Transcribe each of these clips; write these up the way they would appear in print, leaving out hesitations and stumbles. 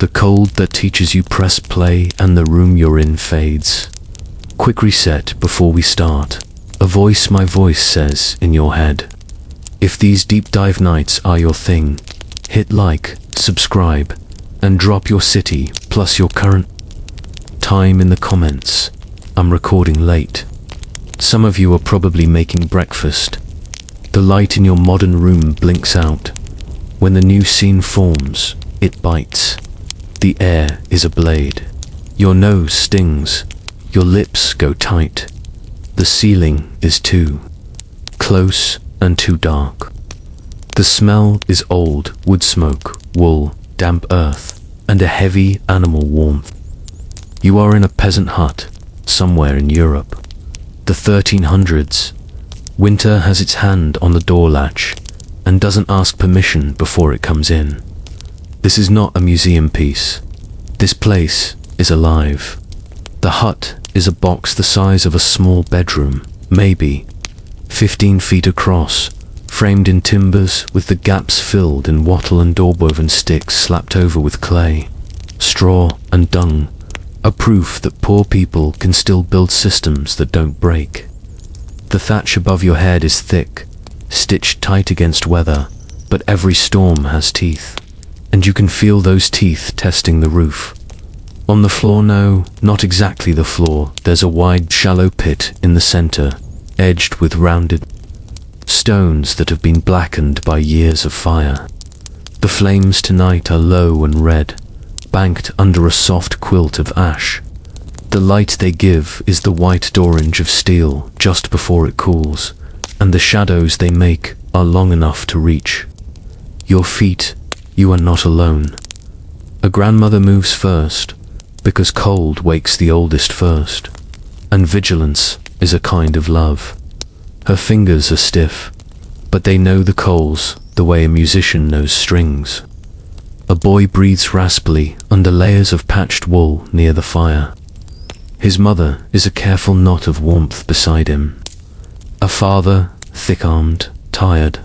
The cold that teaches you press play and the room you're in fades. Quick reset before we start. A voice, my voice says in your head. If these deep dive nights are your thing, hit like, subscribe, and drop your city plus your current time in the comments. I'm recording late. Some of you are probably making breakfast. The light in your modern room blinks out. When the new scene forms, it bites. The air is a blade. Your nose stings. Your lips go tight. The ceiling is too close and too dark. The smell is old wood smoke, wool, damp earth, and a heavy animal warmth. You are in a peasant hut, somewhere in Europe. The 1300s. Winter has its hand on the door latch and doesn't ask permission before it comes in. This is not a museum piece. This place is alive. The hut is a box the size of a small bedroom, maybe 15 feet across, framed in timbers with the gaps filled in wattle and daub-woven sticks slapped over with clay, straw and dung, a proof that poor people can still build systems that don't break. The thatch above your head is thick, stitched tight against weather, but every storm has teeth, and you can feel those teeth testing the roof. On the floor, no, not exactly the floor, there's a wide, shallow pit in the center, edged with rounded stones that have been blackened by years of fire. The flames tonight are low and red, banked under a soft quilt of ash. The light they give is the white orange of steel just before it cools, and the shadows they make are long enough to reach your feet. You are not alone. A grandmother moves first, because cold wakes the oldest first, and vigilance is a kind of love. Her fingers are stiff, but they know the coals the way a musician knows strings. A boy breathes raspily under layers of patched wool near the fire. His mother is a careful knot of warmth beside him. A father, thick-armed, tired.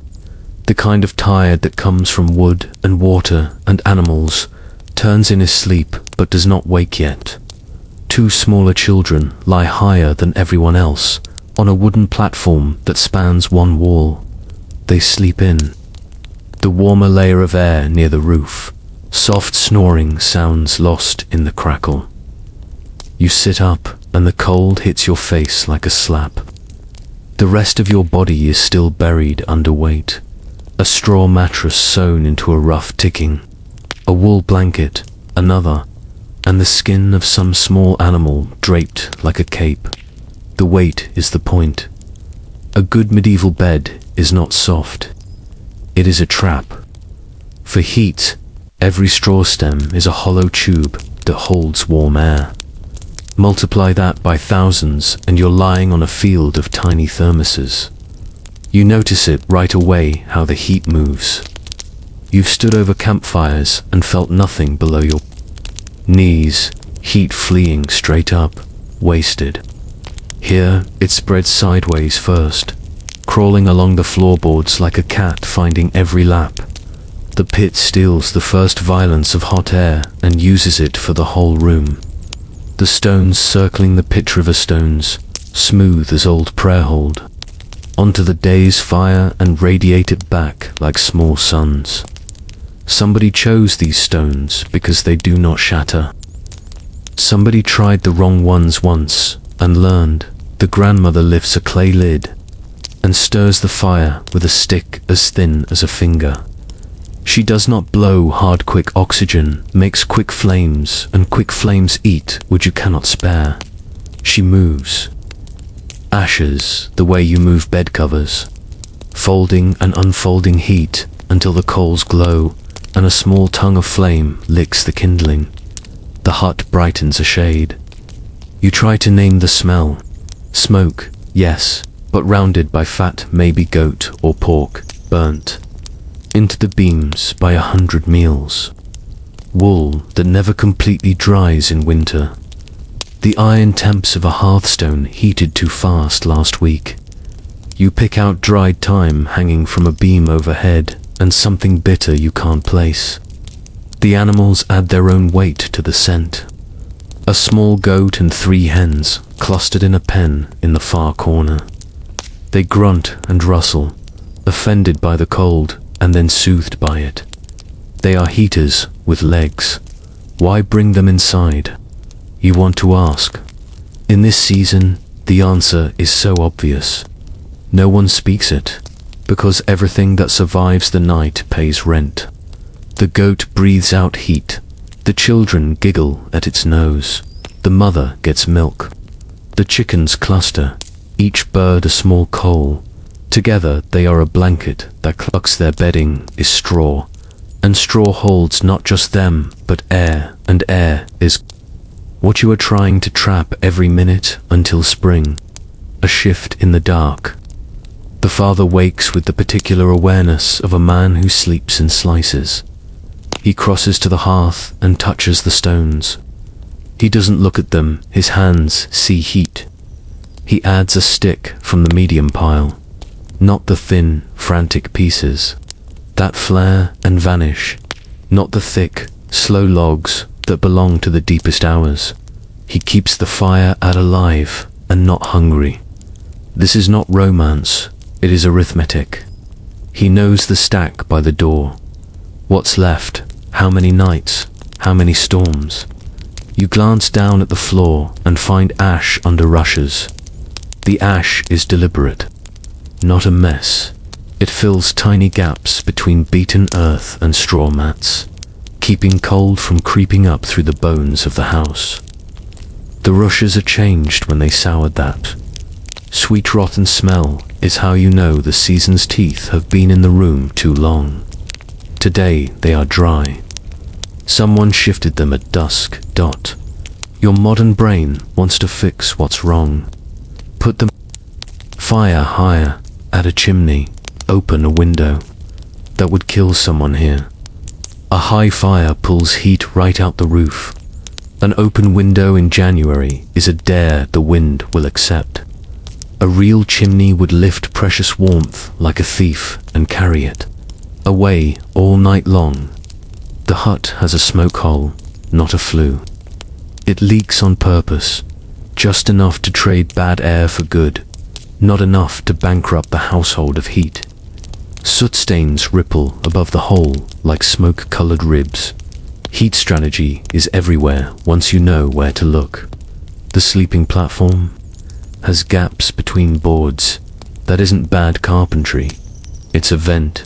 The kind of tired that comes from wood and water and animals, turns in his sleep but does not wake yet. Two smaller children lie higher than everyone else on a wooden platform that spans one wall. They sleep in the warmer layer of air near the roof. Soft snoring sounds lost in the crackle. You sit up and the cold hits your face like a slap. The rest of your body is still buried under weight. A straw mattress sewn into a rough ticking. A wool blanket, another, and the skin of some small animal draped like a cape. The weight is the point. A good medieval bed is not soft. It is a trap. For heat, every straw stem is a hollow tube that holds warm air. Multiply that by thousands and you're lying on a field of tiny thermoses. You notice it right away how the heat moves. You've stood over campfires and felt nothing below your knees, heat fleeing straight up, wasted. Here, it spreads sideways first, crawling along the floorboards like a cat finding every lap. The pit steals the first violence of hot air and uses it for the whole room. The stones circling the pit river stones, smooth as old prayer hold, onto the day's fire and radiate it back like small suns. Somebody chose these stones because they do not shatter. Somebody tried the wrong ones once and learned. The grandmother lifts a clay lid and stirs the fire with a stick as thin as a finger. She does not blow hard quick oxygen, makes quick flames, and quick flames eat what you cannot spare. She moves. Ashes, the way you move bed covers, folding and unfolding heat until the coals glow and a small tongue of flame licks the kindling. The hut brightens a shade. You try to name the smell. Smoke, yes, but rounded by fat, maybe goat or pork, burnt into the beams by 100 meals. Wool that never completely dries in winter. The iron temps of a hearthstone heated too fast last week. You pick out dried thyme hanging from a beam overhead and something bitter you can't place. The animals add their own weight to the scent. A small goat and 3 hens clustered in a pen in the far corner. They grunt and rustle, offended by the cold and then soothed by it. They are heaters with legs. Why bring them inside? You want to ask. In this season, the answer is so obvious. No one speaks it, because everything that survives the night pays rent. The goat breathes out heat. The children giggle at its nose. The mother gets milk. The chickens cluster, each bird a small coal. Together they are a blanket that clucks. Their bedding is straw, and straw holds not just them, but air, and air is what you are trying to trap every minute until spring. A shift in the dark. The father wakes with the particular awareness of a man who sleeps in slices. He crosses to the hearth and touches the stones. He doesn't look at them, his hands see heat. He adds a stick from the medium pile, not the thin, frantic pieces that flare and vanish, not the thick, slow logs that belong to the deepest hours. He keeps the fire alive and not hungry. This is not romance, it is arithmetic. He knows the stack by the door. What's left? How many nights? How many storms? You glance down at the floor and find ash under rushes. The ash is deliberate, not a mess. It fills tiny gaps between beaten earth and straw mats, keeping cold from creeping up through the bones of the house. The rushes are changed when they soured that. Sweet rotten smell is how you know the season's teeth have been in the room too long. Today they are dry. Someone shifted them at dusk. Your modern brain wants to fix what's wrong. Put the fire higher, add a chimney, open a window. That would kill someone here. A high fire pulls heat right out the roof. An open window in January is a dare the wind will accept. A real chimney would lift precious warmth like a thief and carry it away all night long. The hut has a smoke hole, not a flue. It leaks on purpose, just enough to trade bad air for good, not enough to bankrupt the household of heat. Soot stains ripple above the hole like smoke-colored ribs. Heat strategy is everywhere once you know where to look. The sleeping platform has gaps between boards. That isn't bad carpentry, it's a vent.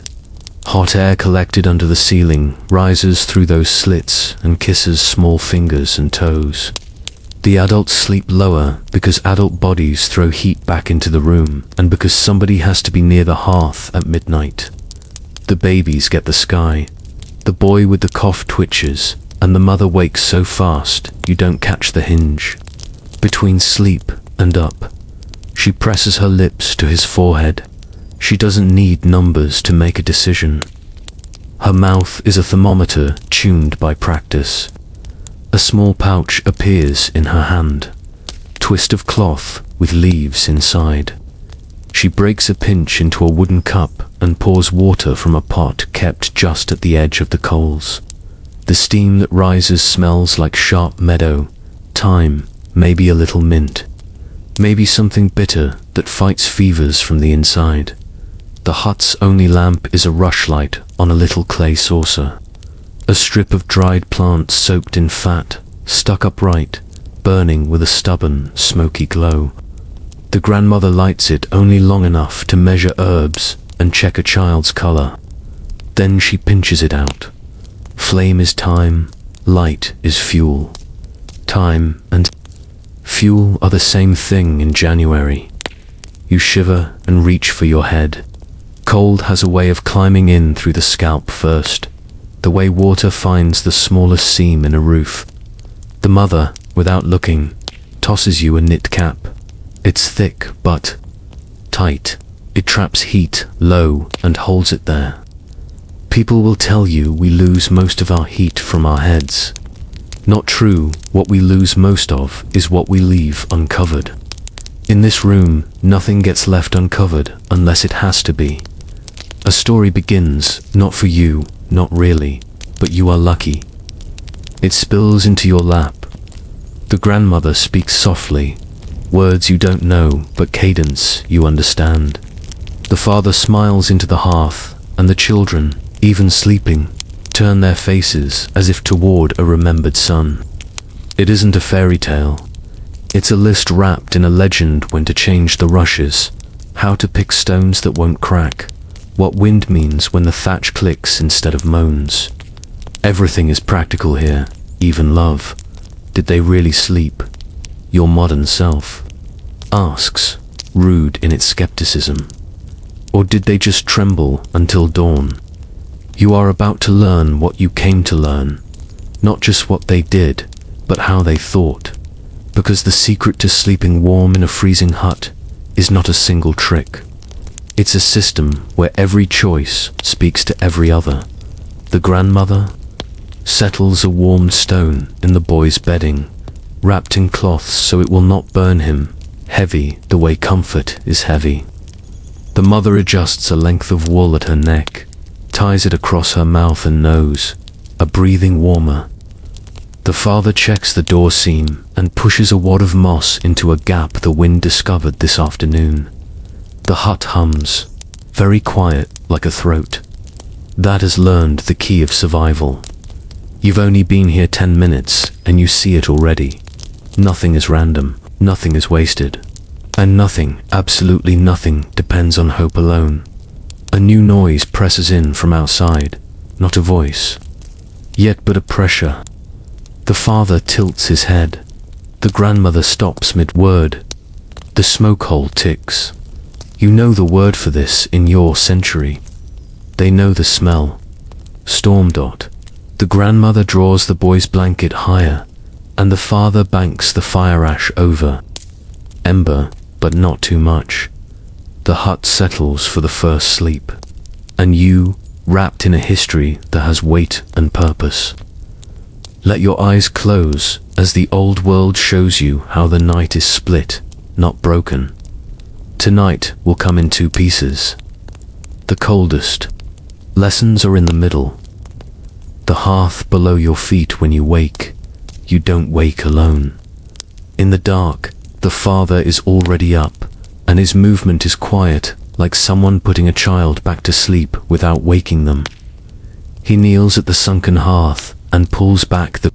Hot air collected under the ceiling rises through those slits and kisses small fingers and toes. The adults sleep lower because adult bodies throw heat back into the room and because somebody has to be near the hearth at midnight. The babies get the sky. The boy with the cough twitches, and the mother wakes so fast you don't catch the hinge. Between sleep and up, she presses her lips to his forehead. She doesn't need numbers to make a decision. Her mouth is a thermometer tuned by practice. A small pouch appears in her hand. Twist of cloth with leaves inside. She breaks a pinch into a wooden cup and pours water from a pot kept just at the edge of the coals. The steam that rises smells like sharp meadow, thyme, maybe a little mint. Maybe something bitter that fights fevers from the inside. The hut's only lamp is a rushlight on a little clay saucer. A strip of dried plant soaked in fat, stuck upright, burning with a stubborn, smoky glow. The grandmother lights it only long enough to measure herbs and check a child's color. Then she pinches it out. Flame is time, light is fuel. Time and fuel are the same thing in January. You shiver and reach for your head. Cold has a way of climbing in through the scalp first, the way water finds the smallest seam in a roof. The mother, without looking, tosses you a knit cap. It's thick but tight. It traps heat low and holds it there. People will tell you we lose most of our heat from our heads. Not true. What we lose most of is what we leave uncovered. In this room, nothing gets left uncovered unless it has to be. A story begins, not for you, not really, but you are lucky. It spills into your lap. The grandmother speaks softly, words you don't know, but cadence you understand. The father smiles into the hearth, and the children, even sleeping, turn their faces as if toward a remembered son. It isn't a fairy tale. It's a list wrapped in a legend: when to change the rushes, how to pick stones that won't crack, what wind means when the thatch clicks instead of moans. Everything is practical here, even love. Did they really sleep? Your modern self asks, rude in its skepticism. Or did they just tremble until dawn? You are about to learn what you came to learn, not just what they did, but how they thought. Because the secret to sleeping warm in a freezing hut is not a single trick. It's a system where every choice speaks to every other. The grandmother settles a warmed stone in the boy's bedding, wrapped in cloths so it will not burn him, heavy the way comfort is heavy. The mother adjusts a length of wool at her neck, ties it across her mouth and nose, a breathing warmer. The father checks the door seam and pushes a wad of moss into a gap the wind discovered this afternoon. The hut hums, very quiet like a throat. That has learned the key of survival. You've only been here 10 minutes and you see it already. Nothing is random, nothing is wasted. And nothing, absolutely nothing, depends on hope alone. A new noise presses in from outside, not a voice, yet but a pressure. The father tilts his head. The grandmother stops mid-word. The smoke hole ticks. You know the word for this in your century. They know the smell. Storm dot. The grandmother draws the boy's blanket higher, and the father banks the fire ash over. Ember, but not too much. The hut settles for the first sleep, and you, wrapped in a history that has weight and purpose. Let your eyes close as the old world shows you how the night is split, not broken. Tonight will come in 2 pieces. The coldest. Lessons are in the middle. The hearth below your feet when you wake. You don't wake alone. In the dark, the father is already up, and his movement is quiet, like someone putting a child back to sleep without waking them. He kneels at the sunken hearth and pulls back the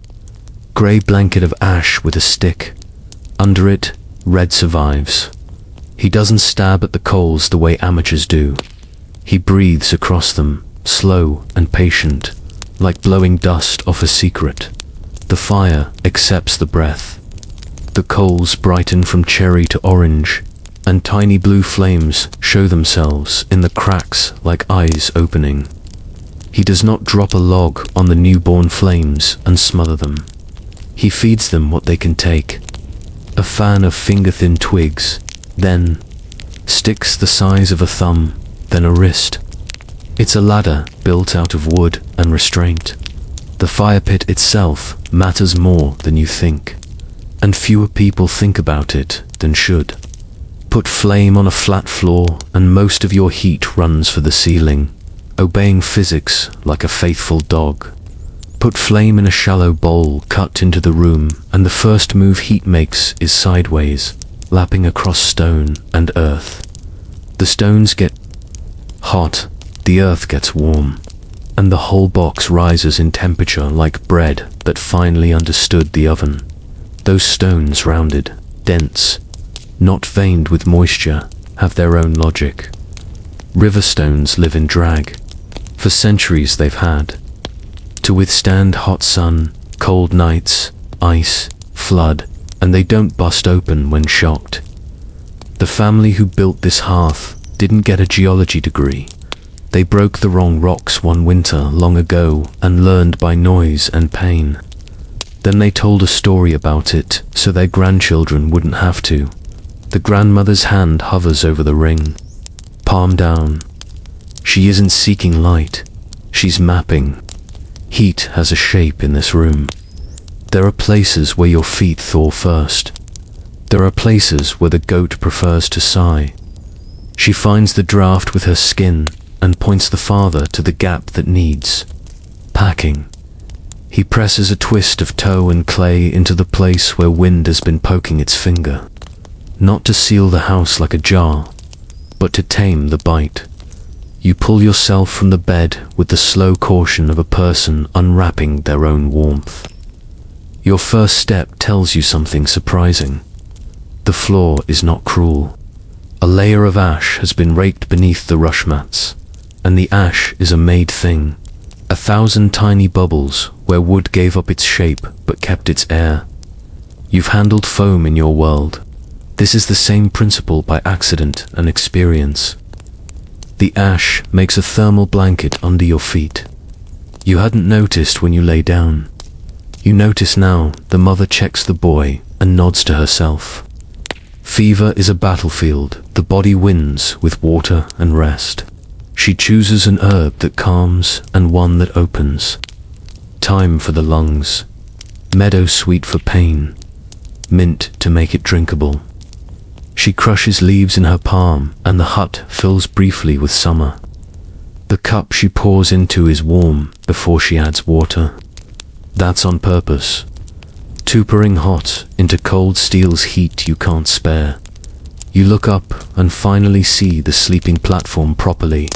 grey blanket of ash with a stick. Under it, red survives. He doesn't stab at the coals the way amateurs do. He breathes across them, slow and patient, like blowing dust off a secret. The fire accepts the breath. The coals brighten from cherry to orange, and tiny blue flames show themselves in the cracks like eyes opening. He does not drop a log on the newborn flames and smother them. He feeds them what they can take. A fan of finger-thin twigs, then sticks the size of a thumb, then a wrist. It's a ladder built out of wood and restraint. The fire pit itself matters more than you think, and fewer people think about it than should. Put flame on a flat floor and most of your heat runs for the ceiling, obeying physics like a faithful dog. Put flame in a shallow bowl cut into the room, and the first move heat makes is sideways, lapping across stone and earth. The stones get hot, the earth gets warm, and the whole box rises in temperature like bread that finally understood the oven. Those stones, rounded, dense, not veined with moisture, have their own logic. River stones live in drag. For centuries they've had. To withstand hot sun, cold nights, ice, flood, and they don't bust open when shocked. The family who built this hearth didn't get a geology degree. They broke the wrong rocks one winter long ago and learned by noise and pain. Then they told a story about it so their grandchildren wouldn't have to. The grandmother's hand hovers over the ring, palm down. She isn't seeking light, she's mapping. Heat has a shape in this room. There are places where your feet thaw first. There are places where the goat prefers to sigh. She finds the draft with her skin and points the father to the gap that needs packing. He presses a twist of toe and clay into the place where wind has been poking its finger, not to seal the house like a jar, but to tame the bite. You pull yourself from the bed with the slow caution of a person unwrapping their own warmth. Your first step tells you something surprising. The floor is not cruel. A layer of ash has been raked beneath the rush mats, and the ash is a made thing. 1,000 tiny bubbles where wood gave up its shape but kept its air. You've handled foam in your world. This is the same principle by accident and experience. The ash makes a thermal blanket under your feet. You hadn't noticed when you lay down. You notice now. The mother checks the boy and nods to herself. Fever is a battlefield. The body wins with water and rest. She chooses an herb that calms and one that opens. Thyme for the lungs, meadow sweet for pain, mint to make it drinkable. She crushes leaves in her palm, and the hut fills briefly with summer. The cup she pours into is warm before she adds water. That's on purpose. Tuppering hot into cold steel's heat you can't spare. You look up and finally see the sleeping platform properly.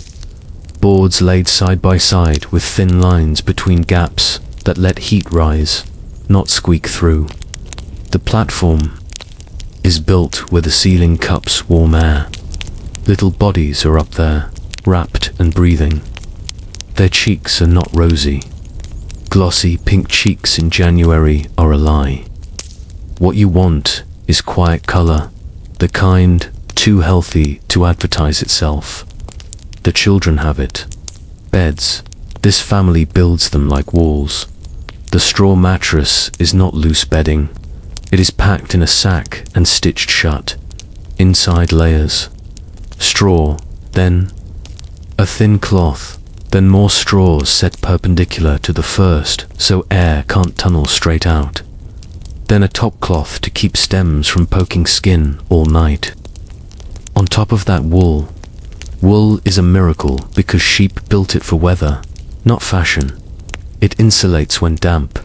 Boards laid side by side with thin lines between gaps that let heat rise, not squeak through. The platform is built where the ceiling cups warm air. Little bodies are up there, wrapped and breathing. Their cheeks are not rosy. Glossy pink cheeks in January are a lie. What you want is quiet color, the kind too healthy to advertise itself. The children have it. Beds. This family builds them like walls. The straw mattress is not loose bedding. It is packed in a sack and stitched shut. Inside layers. Straw, then a thin cloth, then more straws set perpendicular to the first so air can't tunnel straight out. Then a top cloth to keep stems from poking skin all night. On top of that wool. Wool is a miracle because sheep built it for weather, not fashion. It insulates when damp.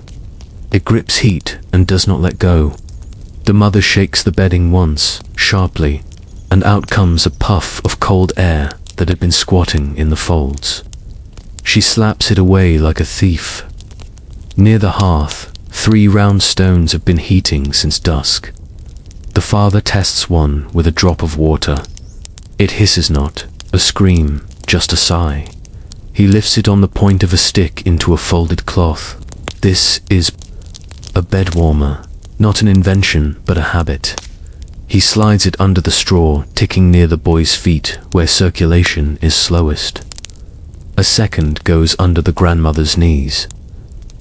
It grips heat and does not let go. The mother shakes the bedding once, sharply, and out comes a puff of cold air that had been squatting in the folds. She slaps it away like a thief. Near the hearth, 3 round stones have been heating since dusk. The father tests one with a drop of water. It hisses not, a scream, just a sigh. He lifts it on the point of a stick into a folded cloth. This is a bed warmer, not an invention but a habit. He slides it under the straw, ticking near the boy's feet where circulation is slowest. A second goes under the grandmother's knees.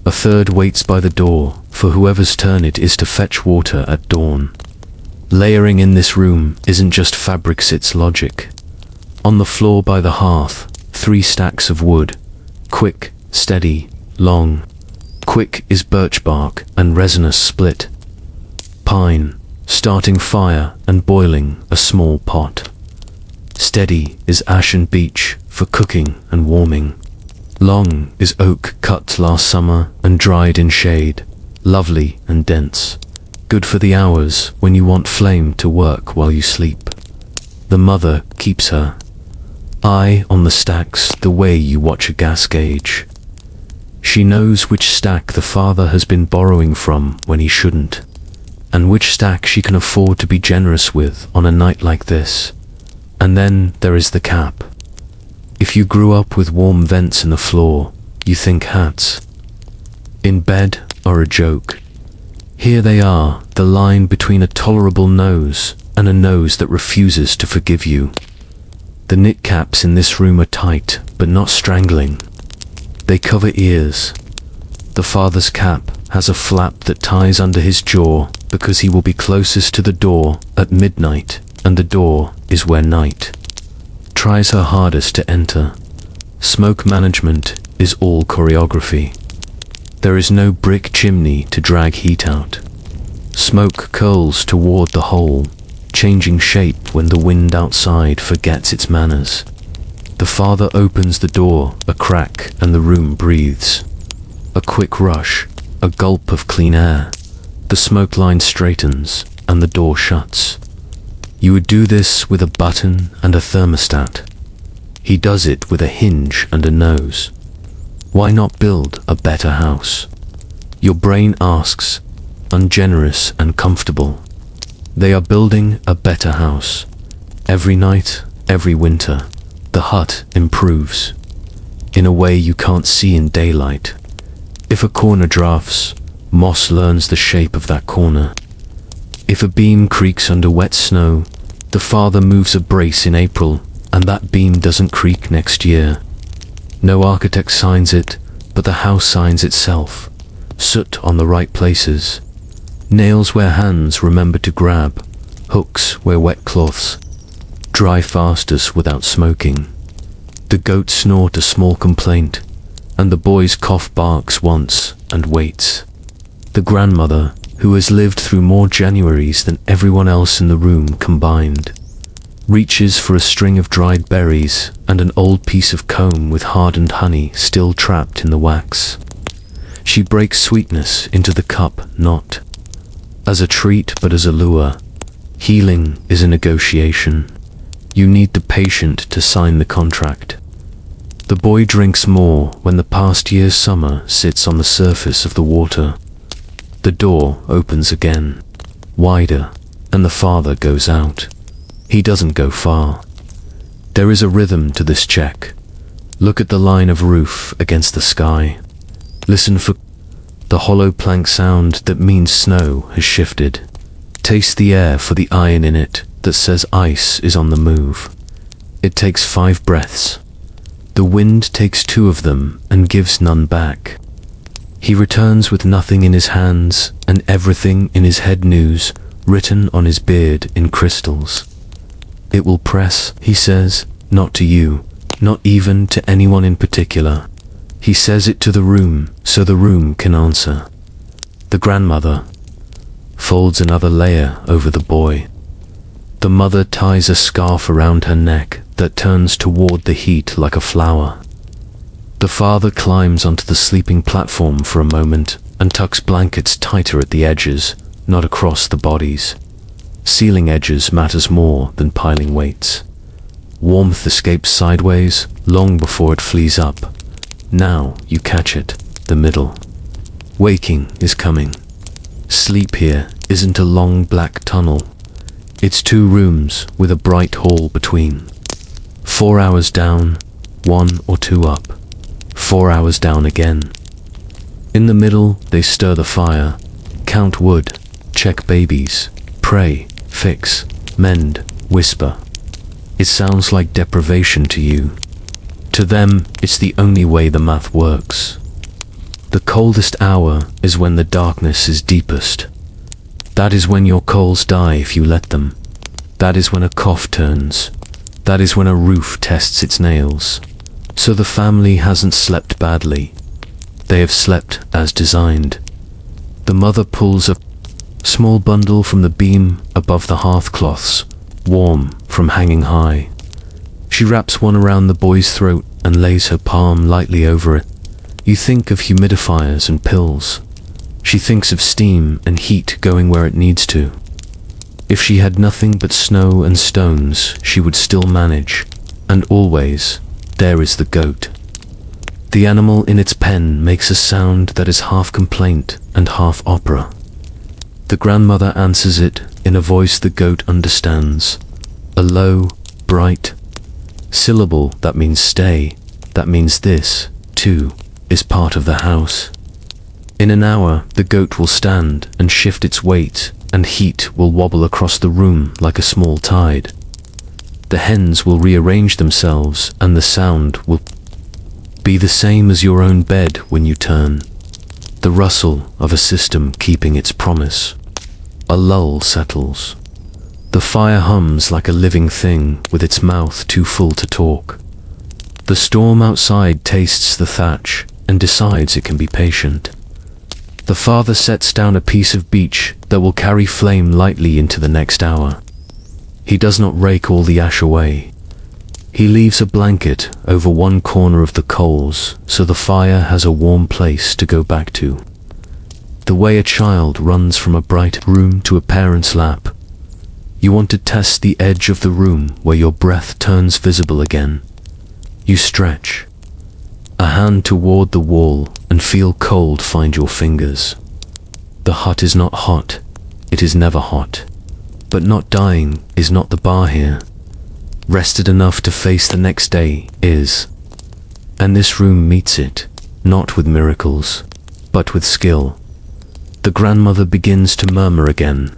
A third waits by the door for whoever's turn it is to fetch water at dawn. Layering in this room isn't just fabric, it's logic. On the floor by the hearth, 3 stacks of wood. Quick, steady, long. Quick is birch bark and resinous split. Pine, starting fire and boiling a small pot. Steady is ash and beech for cooking and warming. Long is oak cut last summer and dried in shade, lovely and dense. Good for the hours when you want flame to work while you sleep. The mother keeps her eye on the stacks the way you watch a gas gauge. She knows which stack the father has been borrowing from when he shouldn't, and which stack she can afford to be generous with on a night like this. And then there is the cap. If you grew up with warm vents in the floor, you think hats in bed are a joke. Here they are, the line between a tolerable nose and a nose that refuses to forgive you. The knit caps in this room are tight, but not strangling. They cover ears. The father's cap has a flap that ties under his jaw because he will be closest to the door at midnight, and the door is where night tries her hardest to enter. Smoke management is all choreography. There is no brick chimney to drag heat out. Smoke curls toward the hole, changing shape when the wind outside forgets its manners. The father opens the door a crack and the room breathes. A quick rush, a gulp of clean air. The smoke line straightens, and the door shuts. You would do this with a button and a thermostat. He does it with a hinge and a nose. Why not build a better house? Your brain asks, ungenerous and comfortable. They are building a better house. Every night, every winter, the hut improves. In a way you can't see in daylight. If a corner drafts, moss learns the shape of that corner. If a beam creaks under wet snow, the father moves a brace in April, and that beam doesn't creak next year. No architect signs it, but the house signs itself. Soot on the right places. Nails where hands remember to grab. Hooks where wet cloths. Dry fastest without smoking. The goats snort a small complaint, and the boy's cough barks once and waits. The grandmother, who has lived through more Januaries than everyone else in the room combined, reaches for a string of dried berries and an old piece of comb with hardened honey still trapped in the wax. She breaks sweetness into the cup, not as a treat but as a lure. Healing is a negotiation. You need the patient to sign the contract. The boy drinks more when the past year's summer sits on the surface of the water. The door opens again, wider, and the father goes out. He doesn't go far. There is a rhythm to this check. Look at the line of roof against the sky. Listen for the hollow plank sound that means snow has shifted. Taste the air for the iron in it that says ice is on the move. It takes 5 breaths. The wind takes 2 of them and gives none back. He returns with nothing in his hands and everything in his head news written on his beard in crystals. It will press, he says, not to you, not even to anyone in particular. He says it to the room so the room can answer. The grandmother folds another layer over the boy. The mother ties a scarf around her neck that turns toward the heat like a flower. The father climbs onto the sleeping platform for a moment and tucks blankets tighter at the edges, not across the bodies. Sealing edges matters more than piling weights. Warmth escapes sideways long before it flees up. Now you catch it, the middle. Waking is coming. Sleep here isn't a long black tunnel. It's 2 rooms with a bright hall between. 4 hours down, 1 or 2 up. 4 hours down again. In the middle, they stir the fire, count wood, check babies, pray, fix, mend, whisper. It sounds like deprivation to you. To them, it's the only way the math works. The coldest hour is when the darkness is deepest. That is when your coals die if you let them. That is when a cough turns. That is when a roof tests its nails. So the family hasn't slept badly. They have slept as designed. The mother pulls a small bundle from the beam above the hearth cloths, warm from hanging high. She wraps one around the boy's throat and lays her palm lightly over it. You think of humidifiers and pills. She thinks of steam and heat going where it needs to. If she had nothing but snow and stones, she would still manage. And always, there is the goat. The animal in its pen makes a sound that is half complaint and half opera. The grandmother answers it in a voice the goat understands. A low, bright syllable that means stay, that means this, too, is part of the house. In an hour, the goat will stand and shift its weight, and heat will wobble across the room like a small tide. The hens will rearrange themselves, and the sound will be the same as your own bed when you turn. The rustle of a system keeping its promise. A lull settles. The fire hums like a living thing with its mouth too full to talk. The storm outside tastes the thatch and decides it can be patient. The father sets down a piece of beech that will carry flame lightly into the next hour. He does not rake all the ash away. He leaves a blanket over one corner of the coals so the fire has a warm place to go back to. The way a child runs from a bright room to a parent's lap. You want to test the edge of the room where your breath turns visible again. You stretch. A hand toward the wall and feel cold find your fingers. The hut is not hot. It is never hot. But not dying is not the bar here. Rested enough to face the next day is. And this room meets it, not with miracles, but with skill. The grandmother begins to murmur again.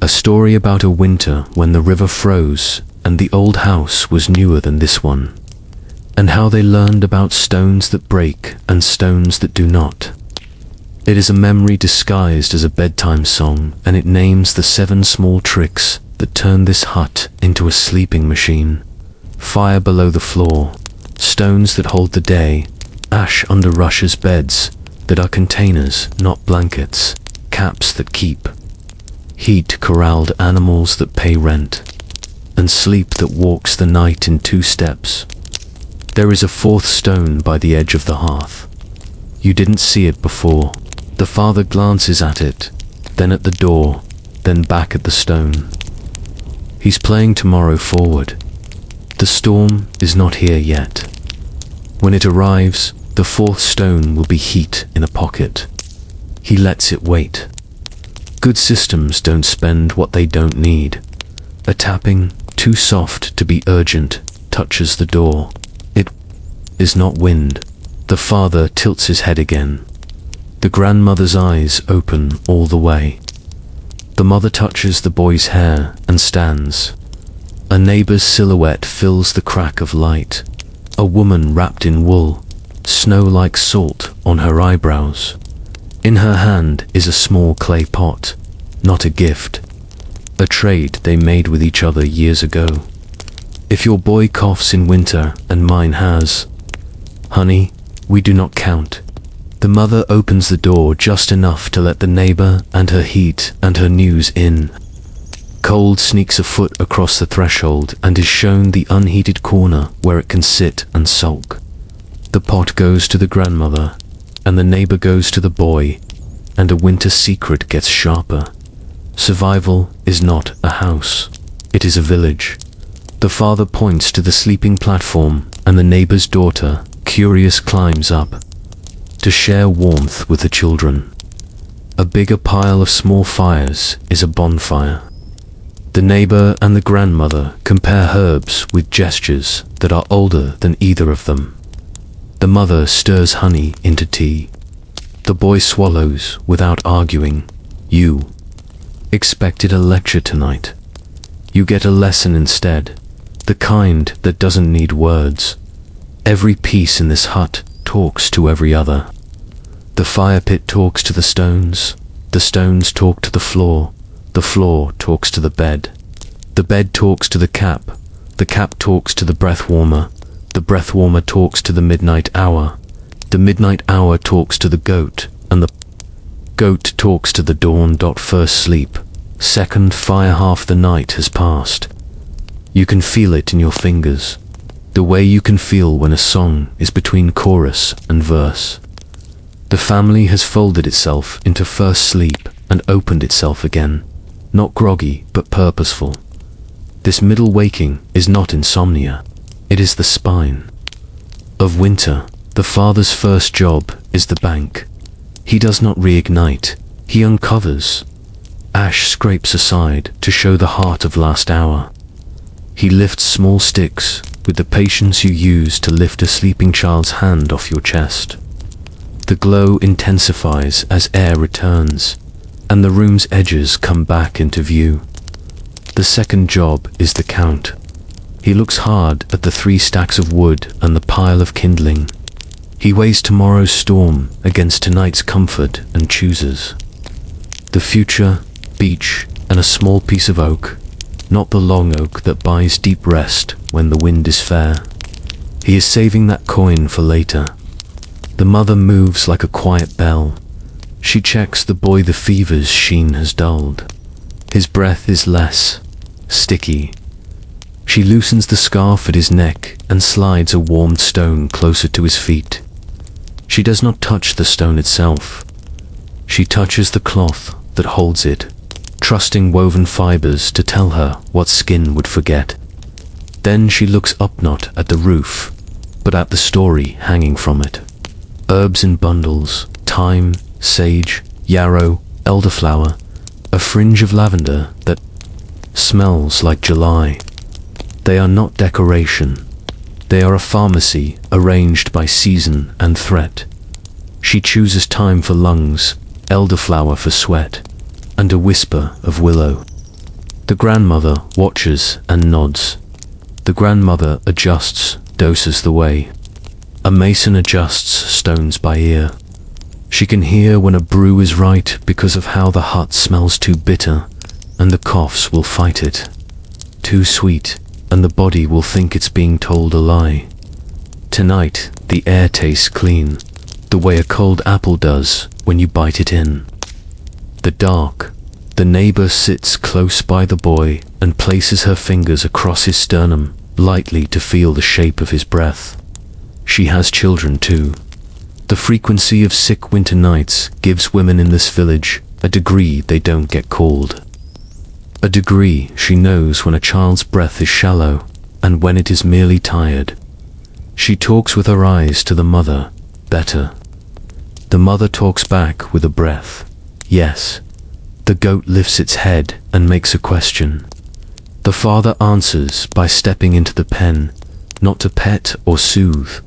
A story about a winter when the river froze and the old house was newer than this one, and how they learned about stones that break and stones that do not. It is a memory disguised as a bedtime song, and it names the 7 small tricks that turn this hut into a sleeping machine. Fire below the floor, stones that hold the day, ash under Russia's beds that are containers, not blankets, caps that keep. Heat corralled animals that pay rent, and sleep that walks the night in 2 steps. There is a 4th stone by the edge of the hearth. You didn't see it before. The father glances at it, then at the door, then back at the stone. He's playing tomorrow forward. The storm is not here yet. When it arrives, the 4th stone will be heat in a pocket. He lets it wait. Good systems don't spend what they don't need. A tapping, too soft to be urgent, touches the door. It is not wind. The father tilts his head again. The grandmother's eyes open all the way. The mother touches the boy's hair and stands. A neighbor's silhouette fills the crack of light. A woman wrapped in wool, snow like salt on her eyebrows. In her hand is a small clay pot, not a gift. A trade they made with each other years ago. If your boy coughs in winter and mine has, honey, we do not count. The mother opens the door just enough to let the neighbor and her heat and her news in. Cold sneaks a foot across the threshold and is shown the unheated corner where it can sit and sulk. The pot goes to the grandmother, and the neighbor goes to the boy, and a winter secret gets sharper. Survival is not a house. It is a village. The father points to the sleeping platform, and the neighbor's daughter, curious, climbs up to share warmth with the children. A bigger pile of small fires is a bonfire. The neighbor and the grandmother compare herbs with gestures that are older than either of them. The mother stirs honey into tea. The boy swallows without arguing. You expected a lecture tonight. You get a lesson instead, the kind that doesn't need words. Every piece in this hut talks to every other. The fire pit talks to the stones talk to the floor talks to the bed talks to the cap talks to the breath warmer talks to the midnight hour talks to the goat, and the goat talks to the dawn. First sleep, second fire, half the night has passed. You can feel it in your fingers, the way you can feel when a song is between chorus and verse. The family has folded itself into first sleep and opened itself again, not groggy but purposeful. This middle waking is not insomnia, it is the spine. Of winter, the father's first job is the bank. He does not reignite, he uncovers. Ash scrapes aside to show the heart of last hour. He lifts small sticks with the patience you use to lift a sleeping child's hand off your chest. The glow intensifies as air returns, and the room's edges come back into view. The second job is the count. He looks hard at the 3 stacks of wood and the pile of kindling. He weighs tomorrow's storm against tonight's comfort and chooses the future, beech, and a small piece of oak, not the long oak that buys deep rest when the wind is fair. He is saving that coin for later. The mother moves like a quiet bell. She checks the boy the fever's sheen has dulled. His breath is less sticky. She loosens the scarf at his neck and slides a warmed stone closer to his feet. She does not touch the stone itself. She touches the cloth that holds it, trusting woven fibers to tell her what skin would forget. Then she looks up not at the roof, but at the story hanging from it. Herbs in bundles, thyme, sage, yarrow, elderflower, a fringe of lavender that smells like July. They are not decoration. They are a pharmacy arranged by season and threat. She chooses thyme for lungs, elderflower for sweat, and a whisper of willow. The grandmother watches and nods. The grandmother adjusts, doses the way. A mason adjusts stones by ear. She can hear when a brew is right because of how the hut smells too bitter, and the coughs will fight it. Too sweet, and the body will think it's being told a lie. Tonight, the air tastes clean, the way a cold apple does when you bite it in. The dark. The neighbor sits close by the boy and places her fingers across his sternum, lightly to feel the shape of his breath. She has children too. The frequency of sick winter nights gives women in this village a degree they don't get called. A degree she knows when a child's breath is shallow and when it is merely tired. She talks with her eyes to the mother, better. The mother talks back with a breath, yes. The goat lifts its head and makes a question. The father answers by stepping into the pen, not to pet or soothe,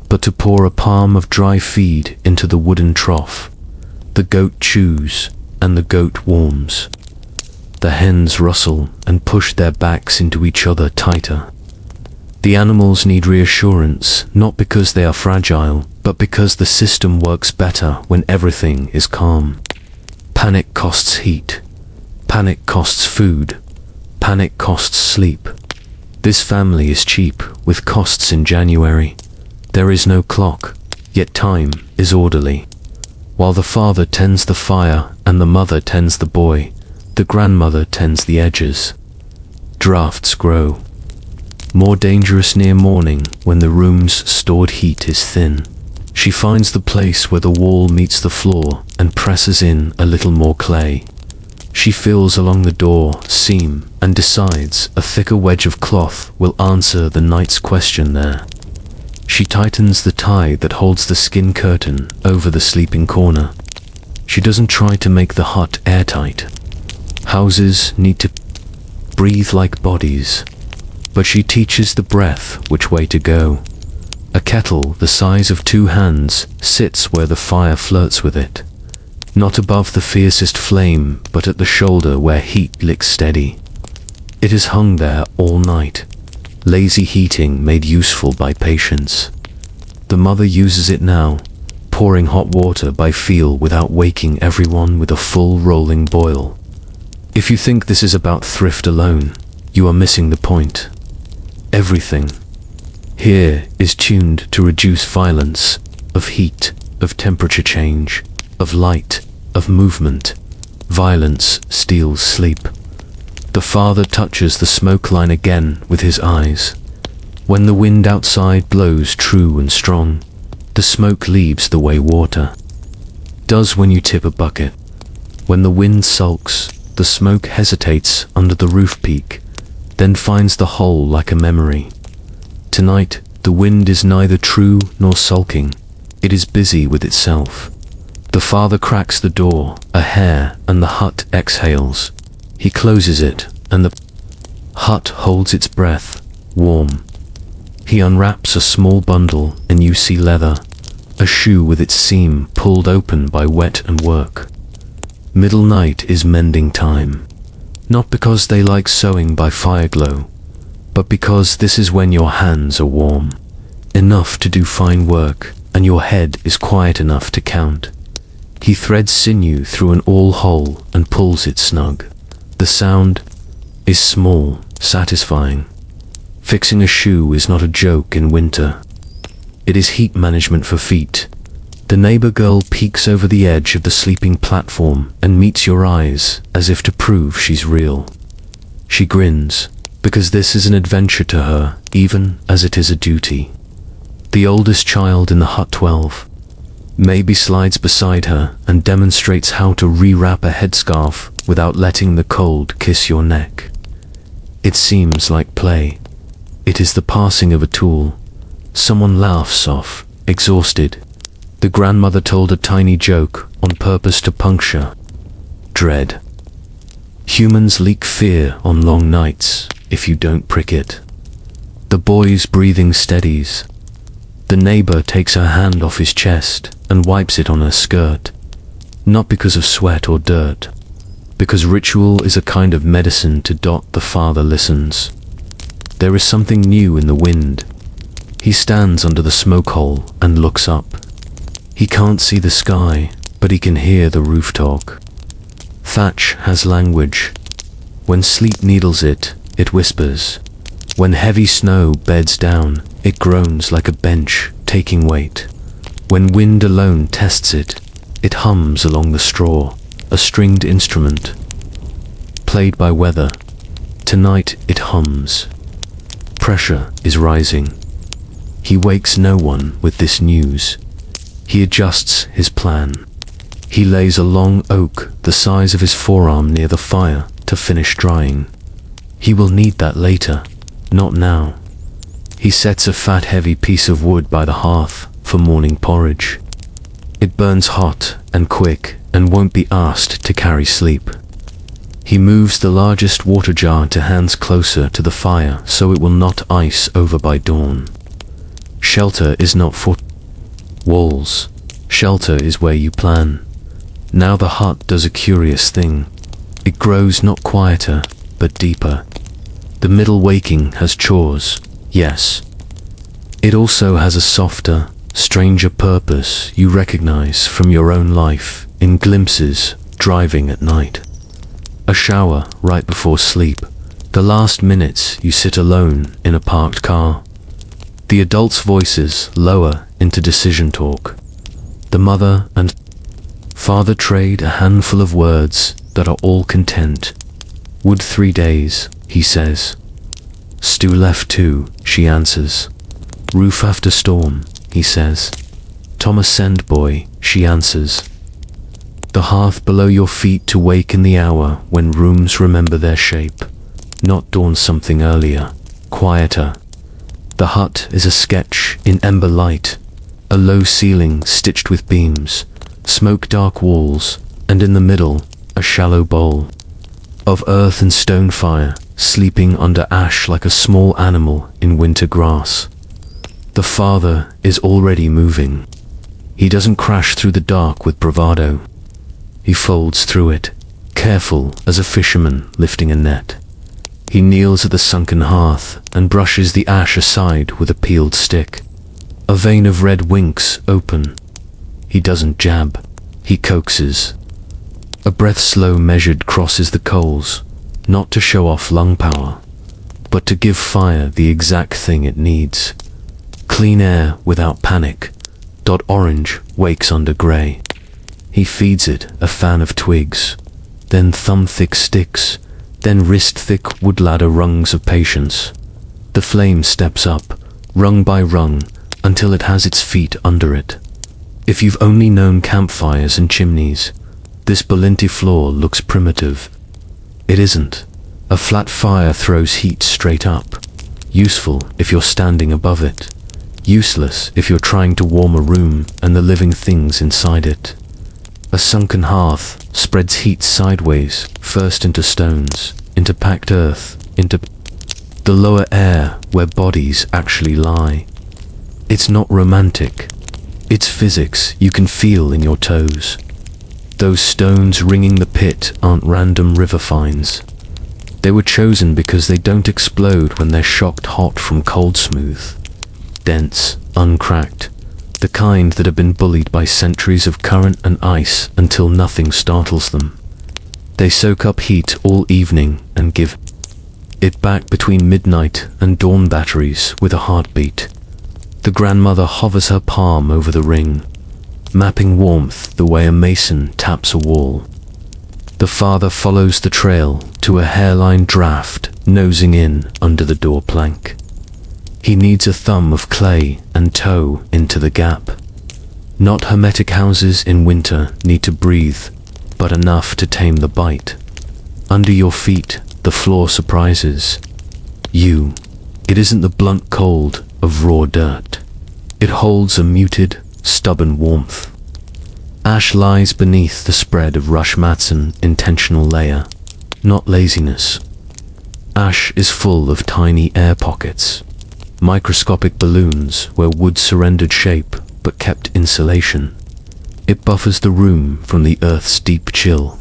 but to pour a palm of dry feed into the wooden trough. The goat chews, and the goat warms. The hens rustle and push their backs into each other tighter. The animals need reassurance, not because they are fragile, but because the system works better when everything is calm. Panic costs heat. Panic costs food. Panic costs sleep. This family is cheap, with costs in January. There is no clock, yet time is orderly. While the father tends the fire and the mother tends the boy, the grandmother tends the edges. Drafts grow. More dangerous near morning when the room's stored heat is thin. She finds the place where the wall meets the floor and presses in a little more clay. She feels along the door seam and decides a thicker wedge of cloth will answer the night's question there. She tightens the tie that holds the skin curtain over the sleeping corner. She doesn't try to make the hut airtight. Houses need to breathe like bodies, but she teaches the breath which way to go. A kettle the size of 2 hands sits where the fire flirts with it, not above the fiercest flame, but at the shoulder where heat licks steady. It is hung there all night, lazy heating made useful by patience. The mother uses it now, pouring hot water by feel without waking everyone with a full rolling boil. If you think this is about thrift alone, you are missing the point. Everything here is tuned to reduce violence, of heat, of temperature change, of light, of movement. Violence steals sleep. The father touches the smoke line again with his eyes. When the wind outside blows true and strong, the smoke leaves the way water does when you tip a bucket. When the wind sulks, the smoke hesitates under the roof peak, then finds the hole like a memory. Tonight, the wind is neither true nor sulking. It is busy with itself. The father cracks the door a hair and the hut exhales. He closes it and the hut holds its breath, warm. He unwraps a small bundle and you see leather, a shoe with its seam pulled open by wet and work. Middle night is mending time, not because they like sewing by fireglow, but because this is when your hands are warm, enough to do fine work, and your head is quiet enough to count. He threads sinew through an awl hole and pulls it snug. The sound is small, satisfying. Fixing a shoe is not a joke in winter. It is heat management for feet. The neighbor girl peeks over the edge of the sleeping platform and meets your eyes as if to prove she's real. She grins, because this is an adventure to her, even as it is a duty. The oldest child in the hut, 12, maybe slides beside her and demonstrates how to rewrap a headscarf without letting the cold kiss your neck. It seems like play. It is the passing of a tool. Someone laughs off, exhausted. The grandmother told a tiny joke on purpose to puncture dread. Humans leak fear on long nights if you don't prick it. The boy's breathing steadies. The neighbor takes her hand off his chest and wipes it on her skirt. Not because of sweat or dirt, because ritual is a kind of medicine to Dot. The father listens. There is something new in the wind. He stands under the smoke hole and looks up. He can't see the sky, but he can hear the roof talk. Thatch has language. When sleet needles it, it whispers. When heavy snow beds down, it groans like a bench taking weight. When wind alone tests it, it hums along the straw, a stringed instrument, played by weather. Tonight it hums. Pressure is rising. He wakes no one with this news. He adjusts his plan. He lays a long oak the size of his forearm near the fire to finish drying. He will need that later, not now. He sets a fat heavy piece of wood by the hearth for morning porridge. It burns hot and quick and won't be asked to carry sleep. He moves the largest water jar to hands closer to the fire so it will not ice over by dawn. Shelter is not for walls. Shelter is where you plan. Now the hut does a curious thing. It grows not quieter, but deeper. The middle waking has chores, yes. It also has a softer, stranger purpose you recognize from your own life in glimpses driving at night. A shower right before sleep. The last minutes you sit alone in a parked car. The adults' voices lower into decision talk. The mother and father trade a handful of words that are all content. Wood 3 days, he says. Stew left 2, she answers. Roof after storm, he says. Thomas send boy, she answers. The hearth below your feet to wake in the hour when rooms remember their shape. Not dawn something earlier, quieter. The hut is a sketch in ember light. A low ceiling stitched with beams, smoke-dark walls, and in the middle, a shallow bowl of earth and stone fire, sleeping under ash like a small animal in winter grass. The father is already moving. He doesn't crash through the dark with bravado. He folds through it, careful as a fisherman lifting a net. He kneels at the sunken hearth and brushes the ash aside with a peeled stick. A vein of red winks open. He doesn't jab, he coaxes. A breath slow measured crosses the coals, not to show off lung power, but to give fire the exact thing it needs. Clean air without panic. Orange wakes under grey. He feeds it a fan of twigs, then thumb-thick sticks, then wrist-thick wood-ladder rungs of patience. The flame steps up, rung by rung, until it has its feet under it. If you've only known campfires and chimneys, this Bolinti floor looks primitive. It isn't. A flat fire throws heat straight up. Useful if you're standing above it. Useless if you're trying to warm a room and the living things inside it. A sunken hearth spreads heat sideways, first into stones, into packed earth, into the lower air where bodies actually lie. It's not romantic. It's physics you can feel in your toes. Those stones ringing the pit aren't random river finds. They were chosen because they don't explode when they're shocked hot from cold smooth. Dense, uncracked, the kind that have been bullied by centuries of current and ice until nothing startles them. They soak up heat all evening and give it back between midnight and dawn batteries with a heartbeat. The grandmother hovers her palm over the ring, mapping warmth the way a mason taps a wall. The father follows the trail to a hairline draft nosing in under the door plank. He needs a thumb of clay and toe into the gap. Not hermetic houses in winter need to breathe, but enough to tame the bite. Under your feet, the floor surprises you. It isn't the blunt cold of raw dirt. It holds a muted, stubborn warmth. Ash lies beneath the spread of rush matson, intentional layer, not laziness. Ash is full of tiny air pockets, microscopic balloons where wood surrendered shape but kept insulation. It buffers the room from the earth's deep chill.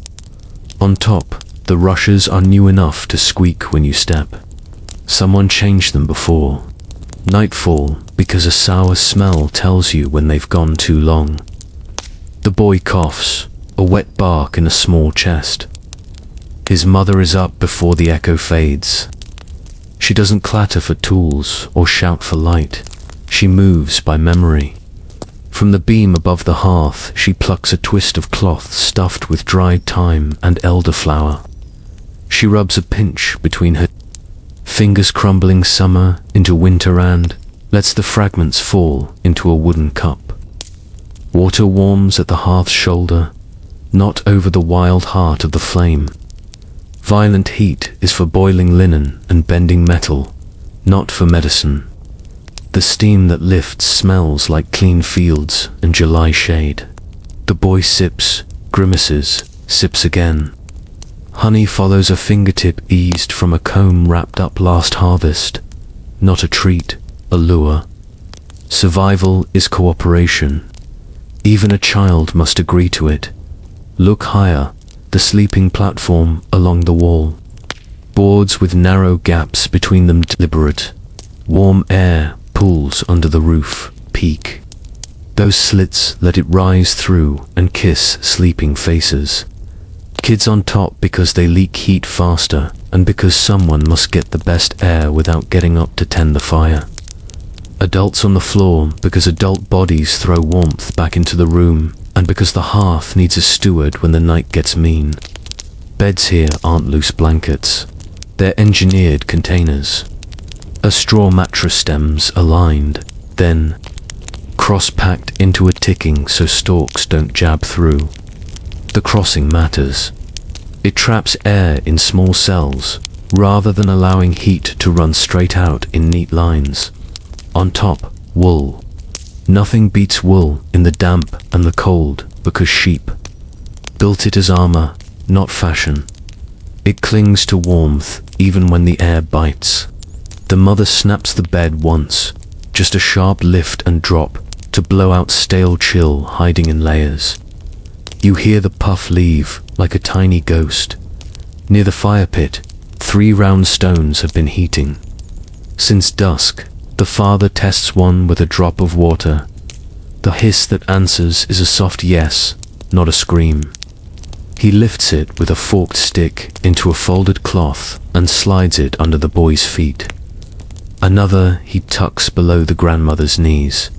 On top, the rushes are new enough to squeak when you step. Someone changed them before. Nightfall, because a sour smell tells you when they've gone too long. The boy coughs, a wet bark in a small chest. His mother is up before the echo fades. She doesn't clatter for tools or shout for light. She moves by memory. From the beam above the hearth, she plucks a twist of cloth stuffed with dried thyme and elderflower. She rubs a pinch between her fingers, crumbling summer into winter, and lets the fragments fall into a wooden cup. Water warms at the hearth's shoulder, not over the wild heart of the flame. Violent heat is for boiling linen and bending metal, not for medicine. The steam that lifts smells like clean fields and July shade. The boy sips, grimaces, sips again. Honey follows a fingertip eased from a comb wrapped up last harvest. Not a treat, a lure. Survival is cooperation. Even a child must agree to it. Look higher, the sleeping platform along the wall. Boards with narrow gaps between them deliberate. Warm air pools under the roof, peak. Those slits let it rise through and kiss sleeping faces. Kids on top because they leak heat faster, and because someone must get the best air without getting up to tend the fire. Adults on the floor because adult bodies throw warmth back into the room, and because the hearth needs a steward when the night gets mean. Beds here aren't loose blankets. They're engineered containers. A straw mattress stems aligned, then cross-packed into a ticking so stalks don't jab through. The crossing matters. It traps air in small cells, rather than allowing heat to run straight out in neat lines. On top, wool. Nothing beats wool in the damp and the cold, because sheep built it as armor, not fashion. It clings to warmth even when the air bites. The mother snaps the bed once, just a sharp lift and drop to blow out stale chill hiding in layers. You hear the puff leave like a tiny ghost. Near the fire pit, 3 round stones have been heating. Since dusk, the father tests one with a drop of water. The hiss that answers is a soft yes, not a scream. He lifts it with a forked stick into a folded cloth and slides it under the boy's feet. Another he tucks below the grandmother's knees.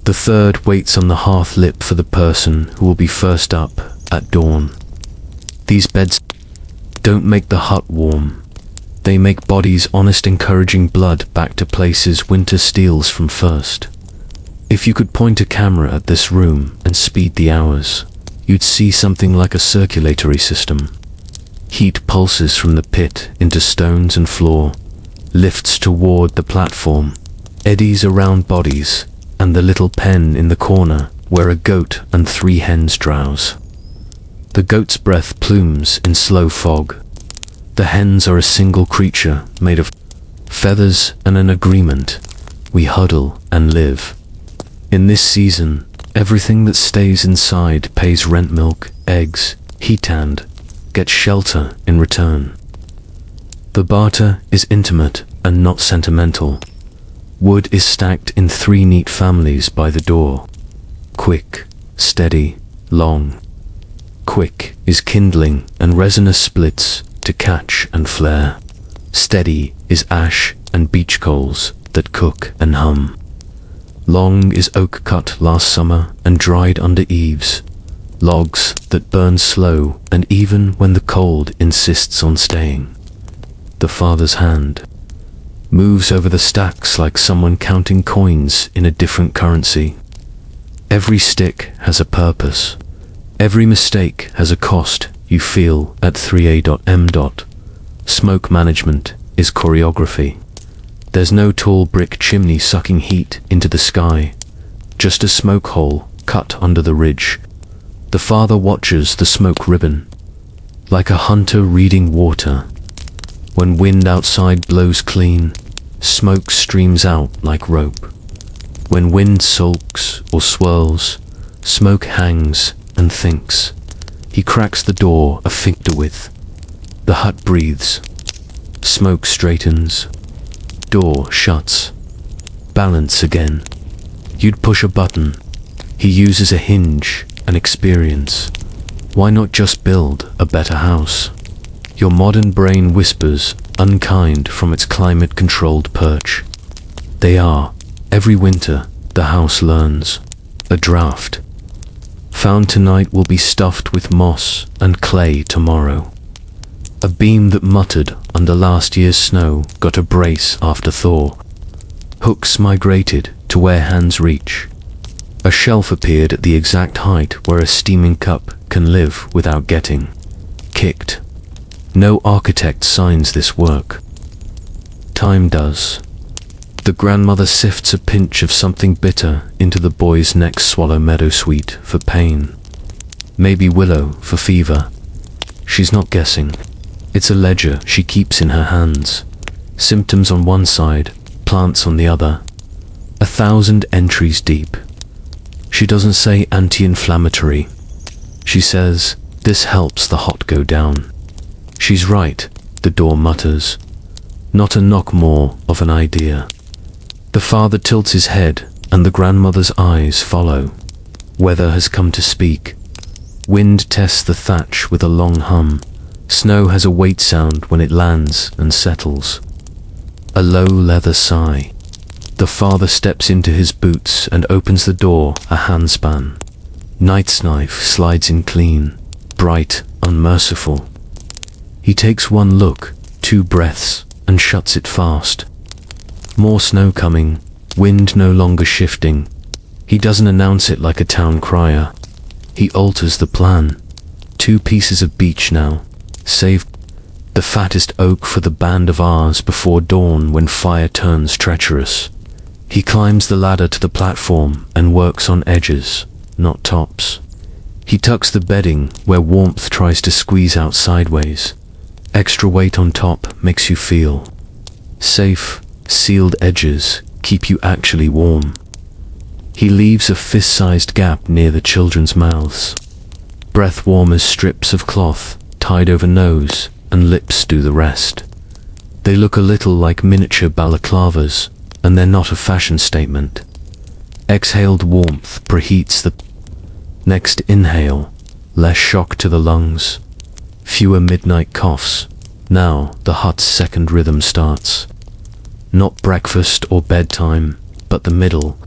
The third waits on the hearth lip for the person who will be first up at dawn. These beds don't make the hut warm. They make bodies honest, encouraging blood back to places winter steals from first. If you could point a camera at this room and speed the hours, you'd see something like a circulatory system. Heat pulses from the pit into stones and floor, lifts toward the platform, eddies around bodies, and the little pen in the corner where a goat and 3 hens drowse. The goat's breath plumes in slow fog. The hens are a single creature made of feathers and an agreement. We huddle and live. In this season, everything that stays inside pays rent, milk, eggs, heat, and gets shelter in return. The barter is intimate and not sentimental. Wood is stacked in 3 neat families by the door. Quick, steady, long. Quick is kindling and resinous splits to catch and flare. Steady is ash and beach coals that cook and hum. Long is oak cut last summer and dried under eaves. Logs that burn slow and even when the cold insists on staying. the father's hand. Moves over the stacks like someone counting coins in a different currency. Every stick has a purpose. Every mistake has a cost you feel at 3A.M. Smoke management is choreography. There's no tall brick chimney sucking heat into the sky, just a smoke hole cut under the ridge. The father watches the smoke ribbon, like a hunter reading water. When wind outside blows clean, smoke streams out like rope. When wind sulks or swirls, smoke hangs and thinks. He cracks the door a finger width. The hut breathes. Smoke straightens. Door shuts. Balance again. You'd push a button. He uses a hinge, an experience. Why not just build a better house? Your modern brain whispers, unkind from its climate-controlled perch. They are. Every winter, the house learns. A draft. Found tonight will be stuffed with moss and clay tomorrow. A beam that muttered under last year's snow got a brace after thaw. Hooks migrated to where hands reach. A shelf appeared at the exact height where a steaming cup can live without getting kicked. No architect signs this work. Time does. The grandmother sifts a pinch of something bitter into the boy's next swallow meadowsweet for pain. Maybe willow for fever. She's not guessing. It's a ledger she keeps in her hands. Symptoms on one side, plants on the other. 1,000 entries deep. She doesn't say anti-inflammatory. She says, this helps the hot go down. She's right, the door mutters. Not a knock more of an idea. The father tilts his head, and the grandmother's eyes follow. Weather has come to speak. Wind tests the thatch with a long hum. Snow has a weight sound when it lands and settles. A low leather sigh. The father steps into his boots and opens the door a handspan. Knight's knife slides in clean, bright, unmerciful. He takes one look, 2 breaths, and shuts it fast. More snow coming, wind no longer shifting. He doesn't announce it like a town crier. He alters the plan. 2 pieces of beech now. Save the fattest oak for the band of ours before dawn when fire turns treacherous. He climbs the ladder to the platform and works on edges, not tops. He tucks the bedding where warmth tries to squeeze out sideways. Extra weight on top makes you feel safe. Sealed edges keep you actually warm. He leaves a fist-sized gap near the children's mouths. Breath warm as strips of cloth tied over nose and lips do the rest. They look a little like miniature balaclavas, and they're not a fashion statement. Exhaled warmth preheats the next inhale, less shock to the lungs. Fewer midnight coughs. Now the hut's second rhythm starts. Not breakfast or bedtime, but the middle.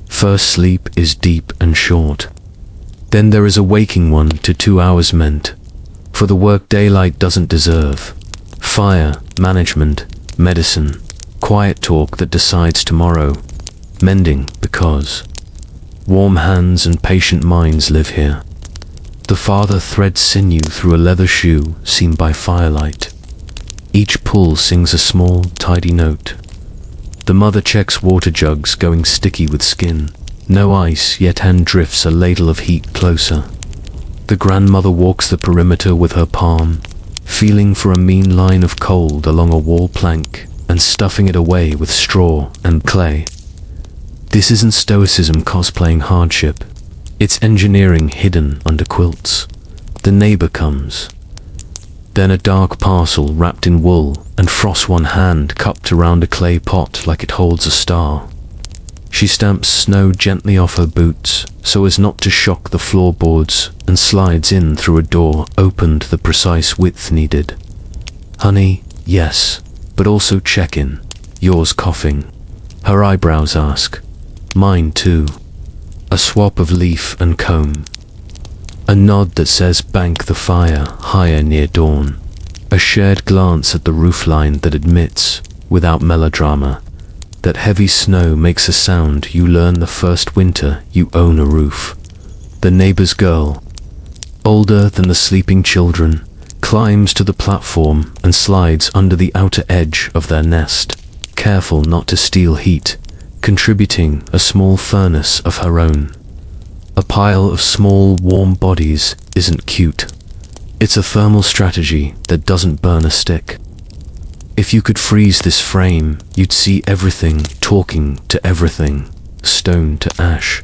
First sleep is deep and short. Then there is a waking one to 2 hours meant for the work daylight doesn't deserve. Fire, management, medicine, quiet talk that decides tomorrow. Mending because warm hands and patient minds live here. The father threads sinew through a leather shoe seen by firelight. Each pull sings a small, tidy note. The mother checks water jugs going sticky with skin. No ice, yet hand drifts a ladle of heat closer. The grandmother walks the perimeter with her palm, feeling for a mean line of cold along a wall plank and stuffing it away with straw and clay. This isn't stoicism cosplaying hardship. It's engineering hidden under quilts. The neighbor comes. Then a dark parcel wrapped in wool and frost, one hand cupped around a clay pot like it holds a star. She stamps snow gently off her boots so as not to shock the floorboards and slides in through a door opened the precise width needed. Honey, yes, but also check in. Yours coughing. Her eyebrows ask. Mine too. A swap of leaf and comb. A nod that says bank the fire higher near dawn. A shared glance at the roofline that admits, without melodrama, that heavy snow makes a sound you learn the first winter you own a roof. The neighbor's girl, older than the sleeping children, climbs to the platform and slides under the outer edge of their nest, careful not to steal heat, contributing a small furnace of her own. A pile of small, warm bodies isn't cute. It's a thermal strategy that doesn't burn a stick. If you could freeze this frame, you'd see everything talking to everything. Stone to ash,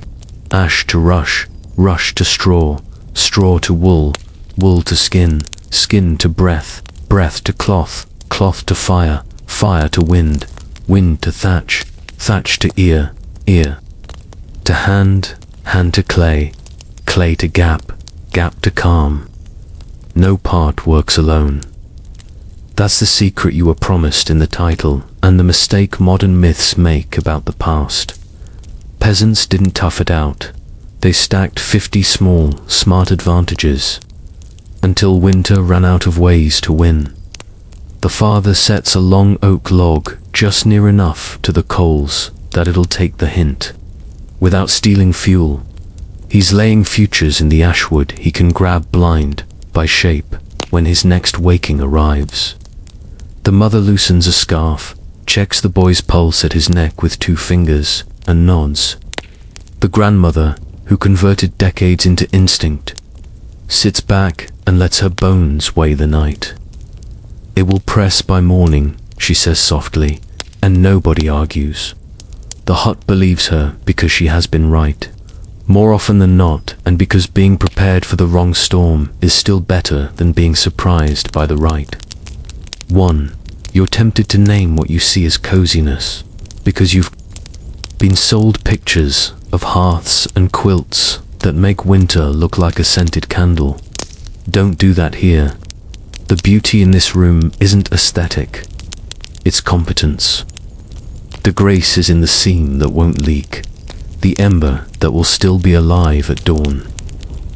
ash to rush, rush to straw, straw to wool, wool to skin, skin to breath, breath to cloth, cloth to fire, fire to wind, wind to thatch, thatch to ear, ear to hand, hand to clay, clay to gap, gap to calm. No part works alone. That's the secret you were promised in the title, and the mistake modern myths make about the past. Peasants didn't tough it out. They stacked 50 small, smart advantages, until winter ran out of ways to win. The father sets a long oak log just near enough to the coals that it'll take the hint. Without stealing fuel, he's laying futures in the ashwood he can grab blind by shape when his next waking arrives. The mother loosens a scarf, checks the boy's pulse at his neck with 2 fingers, and nods. The grandmother, who converted decades into instinct, sits back and lets her bones weigh the night. It will press by morning, she says softly, and nobody argues. The hut believes her because she has been right, more often than not, and because being prepared for the wrong storm is still better than being surprised by the right. 1. You're tempted to name what you see as coziness, because you've been sold pictures of hearths and quilts that make winter look like a scented candle. Don't do that here. The beauty in this room isn't aesthetic, it's competence. The grace is in the seam that won't leak, the ember that will still be alive at dawn.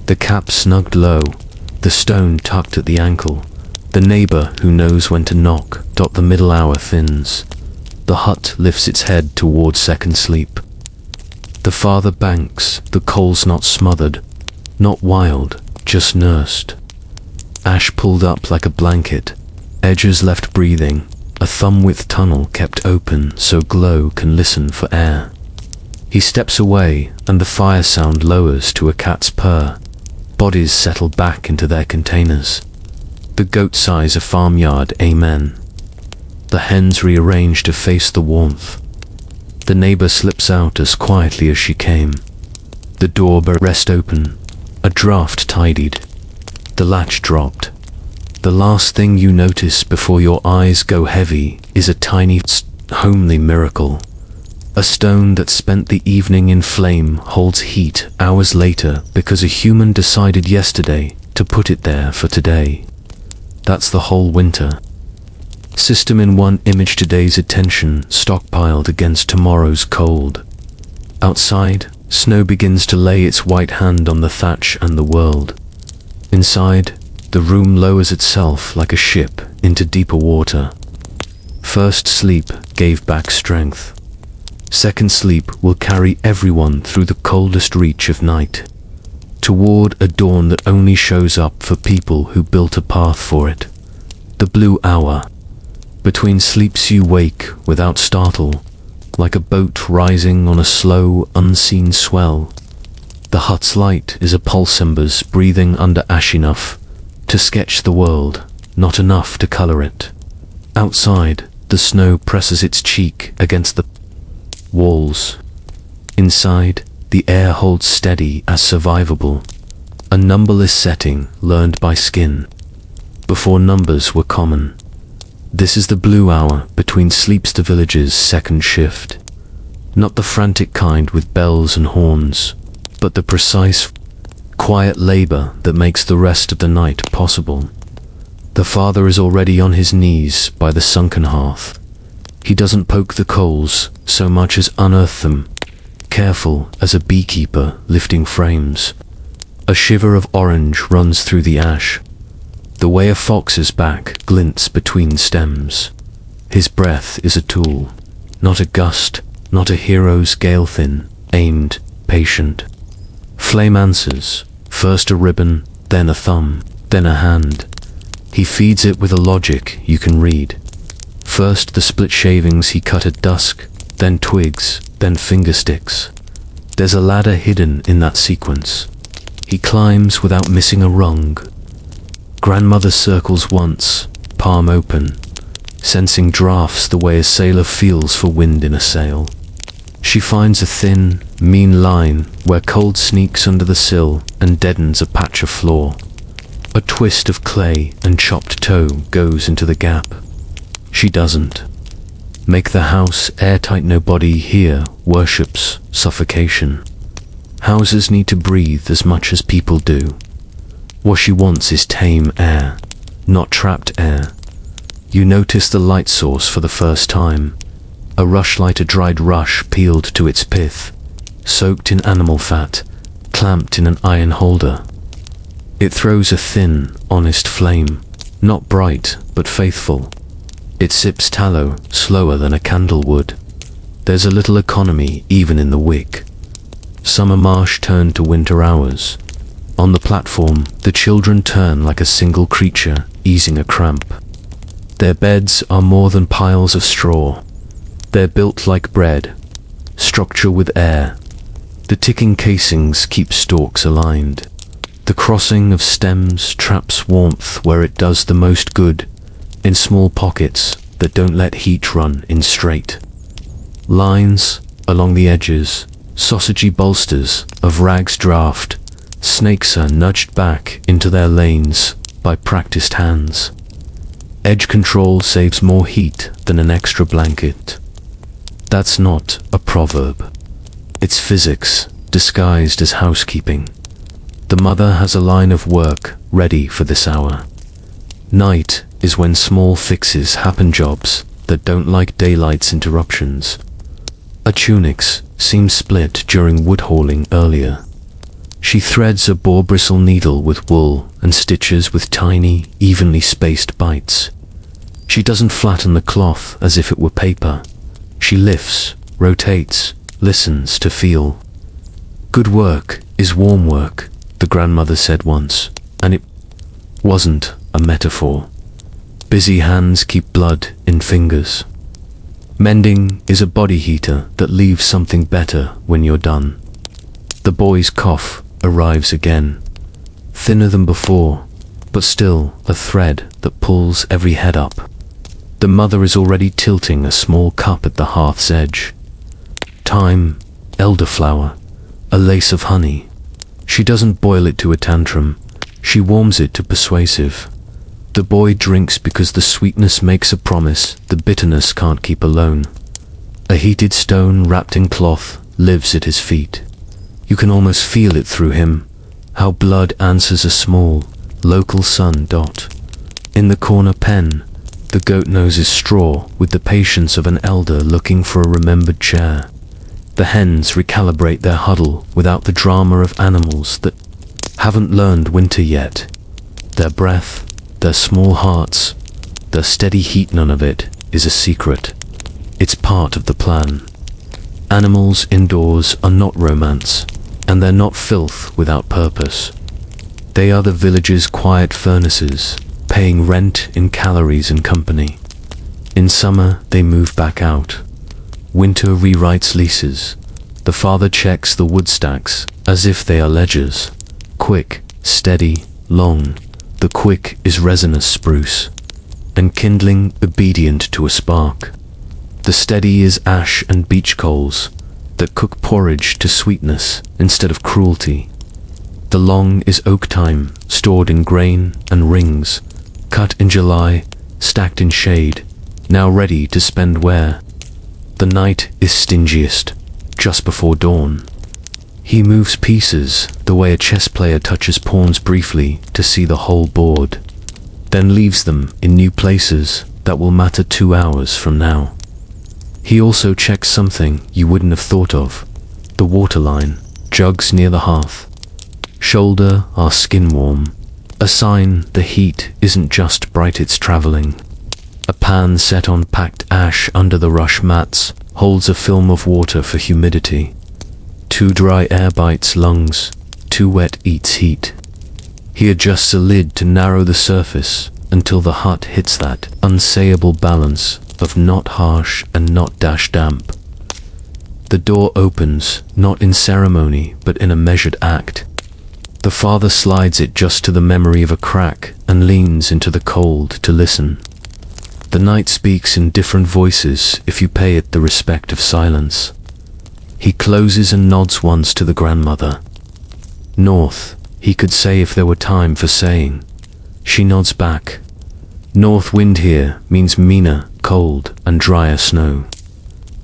The cap snugged low, the stone tucked at the ankle, the neighbor who knows when to knock. The middle hour thins. The hut lifts its head toward second sleep. The father banks, the coals not smothered, not wild, just nursed. Ash pulled up like a blanket, edges left breathing, a thumb-width tunnel kept open so glow can listen for air. He steps away, and the fire sound lowers to a cat's purr. Bodies settle back into their containers. The goat sighs a farmyard amen. The hens rearrange to face the warmth. The neighbor slips out as quietly as she came. The door rest open, a draft tidied. The latch dropped. The last thing you notice before your eyes go heavy is a tiny, homely miracle. A stone that spent the evening in flame holds heat hours later because a human decided yesterday to put it there for today. That's the whole winter. System in one image, today's attention stockpiled against tomorrow's cold. Outside, snow begins to lay its white hand on the thatch and the world. Inside, the room lowers itself like a ship into deeper water. First sleep gave back strength. Second sleep will carry everyone through the coldest reach of night, toward a dawn that only shows up for people who built a path for it. The blue hour. Between sleeps you wake without startle, like a boat rising on a slow, unseen swell. The hut's light is a pulse embers breathing under ash enough to sketch the world, not enough to color it. Outside, the snow presses its cheek against the walls. Inside, the air holds steady as survivable, a numberless setting learned by skin, before numbers were common. This is the blue hour between sleeps the village's second shift. Not the frantic kind with bells and horns, but the precise, quiet labor that makes the rest of the night possible. The father is already on his knees by the sunken hearth. He doesn't poke the coals so much as unearth them, careful as a beekeeper lifting frames. A shiver of orange runs through the ash. The way a fox's back glints between stems. His breath is a tool, not a gust, not a hero's gale thin, aimed, patient. Flame answers, first a ribbon, then a thumb, then a hand. He feeds it with a logic you can read. First the split shavings he cut at dusk, then twigs, then finger sticks. There's a ladder hidden in that sequence. He climbs without missing a rung. Grandmother circles once, palm open, sensing drafts the way a sailor feels for wind in a sail. She finds a thin, mean line where cold sneaks under the sill and deadens a patch of floor. A twist of clay and chopped toe goes into the gap. She doesn't. Make the house airtight, nobody here worships suffocation. Houses need to breathe as much as people do. What she wants is tame air, not trapped air. You notice the light source for the first time. A rushlight, a dried rush peeled to its pith, soaked in animal fat, clamped in an iron holder. It throws a thin, honest flame, not bright, but faithful. It sips tallow slower than a candle would. There's a little economy even in the wick. Summer marsh turned to winter hours. On the platform, the children turn like a single creature, easing a cramp. Their beds are more than piles of straw. They're built like bread, structure with air. The ticking casings keep stalks aligned. The crossing of stems traps warmth where it does the most good, in small pockets that don't let heat run in straight lines along the edges. Sausagey bolsters of rags draft. Snakes are nudged back into their lanes by practiced hands. Edge control saves more heat than an extra blanket. That's not a proverb. It's physics disguised as housekeeping. The mother has a line of work ready for this hour. Night is when small fixes happen, jobs that don't like daylight's interruptions. A tunics seems split during wood hauling earlier. She threads a boar bristle needle with wool and stitches with tiny, evenly spaced bites. She doesn't flatten the cloth as if it were paper. She lifts, rotates, listens to feel. Good work is warm work, the grandmother said once, and it wasn't a metaphor. Busy hands keep blood in fingers. Mending is a body heater that leaves something better when you're done. The boy's cough arrives again, thinner than before, but still a thread that pulls every head up. The mother is already tilting a small cup at the hearth's edge. Thyme, elderflower, a lace of honey. She doesn't boil it to a tantrum, she warms it to persuasive. The boy drinks because the sweetness makes a promise the bitterness can't keep alone. A heated stone wrapped in cloth lives at his feet. You can almost feel it through him, how blood answers a small, local sun dot. In the corner pen, the goat noses straw with the patience of an elder looking for a remembered chair. The hens recalibrate their huddle without the drama of animals that haven't learned winter yet. Their breath, their small hearts, their steady heat, none of it is a secret. It's part of the plan. Animals indoors are not romance, and they're not filth without purpose. They are the village's quiet furnaces, paying rent in calories and company. In summer, they move back out. Winter rewrites leases. The father checks the wood stacks as if they are ledgers. Quick, steady, long. The quick is resinous spruce, and kindling obedient to a spark. The steady is ash and beech coals that cook porridge to sweetness instead of cruelty. The long is oak thyme, stored in grain and rings, cut in July, stacked in shade, now ready to spend where the night is stingiest, just before dawn. He moves pieces the way a chess player touches pawns briefly to see the whole board, then leaves them in new places that will matter 2 hours from now. He also checks something you wouldn't have thought of: the waterline, jugs near the hearth. Shoulder are skin warm, A sign the heat isn't just bright, it's traveling. A pan set on packed ash under the rush mats holds a film of water for humidity. Too dry air bites lungs, too wet eats heat. He adjusts a lid to narrow the surface until the hut hits that unsayable balance of not harsh and not dash damp. The door opens, not in ceremony, but in a measured act. The father slides it just to the memory of a crack and leans into the cold to listen. The night speaks in different voices if you pay it the respect of silence. He closes and nods once to the grandmother. North, he could say if there were time for saying. She nods back. North wind here means meaner, cold, and drier snow.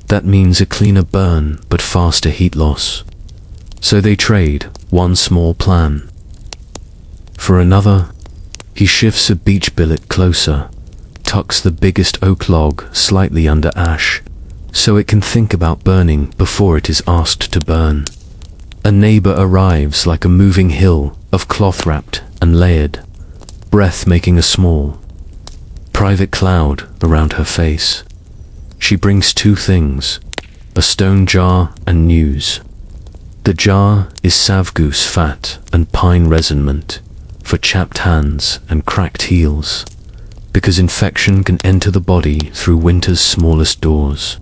That means a cleaner burn, but faster heat loss. So they trade one small plan for another. He shifts a beech billet closer, tucks the biggest oak log slightly under ash, so it can think about burning before it is asked to burn. A neighbor arrives like a moving hill of cloth wrapped and layered, breath making a small, private cloud around her face. She brings two things, a stone jar and news. The jar is savgoose fat and pine resinment for chapped hands and cracked heels, because infection can enter the body through winter's smallest doors.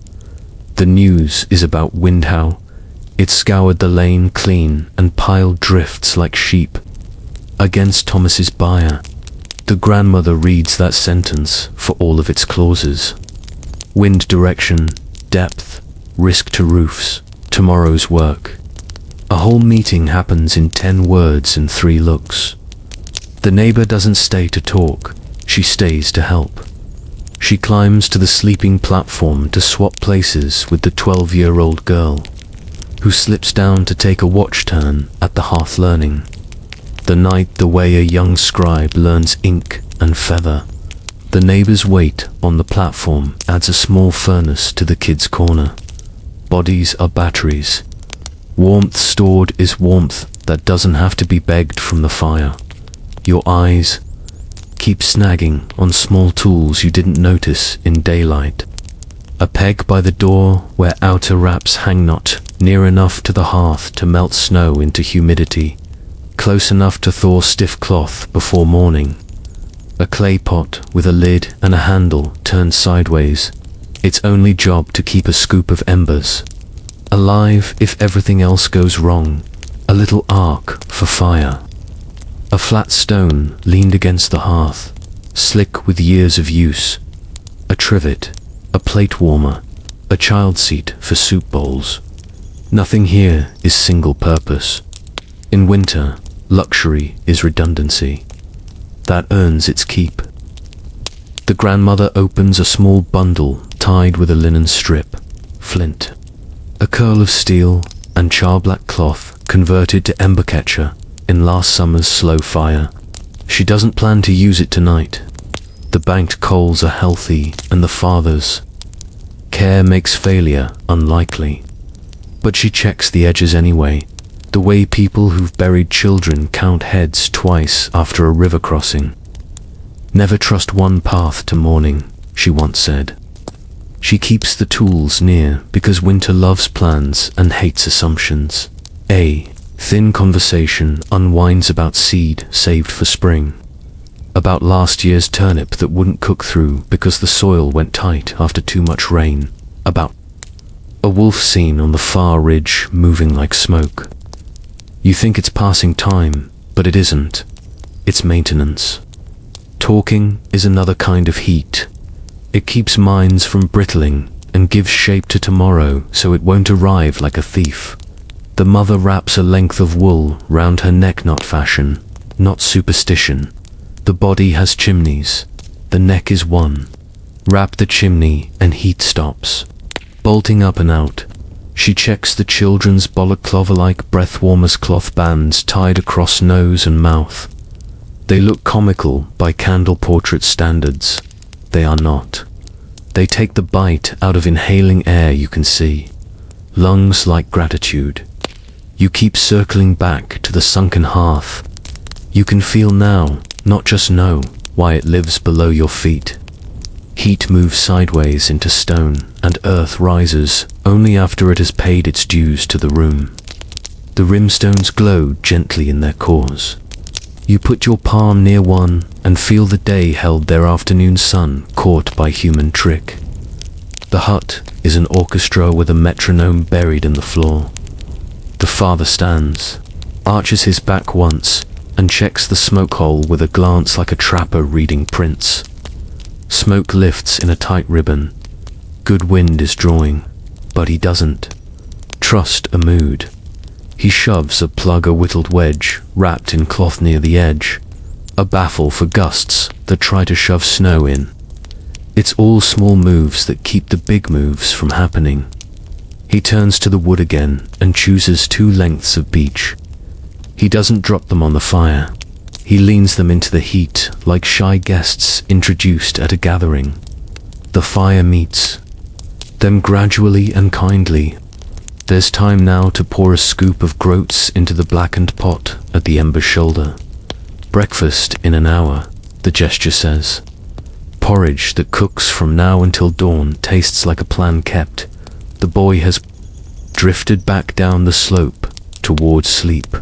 The news is about Windhow. It scoured the lane clean and piled drifts like sheep against Thomas's byre. The grandmother reads that sentence for all of its clauses. Wind direction, depth, risk to roofs, tomorrow's work. A whole meeting happens in 10 words and 3 looks. The neighbor doesn't stay to talk, she stays to help. She climbs to the sleeping platform to swap places with the 12-year-old girl, who slips down to take a watch turn at the hearth learning. The night the way a young scribe learns ink and feather. The neighbor's weight on the platform adds a small furnace to the kid's corner. Bodies are batteries. Warmth stored is warmth that doesn't have to be begged from the fire. Your eyes keep snagging on small tools you didn't notice in daylight. A peg by the door where outer wraps hang not near enough to the hearth to melt snow into humidity, close enough to thaw stiff cloth before morning. A clay pot with a lid and a handle turned sideways, its only job to keep a scoop of embers alive if everything else goes wrong, a little arc for fire. A flat stone leaned against the hearth, slick with years of use. A trivet, a plate warmer, a child seat for soup bowls. Nothing here is single purpose. In winter, luxury is redundancy. That earns its keep. The grandmother opens a small bundle tied with a linen strip, flint. A curl of steel and char-black cloth converted to ember catcher in last summer's slow fire. She doesn't plan to use it tonight. The banked coals are healthy and the father's care makes failure unlikely. But she checks the edges anyway, the way people who've buried children count heads twice after a river crossing. Never trust one path to morning, she once said. She keeps the tools near because winter loves plans and hates assumptions. A thin conversation unwinds about seed saved for spring, about last year's turnip that wouldn't cook through because the soil went tight after too much rain, about a wolf seen on the far ridge moving like smoke. You think it's passing time, but it isn't. It's maintenance. Talking is another kind of heat. It keeps minds from brittling and gives shape to tomorrow so it won't arrive like a thief. The mother wraps a length of wool round her neck, not fashion, not superstition. The body has chimneys. The neck is one. Wrap the chimney and heat stops. Bolting up and out, she checks the children's balaclava-like breath-warmers cloth bands tied across nose and mouth. They look comical by candle portrait standards. They are not. They take the bite out of inhaling air you can see. Lungs like gratitude. You keep circling back to the sunken hearth. You can feel now, not just know, why it lives below your feet. Heat moves sideways into stone, and earth rises only after it has paid its dues to the room. The rimstones glow gently in their cores. You put your palm near one and feel the day held their afternoon sun caught by human trick. The hut is an orchestra with a metronome buried in the floor. The father stands, arches his back once, and checks the smoke hole with a glance like a trapper reading prints. Smoke lifts in a tight ribbon. Good wind is drawing, but he doesn't trust a mood. He shoves a whittled wedge wrapped in cloth near the edge, a baffle for gusts that try to shove snow in. It's all small moves that keep the big moves from happening. He turns to the wood again and chooses 2 lengths of beech. He doesn't drop them on the fire. He leans them into the heat like shy guests introduced at a gathering. The fire meets them gradually and kindly. There's time now to pour a scoop of groats into the blackened pot at the ember's shoulder. Breakfast in an hour, the gesture says. Porridge that cooks from now until dawn tastes like a plan kept. The boy has drifted back down the slope towards sleep.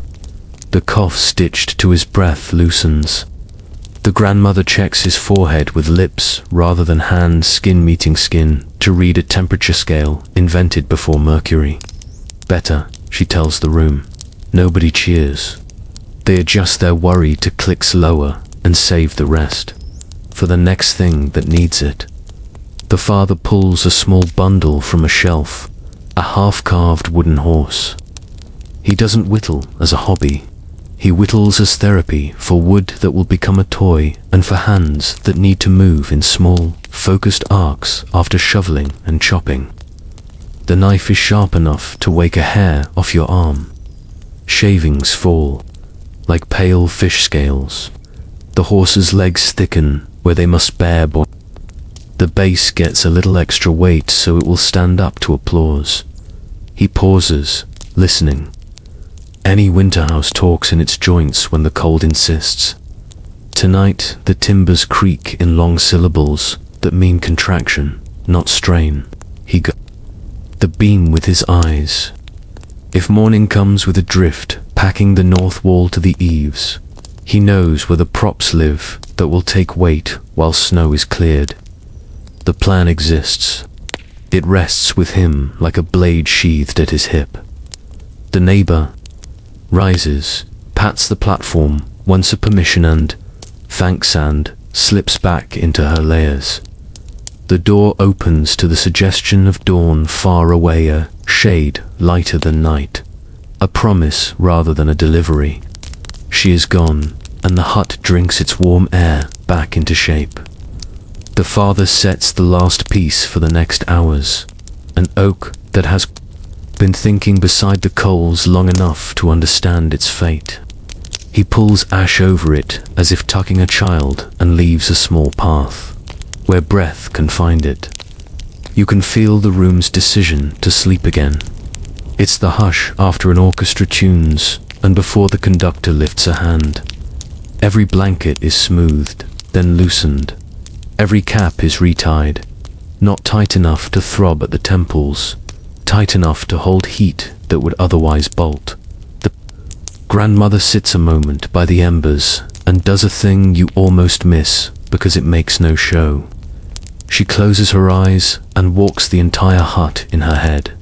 The cough stitched to his breath loosens. The grandmother checks his forehead with lips rather than hand skin meeting skin to read a temperature scale invented before mercury. Better, she tells the room. Nobody cheers. They adjust their worry to clicks lower and save the rest for the next thing that needs it. The father pulls a small bundle from a shelf, a half-carved wooden horse. He doesn't whittle as a hobby. He whittles as therapy for wood that will become a toy and for hands that need to move in small, focused arcs after shoveling and chopping. The knife is sharp enough to wake a hair off your arm. Shavings fall like pale fish scales. The horse's legs thicken where they must bear the base gets a little extra weight so it will stand up to applause. He pauses, listening. Any winter house talks in its joints when the cold insists. Tonight the timbers creak in long syllables that mean contraction, not strain. He got the beam with his eyes. If morning comes with a drift, packing the north wall to the eaves, he knows where the props live that will take weight while snow is cleared. The plan exists. It rests with him like a blade sheathed at his hip. The neighbor rises, pats the platform, wants a permission and, thanks and, slips back into her layers. The door opens to the suggestion of dawn far away, a shade lighter than night, a promise rather than a delivery. She is gone, and the hut drinks its warm air back into shape. The father sets the last piece for the next hours, an oak that has been thinking beside the coals long enough to understand its fate. He pulls ash over it as if tucking a child and leaves a small path where breath can find it. You can feel the room's decision to sleep again. It's the hush after an orchestra tunes and before the conductor lifts a hand. Every blanket is smoothed, then loosened. Every cap is retied, not tight enough to throb at the temples, tight enough to hold heat that would otherwise bolt. The grandmother sits a moment by the embers and does a thing you almost miss because it makes no show. She closes her eyes and walks the entire hut in her head.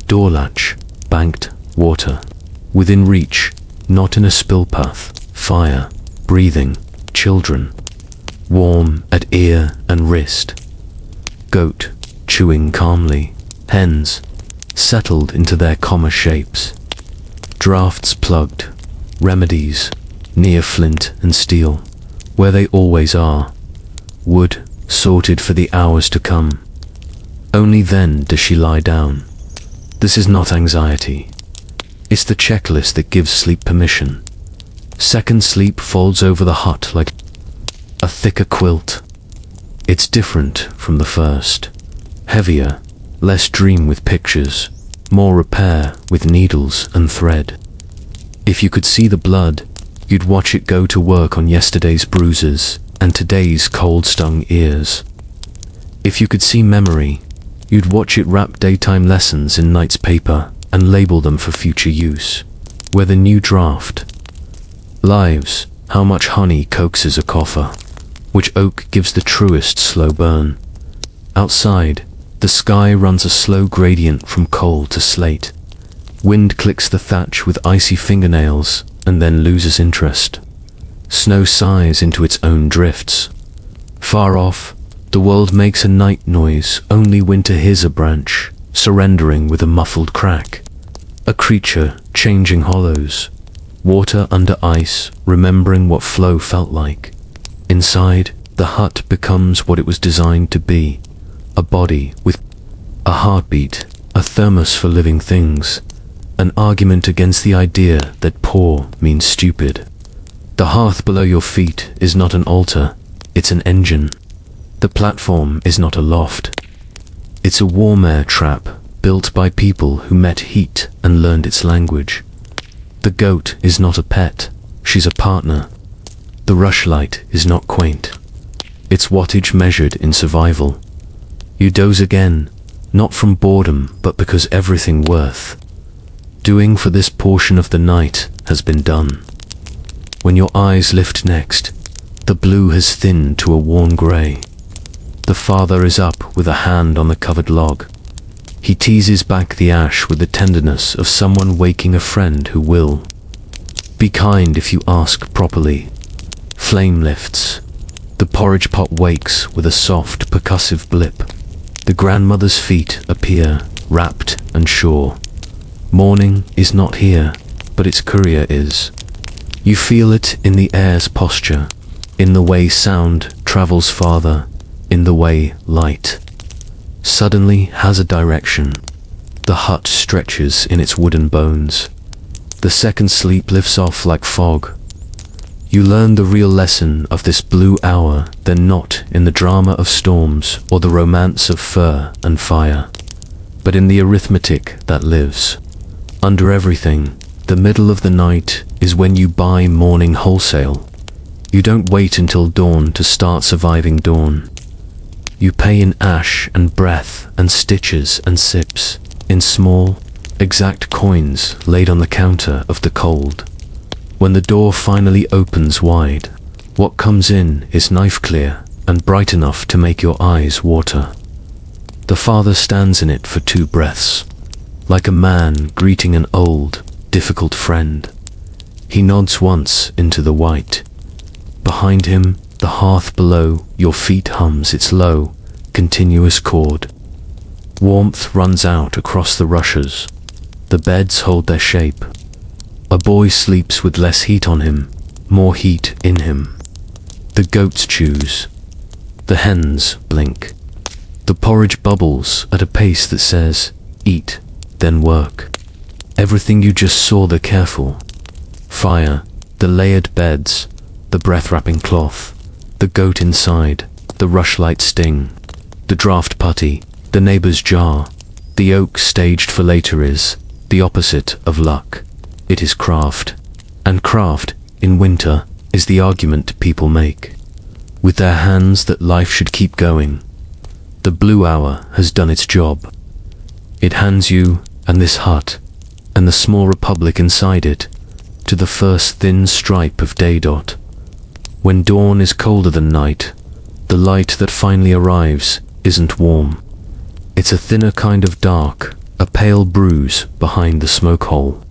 Door latch, banked, water. Within reach, not in a spill path, fire, breathing, children. Warm at ear and wrist. Goat, chewing calmly. Hens, settled into their comma shapes. Drafts plugged. Remedies, near flint and steel, where they always are. Wood, sorted for the hours to come. Only then does she lie down. This is not anxiety. It's the checklist that gives sleep permission. Second sleep folds over the hut like a thicker quilt. It's different from the first. Heavier, less dream with pictures, more repair with needles and thread. If you could see the blood, You'd watch it go to work on yesterday's bruises and today's cold-stung ears. If you could see memory, you'd watch it wrap daytime lessons in night's paper and label them for future use. Where the new draft. Lives, how much honey coaxes a coffer. Which oak gives the truest slow burn. Outside, the sky runs a slow gradient from coal to slate. Wind clicks the thatch with icy fingernails and then loses interest. Snow sighs into its own drifts. Far off, the world makes a night noise only winter hears a branch, surrendering with a muffled crack. A creature changing hollows. Water under ice, remembering what flow felt like. Inside, the hut becomes what it was designed to be. A body with a heartbeat, a thermos for living things. An argument against the idea that poor means stupid. The hearth below your feet is not an altar, it's an engine. The platform is not a loft. It's a warm air trap built by people who met heat and learned its language. The goat is not a pet, she's a partner. The rushlight is not quaint. It's wattage measured in survival. You doze again, not from boredom, but because everything worth doing for this portion of the night has been done. When your eyes lift next, the blue has thinned to a worn grey. The father is up with a hand on the covered log. He teases back the ash with the tenderness of someone waking a friend who will. Be kind if you ask properly. Flame lifts. The porridge pot wakes with a soft, percussive blip. The grandmother's feet appear, wrapped and sure. Morning is not here, but its courier is. You feel it in the air's posture, in the way sound travels farther, in the way light suddenly has a direction. The hut stretches in its wooden bones. The second sleep lifts off like fog. You learn the real lesson of this blue hour, then not in the drama of storms or the romance of fur and fire, but in the arithmetic that lives. Under everything, the middle of the night is when you buy morning wholesale. You don't wait until dawn to start surviving dawn. You pay in ash and breath and stitches and sips, in small, exact coins laid on the counter of the cold. When the door finally opens wide, what comes in is knife clear and bright enough to make your eyes water. The father stands in it for 2 breaths, like a man greeting an old, difficult friend. He nods once into the white. Behind him, the hearth below your feet hums its low, continuous chord. Warmth runs out across the rushes. The beds hold their shape. A boy sleeps with less heat on him, more heat in him. The goats choose. The hens blink. The porridge bubbles at a pace that says, eat, then work. Everything you just saw, the careful. Fire, the layered beds, the breath-wrapping cloth, the goat inside, the rushlight sting, the draft putty, the neighbor's jar. The oak staged for later is the opposite of luck. It is craft. And craft, in winter, is the argument people make. With their hands that life should keep going. The blue hour has done its job. It hands you, and this hut, and the small republic inside it, to the first thin stripe of day dot. When dawn is colder than night, the light that finally arrives isn't warm. It's a thinner kind of dark, a pale bruise behind the smoke hole.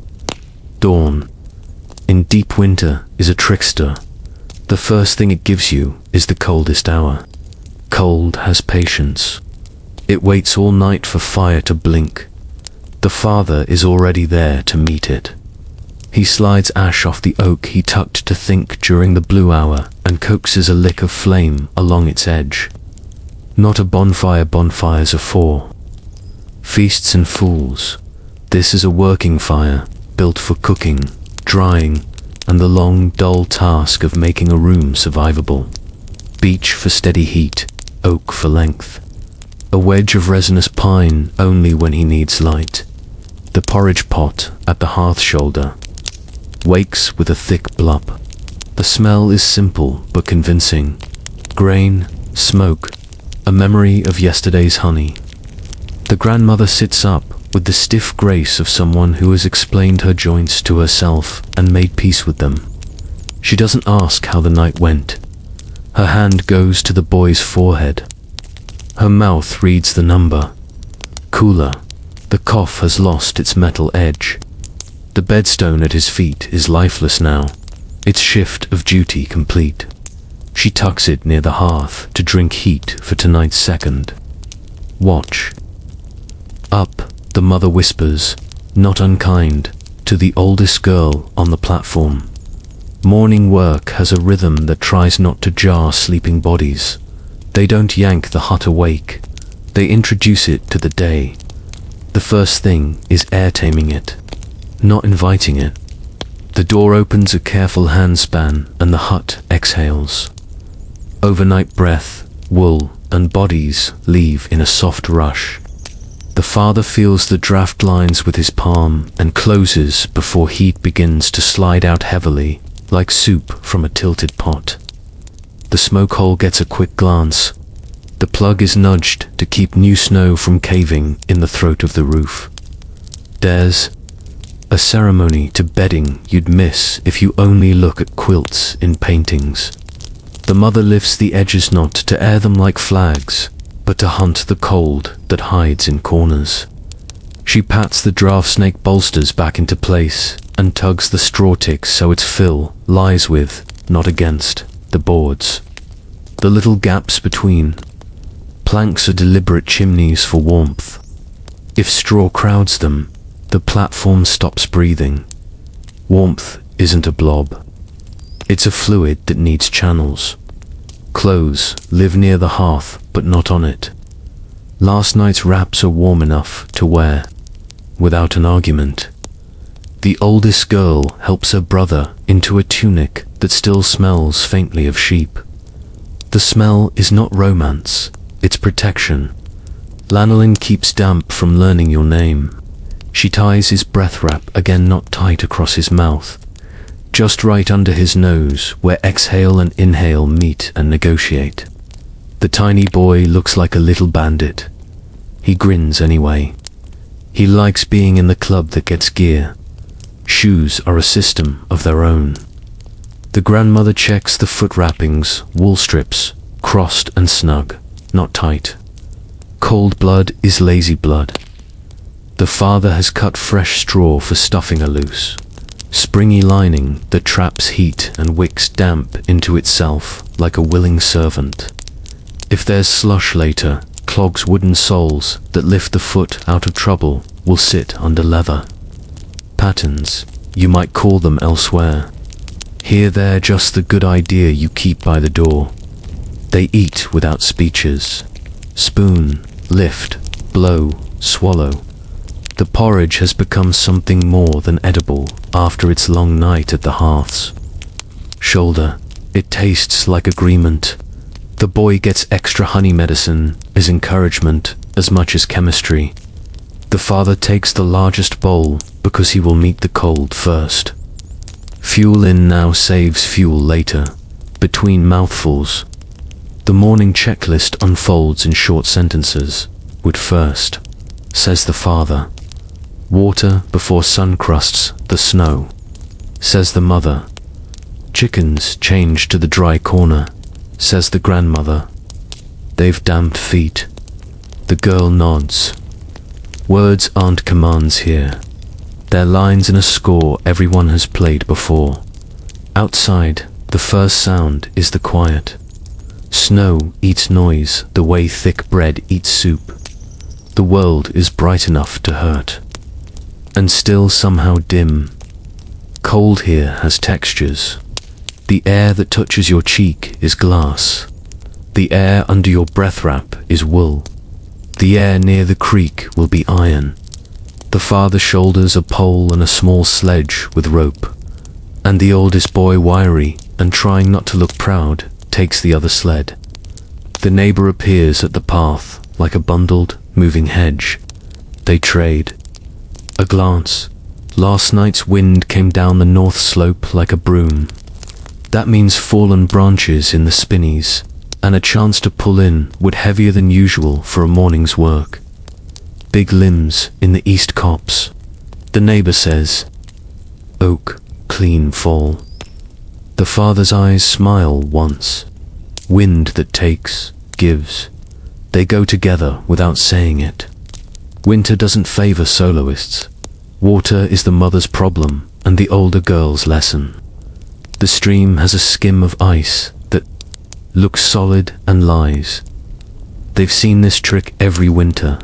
Dawn, in deep winter, is a trickster. The first thing it gives you is the coldest hour. Cold has patience. It waits all night for fire to blink. The father is already there to meet it. He slides ash off the oak he tucked to think during the blue hour and coaxes a lick of flame along its edge. Not a bonfire bonfires are for. Feasts and fools. This is a working fire, built for cooking, drying, and the long, dull task of making a room survivable. Beech for steady heat, oak for length. A wedge of resinous pine only when he needs light. The porridge pot at the hearth shoulder wakes with a thick blub. A smell is simple but convincing. Grain, smoke, a memory of yesterday's honey. The grandmother sits up with the stiff grace of someone who has explained her joints to herself and made peace with them. She doesn't ask how the night went. Her hand goes to the boy's forehead. Her mouth reads the number. Cooler. The cough has lost its metal edge. The bedstone at his feet is lifeless now, its shift of duty complete. She tucks it near the hearth to drink heat for tonight's second. Watch. Up, the mother whispers, not unkind, to the oldest girl on the platform. Morning work has a rhythm that tries not to jar sleeping bodies. They don't yank the hut awake. They introduce it to the day. The first thing is air-taming it, not inviting it. The door opens a careful handspan and the hut exhales. Overnight breath, wool, and bodies leave in a soft rush. The father feels the draft lines with his palm and closes before heat begins to slide out heavily, like soup from a tilted pot. The smoke hole gets a quick glance. The plug is nudged to keep new snow from caving in the throat of the roof. There's a ceremony to bedding you'd miss if you only look at quilts in paintings. The mother lifts the edges not to air them like flags, but to hunt the cold that hides in corners. She pats the draft snake bolsters back into place and tugs the straw tick so its fill lies with, not against, the boards. The little gaps between. Planks are deliberate chimneys for warmth. If straw crowds them, the platform stops breathing. Warmth isn't a blob. It's a fluid that needs channels. Clothes live near the hearth, but not on it. Last night's wraps are warm enough to wear, without an argument. The oldest girl helps her brother into a tunic that still smells faintly of sheep. The smell is not romance, it's protection. Lanolin keeps damp from learning your name. She ties his breath wrap again not tight across his mouth, just right under his nose where exhale and inhale meet and negotiate. The tiny boy looks like a little bandit. He grins anyway. He likes being in the club that gets gear. Shoes are a system of their own. The grandmother checks the foot wrappings, wool strips, crossed and snug, not tight. Cold blood is lazy blood. The father has cut fresh straw for stuffing a loose, springy lining that traps heat and wicks damp into itself like a willing servant. If there's slush later, clogs wooden soles that lift the foot out of trouble will sit under leather. Patterns, you might call them elsewhere. Here they're just the good idea you keep by the door. They eat without speeches. Spoon, lift, blow, swallow. The porridge has become something more than edible after its long night at the hearths. Shoulder, it tastes like agreement. The boy gets extra honey medicine as encouragement as much as chemistry. The father takes the largest bowl because he will meet the cold first. Fuel in now saves fuel later, between mouthfuls. The morning checklist unfolds in short sentences. Would first, says the father. Water before sun crusts the snow, says the mother. Chickens change to the dry corner, says the grandmother. They've damp feet. The girl nods. Words aren't commands here. They're lines in a score everyone has played before. Outside, the first sound is the quiet. Snow eats noise the way thick bread eats soup. The world is bright enough to hurt, and still somehow dim. Cold here has textures. The air that touches your cheek is glass. The air under your breath wrap is wool. The air near the creek will be iron. The father shoulders a pole and a small sledge with rope, and the oldest boy, wiry and trying not to look proud, takes the other sled. The neighbor appears at the path like a bundled, moving hedge. They trade. A glance. Last night's wind came down the north slope like a broom. That means fallen branches in the spinneys, and a chance to pull in wood heavier than usual for a morning's work. Big limbs in the east copse. The neighbor says, "Oak, clean fall." The father's eyes smile once. Wind that takes, gives. They go together without saying it. Winter doesn't favor soloists. Water is the mother's problem and the older girl's lesson. The stream has a skim of ice that looks solid and lies. They've seen this trick every winter.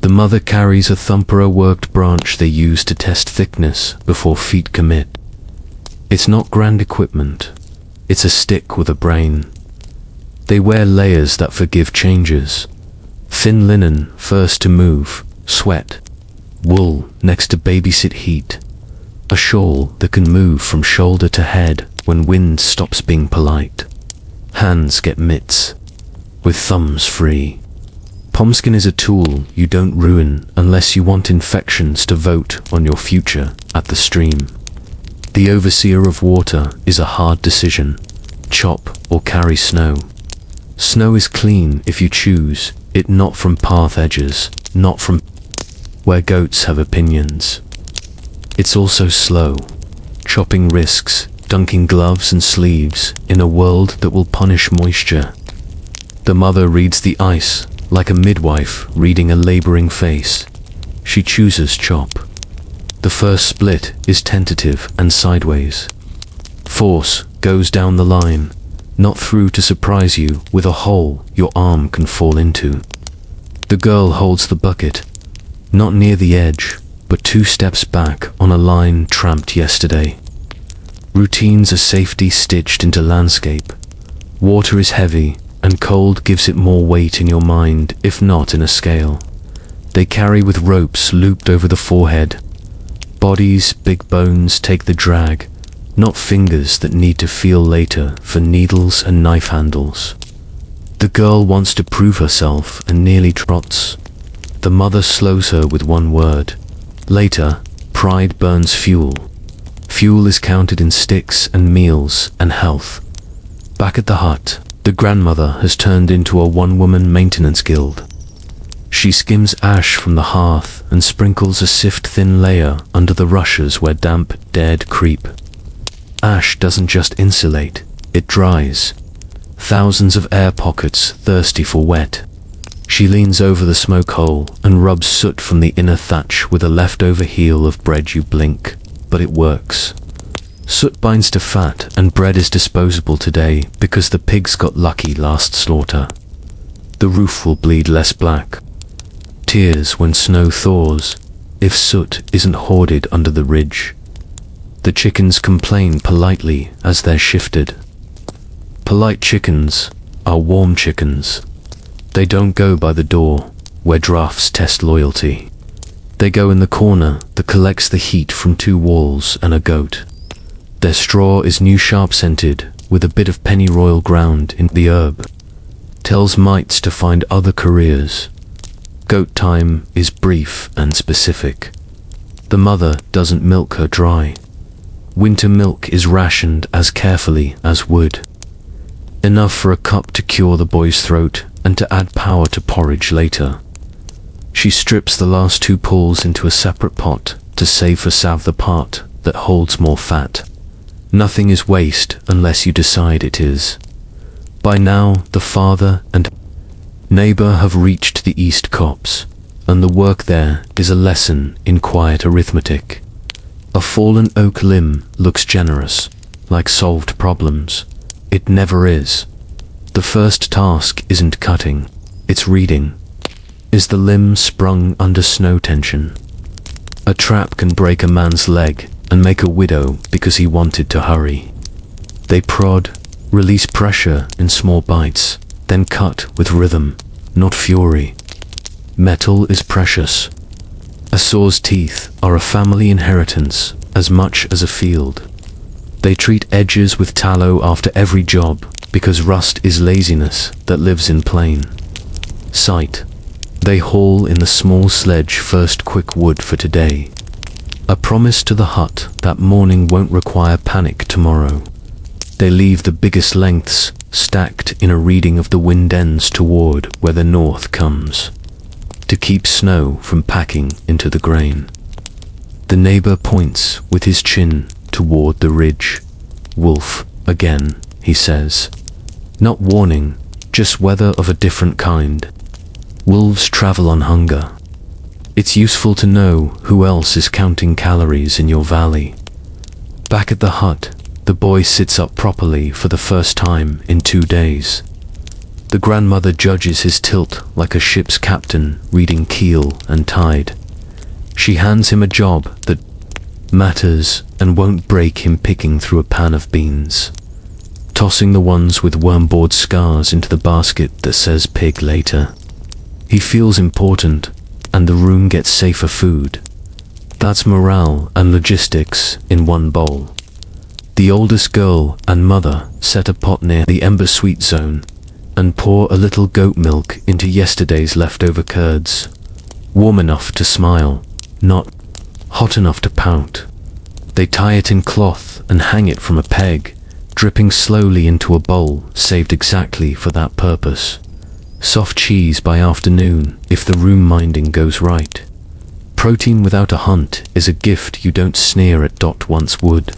The mother carries a thumper, a worked branch they use to test thickness before feet commit. It's not grand equipment. It's a stick with a brain. They wear layers that forgive changes. Thin linen first to move, sweat. Wool next to babysit heat. A shawl that can move from shoulder to head when wind stops being polite. Hands get mitts, with thumbs free. Pomskin is a tool you don't ruin unless you want infections to vote on your future at the stream. The overseer of water is a hard decision. Chop or carry snow. Snow is clean if you choose it, not from path edges, not from where goats have opinions. It's also slow. Chopping risks, dunking gloves and sleeves in a world that will punish moisture. The mother reads the ice like a midwife reading a laboring face. She chooses chop. The first split is tentative and sideways. Force goes down the line, not through to surprise you with a hole your arm can fall into. The girl holds the bucket, not near the edge, but 2 steps back on a line tramped yesterday. Routines are safety stitched into landscape. Water is heavy, and cold gives it more weight in your mind, if not in a scale. They carry with ropes looped over the forehead. Bodies, big bones take the drag, not fingers that need to feel later for needles and knife handles. The girl wants to prove herself and nearly trots. The mother slows her with one word. Later, pride burns fuel. Fuel is counted in sticks and meals and health. Back at the hut, the grandmother has turned into a one-woman maintenance guild. She skims ash from the hearth and sprinkles a sift-thin layer under the rushes where damp, dead creep. Ash doesn't just insulate, it dries. Thousands of air pockets thirsty for wet. She leans over the smoke hole and rubs soot from the inner thatch with a leftover heel of bread. You blink, but it works. Soot binds to fat and bread is disposable today because the pigs got lucky last slaughter. The roof will bleed less black. Tears when snow thaws, if soot isn't hoarded under the ridge. The chickens complain politely as they're shifted. Polite chickens are warm chickens. They don't go by the door, where drafts test loyalty. They go in the corner that collects the heat from 2 walls and a goat. Their straw is new sharp-scented, with a bit of pennyroyal ground in the herb. Tells mites to find other careers. Goat time is brief and specific. The mother doesn't milk her dry. Winter milk is rationed as carefully as wood. Enough for a cup to cure the boy's throat and to add power to porridge later. She strips the last 2 pulls into a separate pot to save for salve the part that holds more fat. Nothing is waste unless you decide it is. By now, the father and neighbor have reached the east copse, and the work there is a lesson in quiet arithmetic. A fallen oak limb looks generous, like solved problems. It never is. The first task isn't cutting, it's reading. Is the limb sprung under snow tension? A trap can break a man's leg and make a widow because he wanted to hurry. They prod, release pressure in small bites, then cut with rhythm, not fury. Metal is precious. A saw's teeth are a family inheritance as much as a field. They treat edges with tallow after every job because rust is laziness that lives in plain sight. They haul in the small sledge first quick wood for today. A promise to the hut that morning won't require panic tomorrow. They leave the biggest lengths stacked in a reading of the wind ends toward where the north comes, to keep snow from packing into the grain. The neighbor points with his chin toward the ridge. Wolf, again, he says. Not warning, just weather of a different kind. Wolves travel on hunger. It's useful to know who else is counting calories in your valley. Back at the hut, the boy sits up properly for the first time in 2 days. The grandmother judges his tilt like a ship's captain reading keel and tide. She hands him a job that matters and won't break him picking through a pan of beans, tossing the ones with worm-bored scars into the basket that says pig later. He feels important, and the room gets safer food. That's morale and logistics in one bowl. The oldest girl and mother set a pot near the ember sweet zone and pour a little goat milk into yesterday's leftover curds. Warm enough to smile, not hot enough to pout. They tie it in cloth and hang it from a peg, dripping slowly into a bowl saved exactly for that purpose. Soft cheese by afternoon if the room minding goes right. Protein without a hunt is a gift you don't sneer at. Once would.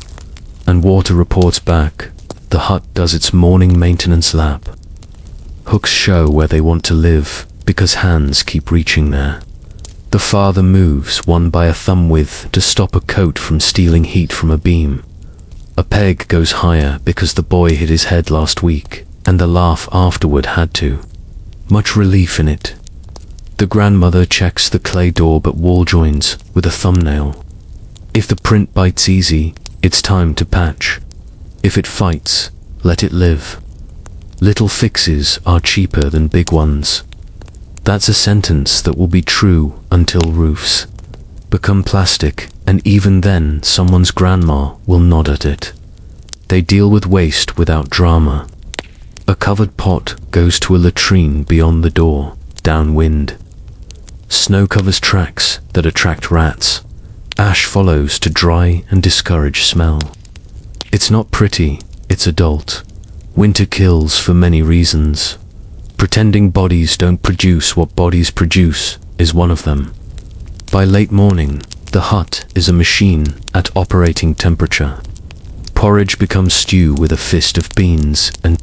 And water reports back. The hut does its morning maintenance lap. Hooks show where they want to live because hands keep reaching there. The father moves one by a thumb width to stop a coat from stealing heat from a beam. A peg goes higher because the boy hit his head last week, and the laugh afterward had to. Much relief in it. The grandmother checks the clay door but wall joins with a thumbnail. If the print bites easy, it's time to patch. If it fights, let it live. Little fixes are cheaper than big ones. That's a sentence that will be true until roofs become plastic, and even then someone's grandma will nod at it. They deal with waste without drama. A covered pot goes to a latrine beyond the door, downwind. Snow covers tracks that attract rats. Ash follows to dry and discourage smell. It's not pretty, it's adult. Winter kills for many reasons. Pretending bodies don't produce what bodies produce is one of them. By late morning, the hut is a machine at operating temperature. Porridge becomes stew with a fist of beans and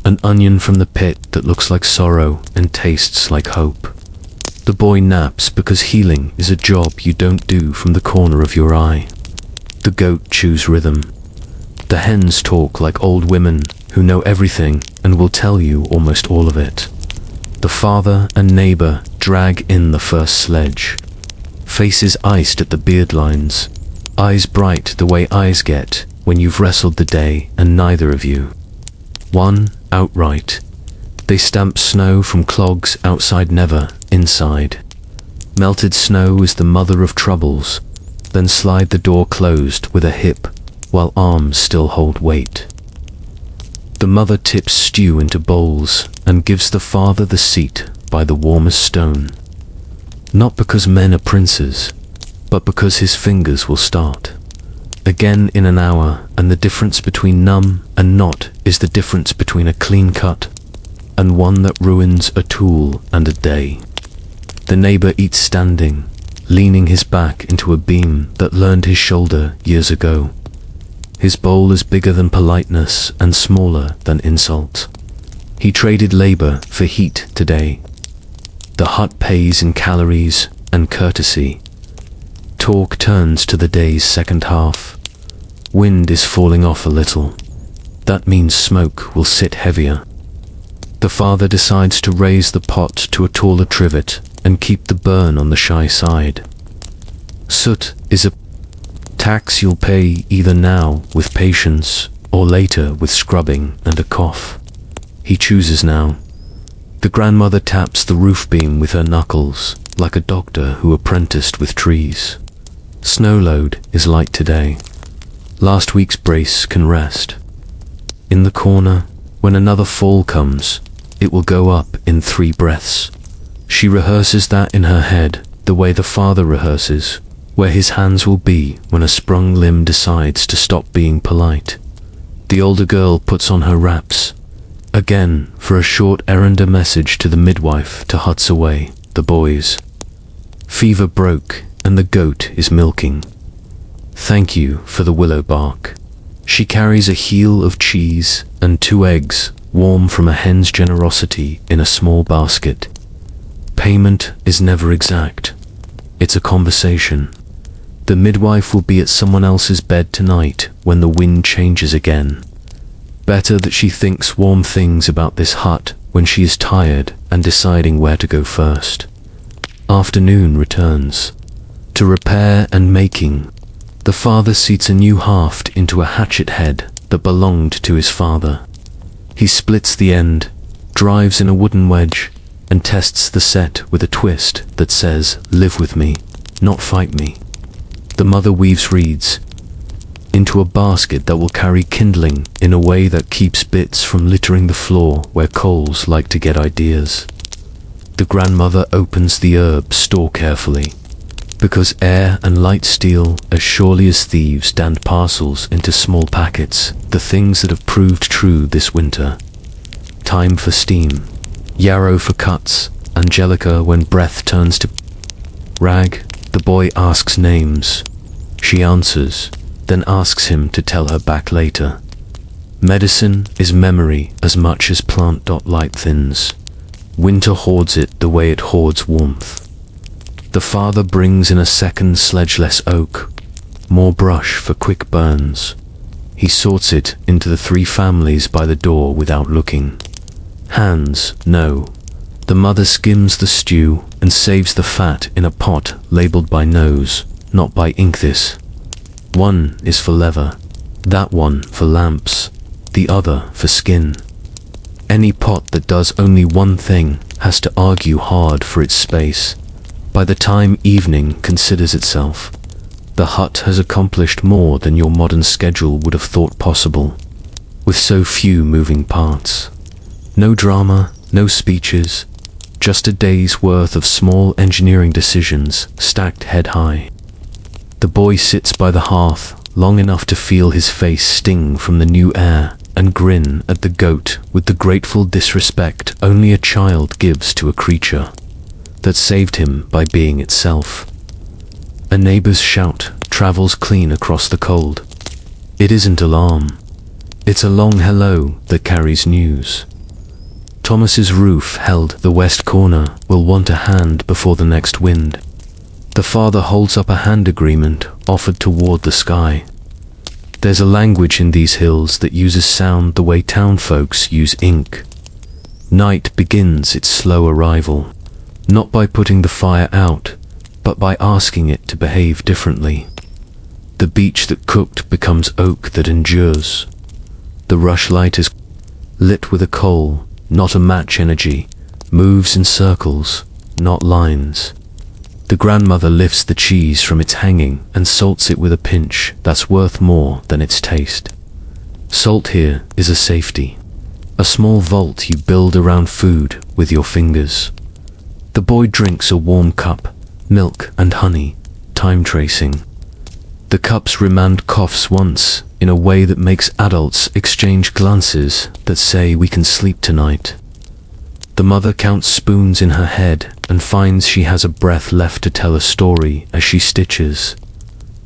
an onion from the pit that looks like sorrow and tastes like hope. The boy naps because healing is a job you don't do from the corner of your eye. The goat chews rhythm. The hens talk like old women who know everything and will tell you almost all of it. The father and neighbor drag in the first sledge. Faces iced at the beard lines. Eyes bright the way eyes get when you've wrestled the day and neither of you won outright. They stamp snow from clogs outside, never inside. Melted snow is the mother of troubles, then slide the door closed with a hip while arms still hold weight. The mother tips stew into bowls and gives the father the seat by the warmest stone. Not because men are princes, but because his fingers will start. Again in an hour, and the difference between numb and not is the difference between a clean cut and one that ruins a tool and a day. The neighbor eats standing, leaning his back into a beam that learned his shoulder years ago. His bowl is bigger than politeness and smaller than insult. He traded labor for heat today. The hut pays in calories and courtesy. Talk turns to the day's second half. Wind is falling off a little. That means smoke will sit heavier. The father decides to raise the pot to a taller trivet and keep the burn on the shy side. Soot is a tax you'll pay either now with patience or later with scrubbing and a cough. He chooses now. The grandmother taps the roof beam with her knuckles like a doctor who apprenticed with trees. Snow load is light today. Last week's brace can rest. In the corner, when another fall comes, it will go up in 3 breaths. She rehearses that in her head, the way the father rehearses, where his hands will be when a sprung limb decides to stop being polite. The older girl puts on her wraps, again for a short errand, a message to the midwife to huts away the boys. Fever broke and the goat is milking. Thank you for the willow bark. She carries a heel of cheese and 2 eggs, warm from a hen's generosity, in a small basket. Payment is never exact. It's a conversation. The midwife will be at someone else's bed tonight when the wind changes again. Better that she thinks warm things about this hut when she is tired and deciding where to go first. Afternoon returns. To repair and making, the father seats a new haft into a hatchet head that belonged to his father. He splits the end, drives in a wooden wedge, and tests the set with a twist that says, "Live with me, not fight me." The mother weaves reeds into a basket that will carry kindling in a way that keeps bits from littering the floor where coals like to get ideas. The grandmother opens the herb store carefully, because air and light steal as surely as thieves damn parcels into small packets, the things that have proved true this winter. Thyme for steam, yarrow for cuts, angelica when breath turns to rag. The boy asks names. She answers, then asks him to tell her back later. Medicine is memory as much as plant. Light thins. Winter hoards it the way it hoards warmth. The father brings in a second sledge-less oak, more brush for quick burns. He sorts it into the 3 families by the door without looking. Hands, no. The mother skims the stew and saves the fat in a pot labeled by nose, not by ink. This one is for leather, that one for lamps, the other for skin. Any pot that does only one thing has to argue hard for its space. By the time evening considers itself, the hut has accomplished more than your modern schedule would have thought possible, with so few moving parts. No drama, no speeches, just a day's worth of small engineering decisions stacked head high. The boy sits by the hearth long enough to feel his face sting from the new air and grin at the goat with the grateful disrespect only a child gives to a creature that saved him by being itself. A neighbor's shout travels clean across the cold. It isn't alarm. It's a long hello that carries news. Thomas's roof held the west corner will want a hand before the next wind. The father holds up a hand agreement offered toward the sky. There's a language in these hills that uses sound the way town folks use ink. Night begins its slow arrival, not by putting the fire out, but by asking it to behave differently. The beech that cooked becomes oak that endures. The rushlight is lit with a coal, not a match energy, moves in circles, not lines. The grandmother lifts the cheese from its hanging and salts it with a pinch that's worth more than its taste. Salt here is a safety, a small vault you build around food with your fingers. The boy drinks a warm cup, milk and honey, time tracing. The cups remand coughs once in a way that makes adults exchange glances that say we can sleep tonight. The mother counts spoons in her head and finds she has a breath left to tell a story as she stitches.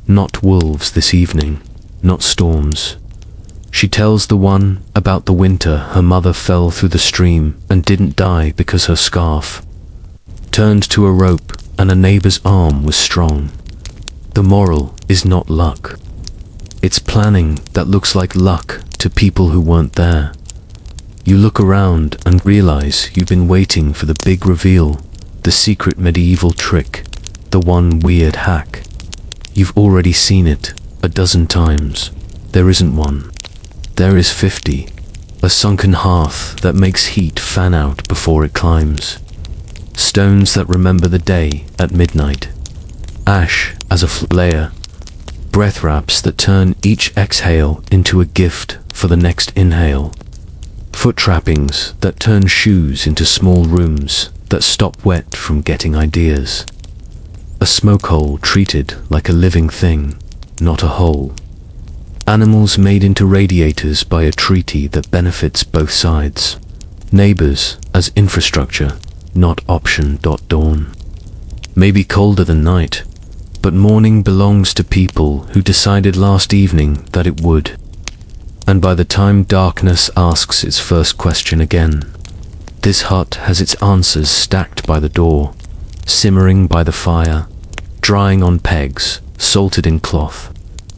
Not wolves this evening, not storms. She tells the one about the winter her mother fell through the stream and didn't die because her scarf turned to a rope and a neighbor's arm was strong. The moral is not luck. It's planning that looks like luck to people who weren't there. You look around and realize you've been waiting for the big reveal, the secret medieval trick, the one weird hack. You've already seen it a dozen times. There isn't one. There is 50. A sunken hearth that makes heat fan out before it climbs. Stones that remember the day at midnight. Ash as a layer. Breath wraps that turn each exhale into a gift for the next inhale. Foot trappings that turn shoes into small rooms that stop wet from getting ideas. A smoke hole treated like a living thing, not a hole. Animals made into radiators by a treaty that benefits both sides. Neighbors as infrastructure, not option. Dawn may be colder than night, but morning belongs to people who decided last evening that it would. And by the time darkness asks its first question again, this hut has its answers stacked by the door, simmering by the fire, drying on pegs, salted in cloth,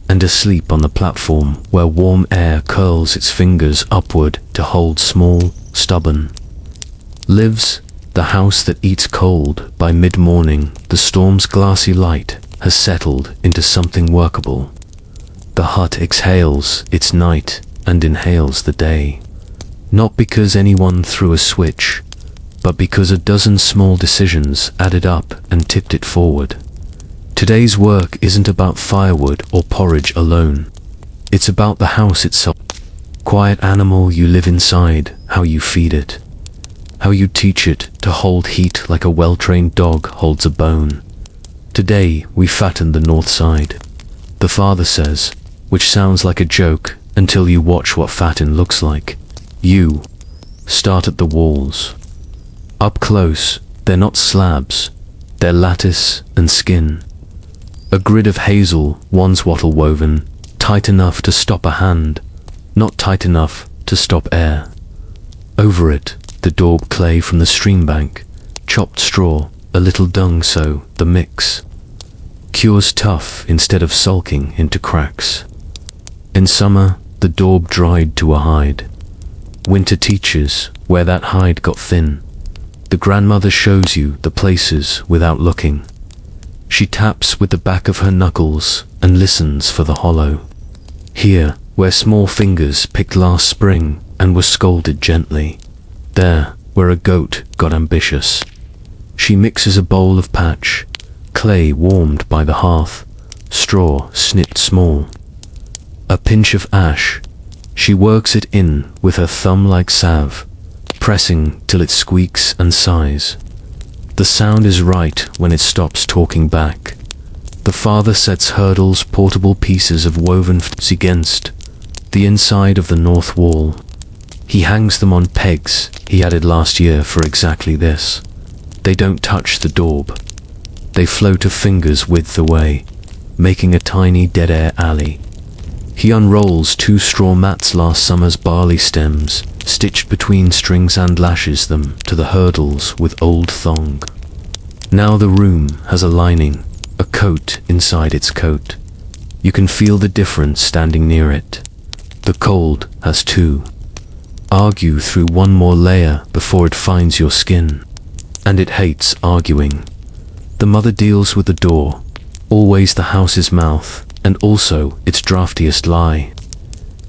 and asleep on the platform where warm air curls its fingers upward to hold small, stubborn lives. The house that eats cold. By mid-morning, the storm's glassy light has settled into something workable. The hut exhales its night and inhales the day. Not because anyone threw a switch, but because a dozen small decisions added up and tipped it forward. Today's work isn't about firewood or porridge alone. It's about the house itself. Quiet animal you live inside, how you feed it, how you teach it to hold heat like a well-trained dog holds a bone. Today we fatten the north side, the father says, which sounds like a joke until you watch what fatten looks like. You start at the walls. Up close, they're not slabs, they're lattice and skin. A grid of hazel, one's wattle woven, tight enough to stop a hand, not tight enough to stop air. Over it, the daub clay from the stream bank, chopped straw, a little dung so the mix cures tough instead of sulking into cracks. In summer, the daub dried to a hide. Winter teaches where that hide got thin. The grandmother shows you the places without looking. She taps with the back of her knuckles and listens for the hollow. Here, where small fingers picked last spring and were scolded gently. There, where a goat got ambitious. She mixes a bowl of patch, clay warmed by the hearth, straw snipped small. A pinch of ash. She works it in with her thumb like salve, pressing till it squeaks and sighs. The sound is right when it stops talking back. The father sets hurdles, portable pieces of woven against the inside of the north wall. He hangs them on pegs he added last year for exactly this. They don't touch the daub. They float a finger's width away, making a tiny dead air alley. He unrolls 2 straw mats last summer's barley stems, stitched between strings, and lashes them to the hurdles with old thong. Now the room has a lining, a coat inside its coat. You can feel the difference standing near it. The cold has 2. Argue through one more layer before it finds your skin. And it hates arguing. The mother deals with the door, always the house's mouth, and also its draftiest lie.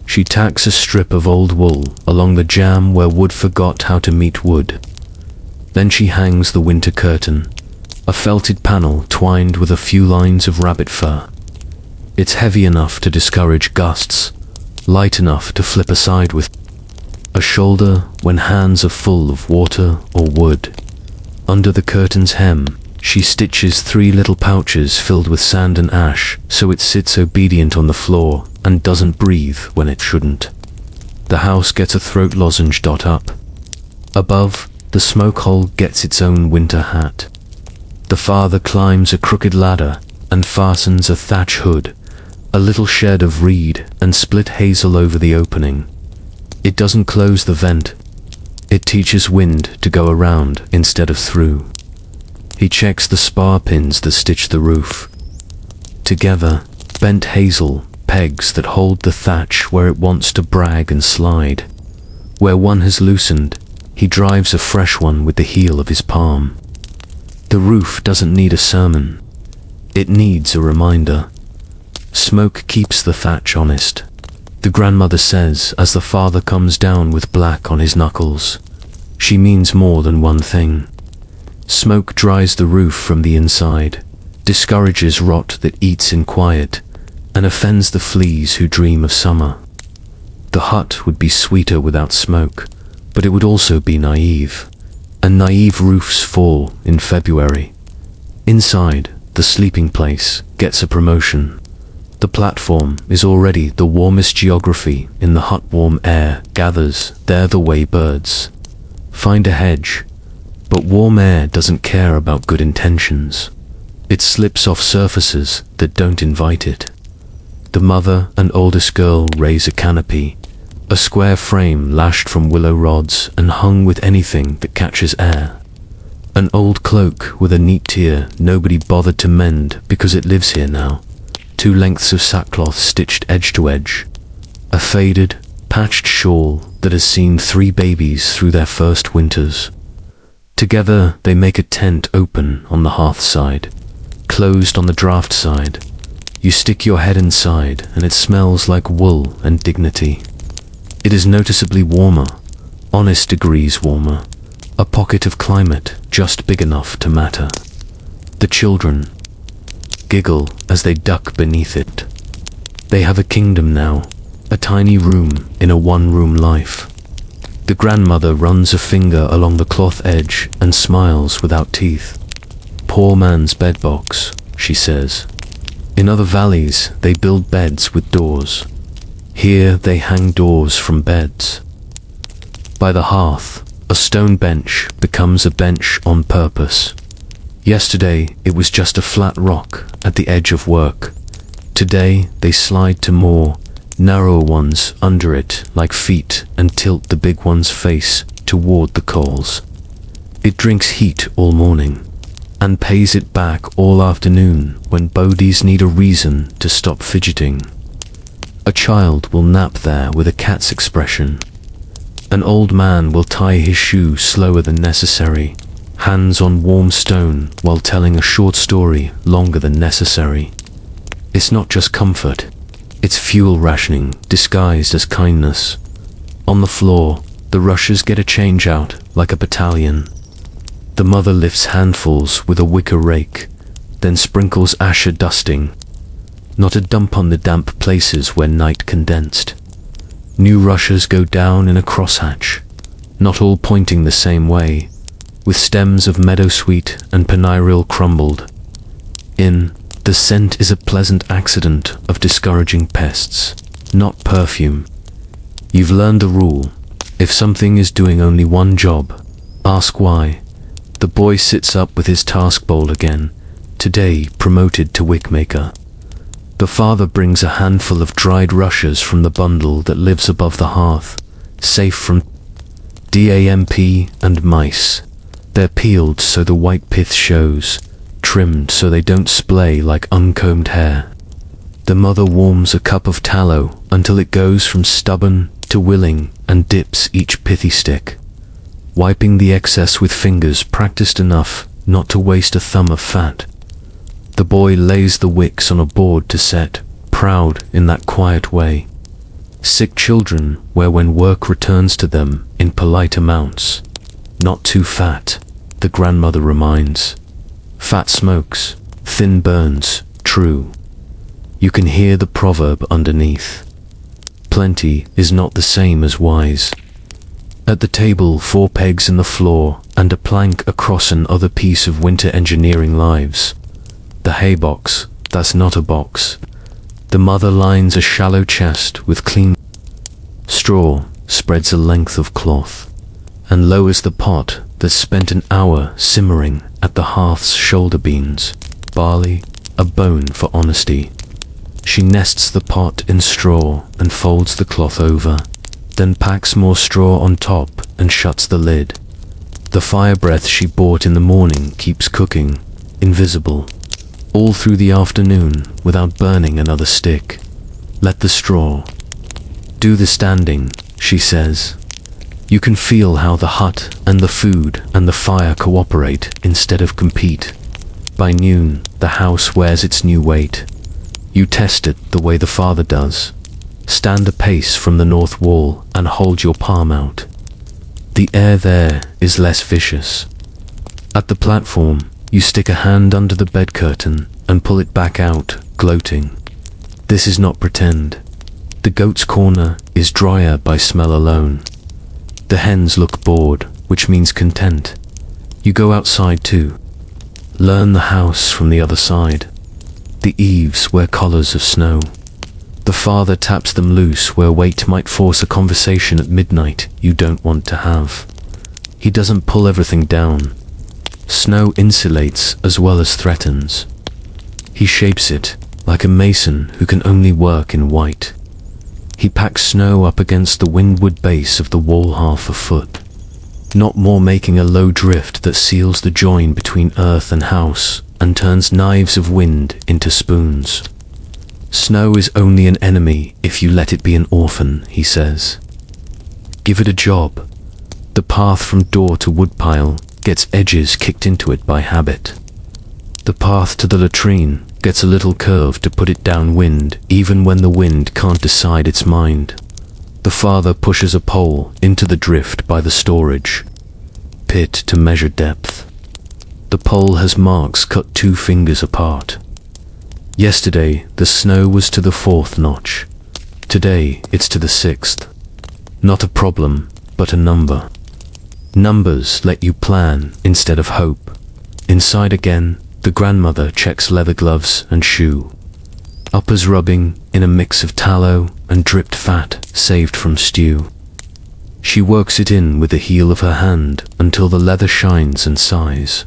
She tacks a strip of old wool along the jamb where wood forgot how to meet wood. Then she hangs the winter curtain, a felted panel twined with a few lines of rabbit fur. It's heavy enough to discourage gusts, light enough to flip aside with a shoulder when hands are full of water or wood. Under the curtain's hem, she stitches 3 little pouches filled with sand and ash, so it sits obedient on the floor and doesn't breathe when it shouldn't. The house gets a throat lozenge. Up above, the smoke hole gets its own winter hat. The father climbs a crooked ladder and fastens a thatch hood, a little shed of reed and split hazel over the opening. It doesn't close the vent. It teaches wind to go around instead of through. He checks the spar pins that stitch the roof. Together, bent hazel, pegs that hold the thatch where it wants to brag and slide. Where one has loosened, he drives a fresh one with the heel of his palm. The roof doesn't need a sermon. It needs a reminder. Smoke keeps the thatch honest, the grandmother says as the father comes down with black on his knuckles. She means more than one thing. Smoke dries the roof from the inside, discourages rot that eats in quiet, and offends the fleas who dream of summer. The hut would be sweeter without smoke, but it would also be naive. And naive roofs fall in February. Inside, the sleeping place gets a promotion. The platform is already the warmest geography in the hot warm air gathers there the way birds find a hedge. But warm air doesn't care about good intentions. It slips off surfaces that don't invite it. The mother and oldest girl raise a canopy, a square frame lashed from willow rods and hung with anything that catches air. An old cloak with a neat tier nobody bothered to mend because it lives here now. 2 lengths of sackcloth stitched edge to edge. A faded, patched shawl that has seen 3 babies through their first winters. Together they make a tent open on the hearth side, closed on the draught side. You stick your head inside and it smells like wool and dignity. It is noticeably warmer, honest degrees warmer, a pocket of climate just big enough to matter. The children giggle as they duck beneath it. They have a kingdom now, a tiny room in a one-room life. The grandmother runs a finger along the cloth edge and smiles without teeth. Poor man's bedbox, she says. In other valleys, they build beds with doors. Here they hang doors from beds. By the hearth, a stone bench becomes a bench on purpose. Yesterday, it was just a flat rock at the edge of work. Today, they slide to more, narrower ones under it like feet and tilt the big one's face toward the coals. It drinks heat all morning and pays it back all afternoon when bodies need a reason to stop fidgeting. A child will nap there with a cat's expression. An old man will tie his shoe slower than necessary, hands on warm stone while telling a short story longer than necessary. It's not just comfort, it's fuel rationing disguised as kindness. On the floor, the rushers get a change out like a battalion. The mother lifts handfuls with a wicker rake, then sprinkles asher dusting. Not a dump on the damp places where night condensed. New rushers go down in a crosshatch, not all pointing the same way, with stems of meadowsweet and pennyroyal crumbled. In, the scent is a pleasant accident of discouraging pests, not perfume. You've learned the rule. If something is doing only one job, ask why. The boy sits up with his task bowl again, today promoted to wickmaker. The father brings a handful of dried rushes from the bundle that lives above the hearth, safe from damp and mice. They're peeled so the white pith shows, trimmed so they don't splay like uncombed hair. The mother warms a cup of tallow until it goes from stubborn to willing and dips each pithy stick, wiping the excess with fingers practiced enough not to waste a thumb of fat. The boy lays the wicks on a board to set, proud in that quiet way. Sick children wear when work returns to them in polite amounts. Not too fat, the grandmother reminds. Fat smokes, thin burns, true. You can hear the proverb underneath. Plenty is not the same as wise. At the table, 4 pegs in the floor and a plank across another piece of winter engineering lives. The hay box, that's not a box. The mother lines a shallow chest with clean straw, spreads a length of cloth, and lowers the pot that's spent an hour simmering at the hearth's shoulder beans, barley, a bone for honesty. She nests the pot in straw and folds the cloth over, then packs more straw on top and shuts the lid. The fire breath she bought in the morning keeps cooking, invisible, all through the afternoon without burning another stick. Let the straw do the standing, she says. You can feel how the hut and the food and the fire cooperate instead of compete. By noon, the house wears its new weight. You test it the way the father does. Stand a pace from the north wall and hold your palm out. The air there is less vicious. At the platform, you stick a hand under the bed curtain and pull it back out, gloating. This is not pretend. The goat's corner is drier by smell alone. The hens look bored, which means content. You go outside too. Learn the house from the other side. The eaves wear collars of snow. The father taps them loose where weight might force a conversation at midnight you don't want to have. He doesn't pull everything down. Snow insulates as well as threatens. He shapes it, like a mason who can only work in white. He packs snow up against the windward base of the wall half a foot, not more, making a low drift that seals the join between earth and house and turns knives of wind into spoons. Snow is only an enemy if you let it be an orphan, he says. Give it a job. The path from door to woodpile gets edges kicked into it by habit. The path to the latrine gets a little curve to put it downwind even when the wind can't decide its mind. The father pushes a pole into the drift by the storage pit to measure depth. The pole has marks cut 2 fingers apart. Yesterday, the snow was to the 4th notch. Today, it's to the 6th. Not a problem, but a number. Numbers let you plan instead of hope. Inside again, the grandmother checks leather gloves and shoe. Uppers rubbing in a mix of tallow and dripped fat saved from stew. She works it in with the heel of her hand until the leather shines and sighs.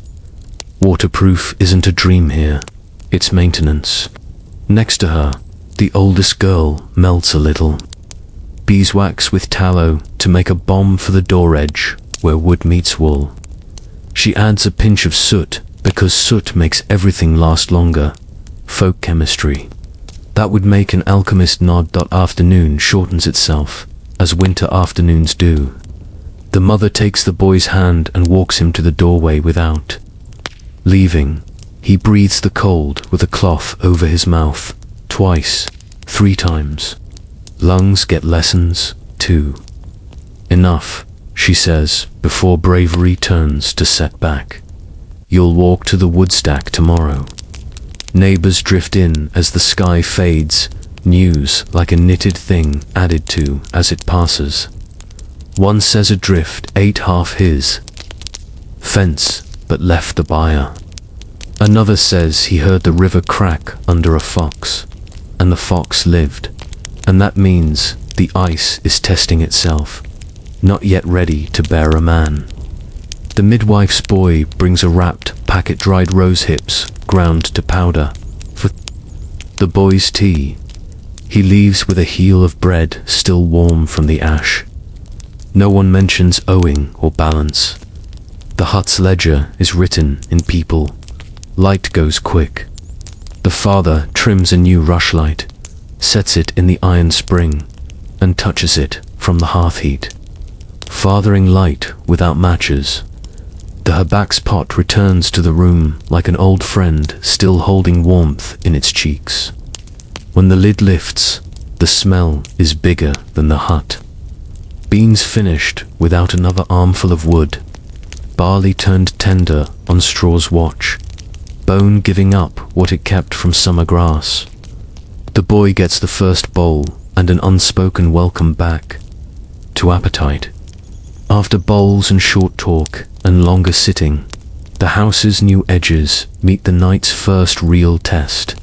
Waterproof isn't a dream here, it's maintenance. Next to her, the oldest girl melts a little. Beeswax with tallow to make a bomb for the door edge where wood meets wool. She adds a pinch of soot because soot makes everything last longer. Folk chemistry. That would make an alchemist nod. Afternoon shortens itself, as winter afternoons do. The mother takes the boy's hand and walks him to the doorway without. Leaving, he breathes the cold with a cloth over his mouth, twice, 3 times. Lungs get lessons, too. Enough, she says, before bravery turns to setback. You'll walk to the woodstack tomorrow. Neighbors drift in as the sky fades, news like a knitted thing added to as it passes. One says a drift ate half his fence but left the buyer. Another says he heard the river crack under a fox, and the fox lived, and that means the ice is testing itself, not yet ready to bear a man. The midwife's boy brings a wrapped packet dried rose hips ground to powder for the boy's tea. He leaves with a heel of bread still warm from the ash. No one mentions owing or balance. The hut's ledger is written in people. Light goes quick. The father trims a new rushlight, sets it in the iron spring, and touches it from the hearth heat. Fathering light without matches. The habak's pot returns to the room like an old friend still holding warmth in its cheeks. When the lid lifts, the smell is bigger than the hut. Beans finished without another armful of wood. Barley turned tender on straw's watch. Bone giving up what it kept from summer grass. The boy gets the first bowl and an unspoken welcome back to appetite. After bowls and short talk and longer sitting, the house's new edges meet the night's first real test.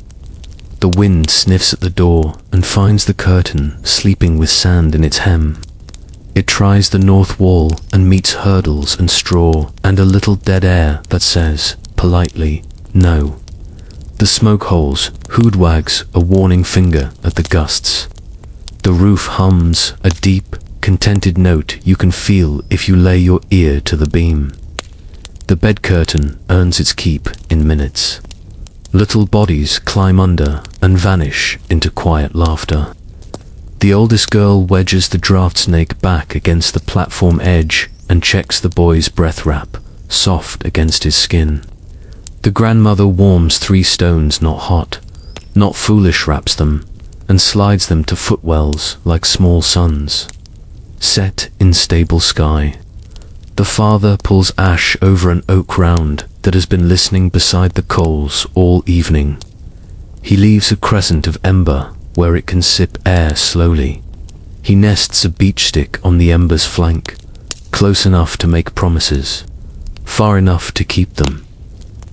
The wind sniffs at the door and finds the curtain sleeping with sand in its hem. It tries the north wall and meets hurdles and straw and a little dead air that says, politely, no. The smoke holes hoodwags a warning finger at the gusts. The roof hums a deep, contented note you can feel if you lay your ear to the beam. The bed curtain earns its keep in minutes. Little bodies climb under and vanish into quiet laughter. The oldest girl wedges the draft snake back against the platform edge and checks the boy's breath wrap, soft against his skin. The grandmother warms 3 stones not hot, not foolish wraps them, and slides them to footwells like small suns. Set in stable sky. The father pulls ash over an oak round that has been listening beside the coals all evening. He leaves a crescent of ember where it can sip air slowly. He nests a beech stick on the ember's flank, close enough to make promises, far enough to keep them.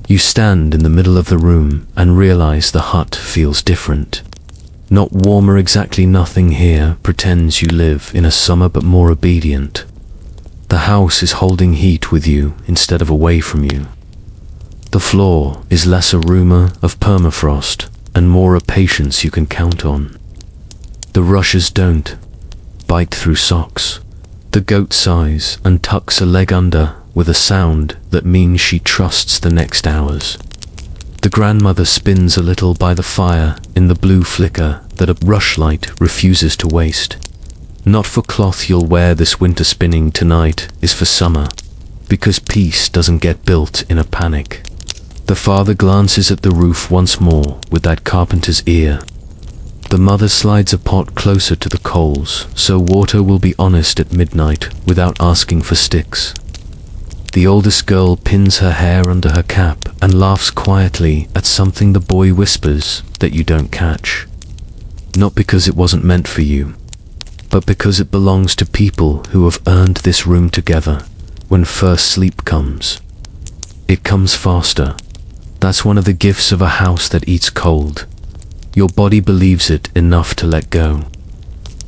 You stand in the middle of the room and realize the hut feels different. Not warmer exactly, nothing here pretends you live in a summer but more obedient. The house is holding heat with you instead of away from you. The floor is less a rumor of permafrost and more a patience you can count on. The rushes don't bite through socks. The goat sighs and tucks a leg under with a sound that means she trusts the next hours. The grandmother spins a little by the fire in the blue flicker that a rushlight refuses to waste. Not for cloth you'll wear this winter, spinning tonight is for summer, because peace doesn't get built in a panic. The father glances at the roof once more with that carpenter's ear. The mother slides a pot closer to the coals so water will be honest at midnight without asking for sticks. The oldest girl pins her hair under her cap and laughs quietly at something the boy whispers that you don't catch. Not because it wasn't meant for you, but because it belongs to people who have earned this room together. When first sleep comes, it comes faster. That's one of the gifts of a house that eats cold. Your body believes it enough to let go.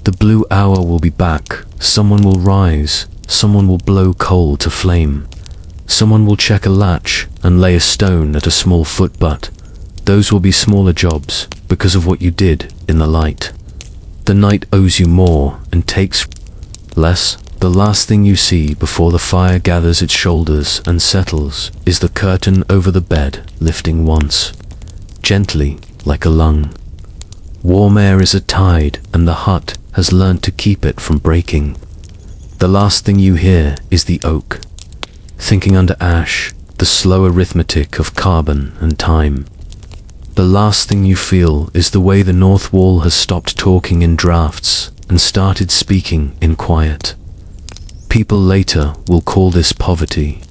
The blue hour will be back. Someone will rise. Someone will blow coal to flame. Someone will check a latch and lay a stone at a small foot, but those will be smaller jobs because of what you did in the light. The night owes you more and takes less. The last thing you see before the fire gathers its shoulders and settles is the curtain over the bed lifting once, gently like a lung. Warm air is a tide and the hut has learned to keep it from breaking. The last thing you hear is the oak thinking under ash, the slow arithmetic of carbon and time. The last thing you feel is the way the north wall has stopped talking in drafts and started speaking in quiet. People later will call this poverty.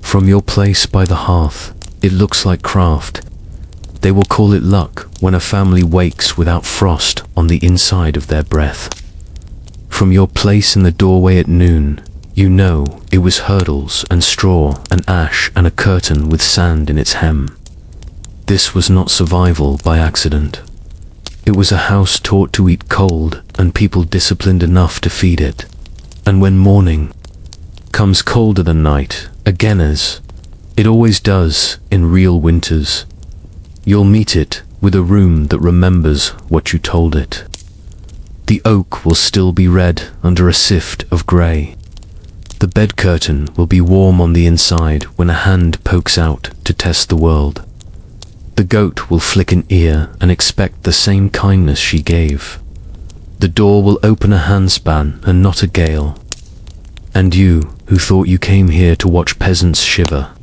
From your place by the hearth, it looks like craft. They will call it luck when a family wakes without frost on the inside of their breath. From your place in the doorway at noon, you know it was hurdles and straw and ash and a curtain with sand in its hem. This was not survival by accident. It was a house taught to eat cold and people disciplined enough to feed it. And when morning comes colder than night, again as it always does in real winters, you'll meet it with a room that remembers what you told it. The oak will still be red under a sift of grey. The bed curtain will be warm on the inside when a hand pokes out to test the world. The goat will flick an ear and expect the same kindness she gave. The door will open a handspan and not a gale. And you, who thought you came here to watch peasants shiver,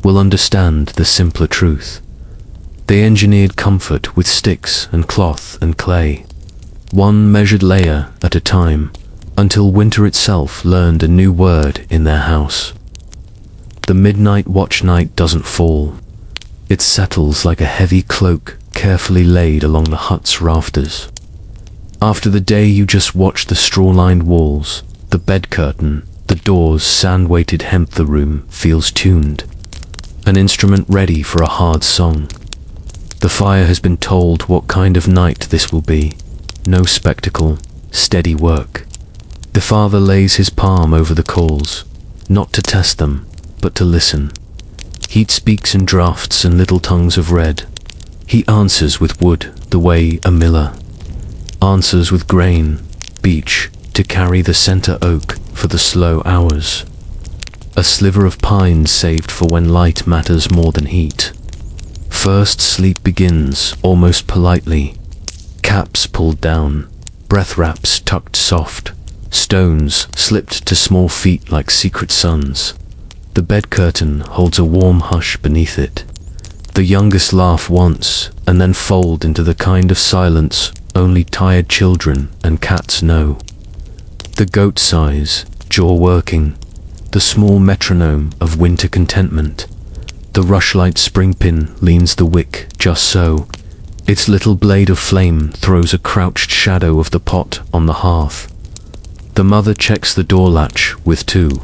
will understand the simpler truth. They engineered comfort with sticks and cloth and clay, one measured layer at a time, until winter itself learned a new word in their house. The midnight watch night doesn't fall. It settles like a heavy cloak carefully laid along the hut's rafters. After the day you just watched the straw-lined walls, the bed curtain, the doors, sand-weighted hemp, the room feels tuned. An instrument ready for a hard song. The fire has been told what kind of night this will be. No spectacle, steady work. The father lays his palm over the coals, not to test them, but to listen. Heat speaks in drafts and little tongues of red. He answers with wood, the way a miller answers with grain, beech, to carry the center oak for the slow hours. A sliver of pine saved for when light matters more than heat. First sleep begins, almost politely. Caps pulled down, breath wraps tucked soft, stones slipped to small feet like secret suns. The bed curtain holds a warm hush beneath it. The youngest laugh once, and then fold into the kind of silence only tired children and cats know. The goat sighs, jaw working, the small metronome of winter contentment. The rushlight spring pin leans the wick just so. Its little blade of flame throws a crouched shadow of the pot on the hearth. The mother checks the door latch with two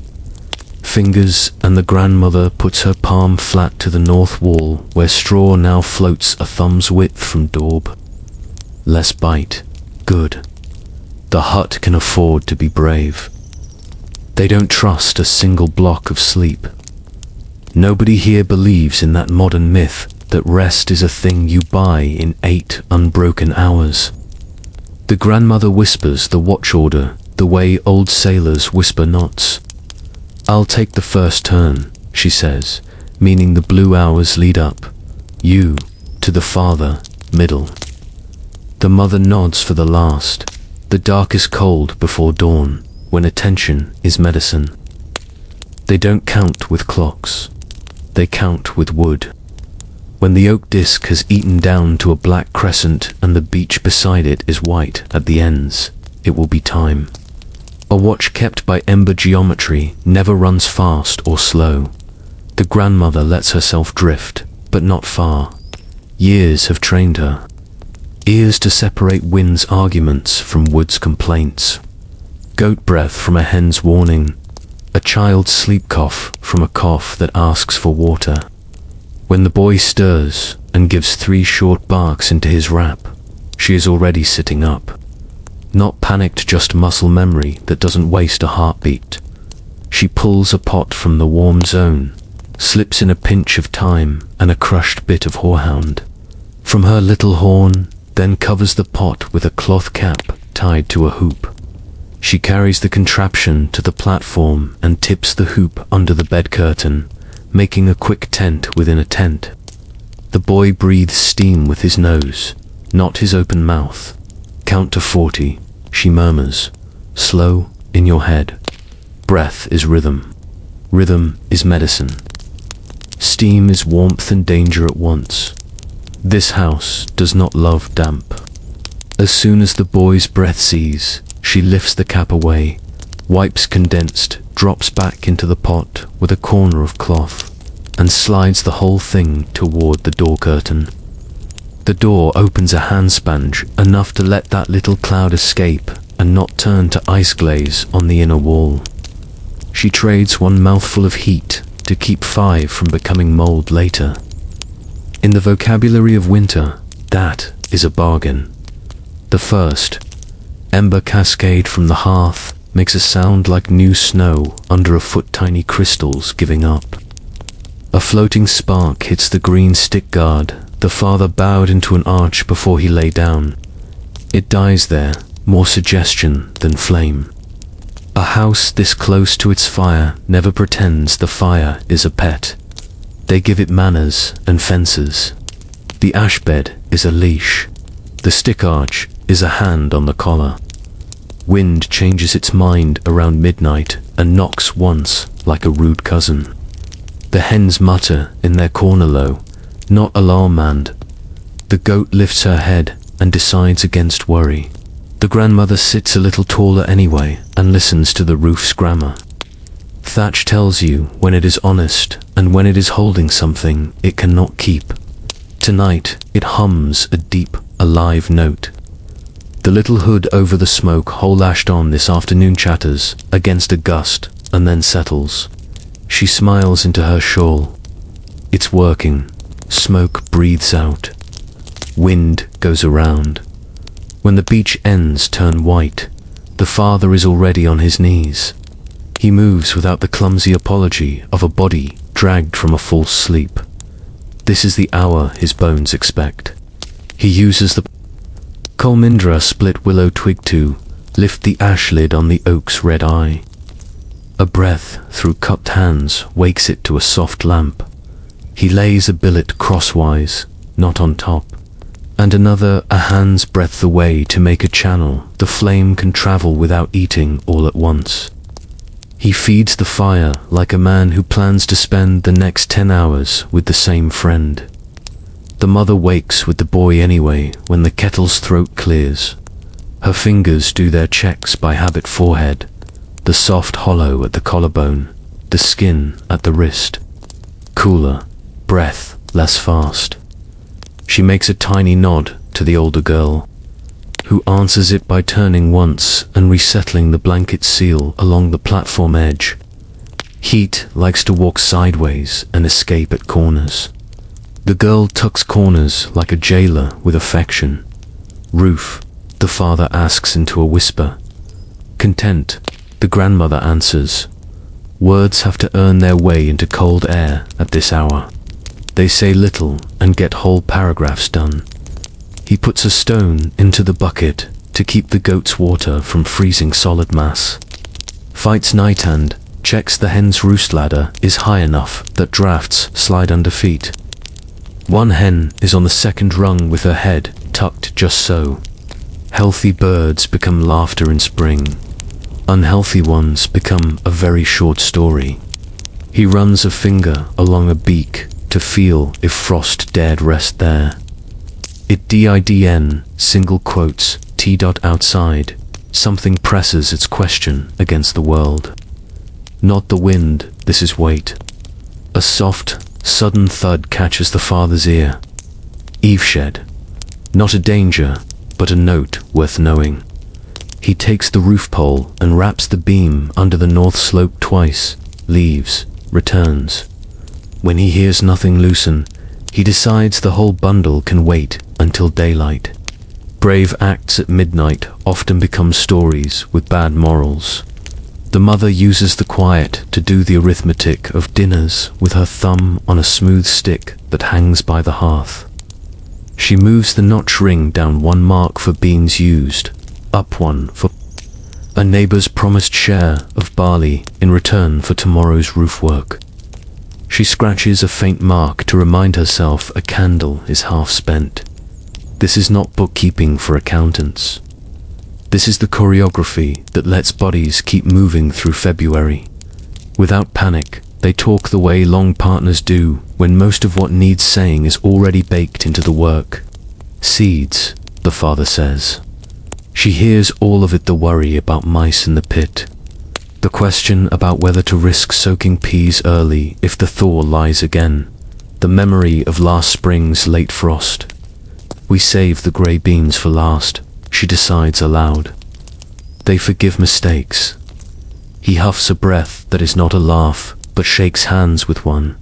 fingers, and the grandmother puts her palm flat to the north wall, where straw now floats a thumb's width from daub. Less bite. Good. The hut can afford to be brave. They don't trust a single block of sleep. Nobody here believes in that modern myth that rest is a thing you buy in 8 unbroken hours. The grandmother whispers the watch order the way old sailors whisper knots. "I'll take the first turn," she says, meaning the blue hours lead up. "You, to the farther, middle." The mother nods for the last, the darkest cold before dawn, when attention is medicine. They don't count with clocks. They count with wood. When the oak disc has eaten down to a black crescent and the beach beside it is white at the ends, it will be time. A watch kept by ember geometry never runs fast or slow. The grandmother lets herself drift, but not far. Years have trained her. Ears to separate wind's arguments from wood's complaints. Goat breath from a hen's warning. A child's sleep cough from a cough that asks for water. When the boy stirs and gives 3 short barks into his wrap, she is already sitting up. Not panicked, just muscle memory that doesn't waste a heartbeat. She pulls a pot from the warm zone, slips in a pinch of thyme and a crushed bit of horehound from her little horn, then covers the pot with a cloth cap tied to a hoop. She carries the contraption to the platform and tips the hoop under the bed curtain, making a quick tent within a tent. The boy breathes steam with his nose, not his open mouth. "Count to 40, she murmurs, slow in your head. Breath is rhythm. Rhythm is medicine. Steam is warmth and danger at once. This house does not love damp." As soon as the boy's breath ceases, she lifts the cap away, wipes condensed, drops back into the pot with a corner of cloth, and slides the whole thing toward the door curtain. The door opens a handspan enough to let that little cloud escape and not turn to ice glaze on the inner wall. She trades one mouthful of heat to keep 5 from becoming mold later. In the vocabulary of winter, that is a bargain. The first ember cascade from the hearth makes a sound like new snow under a foot tiny crystals giving up. A floating spark hits the green stick guard. The father bowed into an arch before he lay down. It dies there, more suggestion than flame. A house this close to its fire never pretends the fire is a pet. They give it manners and fences. The ash bed is a leash. The stick arch is a hand on the collar. Wind changes its mind around midnight and knocks once like a rude cousin. The hens mutter in their corner low, not alarm-manned. The goat lifts her head and decides against worry. The grandmother sits a little taller anyway and listens to the roof's grammar. Thatch tells you when it is honest and when it is holding something it cannot keep. Tonight it hums a deep, alive note. The little hood over the smoke hole lashed on this afternoon chatters against a gust and then settles. She smiles into her shawl. It's working. Smoke breathes out. Wind goes around. When the beach ends turn white, the father is already on his knees. He moves without the clumsy apology of a body dragged from a false sleep. This is the hour his bones expect. He uses the Colmindra split willow twig to lift the ash lid on the oak's red eye. A breath through cupped hands wakes it to a soft lamp. He lays a billet crosswise, not on top, and another a hand's breadth away to make a channel the flame can travel without eating all at once. He feeds the fire like a man who plans to spend the next 10 hours with the same friend. The mother wakes with the boy anyway when the kettle's throat clears. Her fingers do their checks by habit forehead, the soft hollow at the collarbone, the skin at the wrist. Cooler, breath less fast. She makes a tiny nod to the older girl, who answers it by turning once and resettling the blanket seal along the platform edge. Heat likes to walk sideways and escape at corners. The girl tucks corners like a jailer with affection. Roof, the father asks into a whisper. Content, the grandmother answers. Words have to earn their way into cold air at this hour. They say little and get whole paragraphs done. He puts a stone into the bucket to keep the goat's water from freezing solid mass. Fights night and checks the hen's roost ladder is high enough that drafts slide under feet. One hen is on the second rung with her head tucked just so. Healthy birds become laughter in spring. Unhealthy ones become a very short story. He runs a finger along a beak to feel if frost dared rest there. It didn, single quotes, t. outside. Something presses its question against the world. Not the wind, this is weight. A soft, sudden thud catches the father's ear. Eaveshed. Not a danger, but a note worth knowing. He takes the roof pole and wraps the beam under the north slope twice, leaves, returns. When he hears nothing loosen, he decides the whole bundle can wait until daylight. Brave acts at midnight often become stories with bad morals. The mother uses the quiet to do the arithmetic of dinners with her thumb on a smooth stick that hangs by the hearth. She moves the notch ring down 1 mark for beans used, up 1 for a neighbor's promised share of barley in return for tomorrow's roof work. She scratches a faint mark to remind herself a candle is half spent. This is not bookkeeping for accountants. This is the choreography that lets bodies keep moving through February. Without panic, they talk the way long partners do when most of what needs saying is already baked into the work. Seeds, the father says. She hears all of it, the worry about mice in the pit. The question about whether to risk soaking peas early if the thaw lies again. The memory of last spring's late frost. We save the grey beans for last, she decides aloud. They forgive mistakes. He huffs a breath that is not a laugh, but shakes hands with one.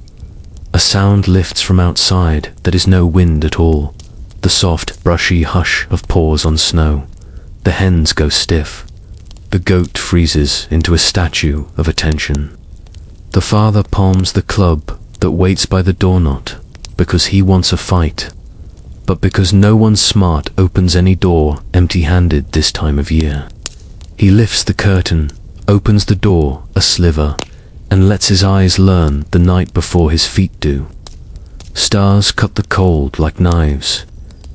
A sound lifts from outside that is no wind at all. The soft, brushy hush of paws on snow. The hens go stiff. The goat freezes into a statue of attention. The father palms the club that waits by the doorknot because he wants a fight, but because no one smart opens any door empty-handed this time of year. He lifts the curtain, opens the door a sliver, and lets his eyes learn the night before his feet do. Stars cut the cold like knives.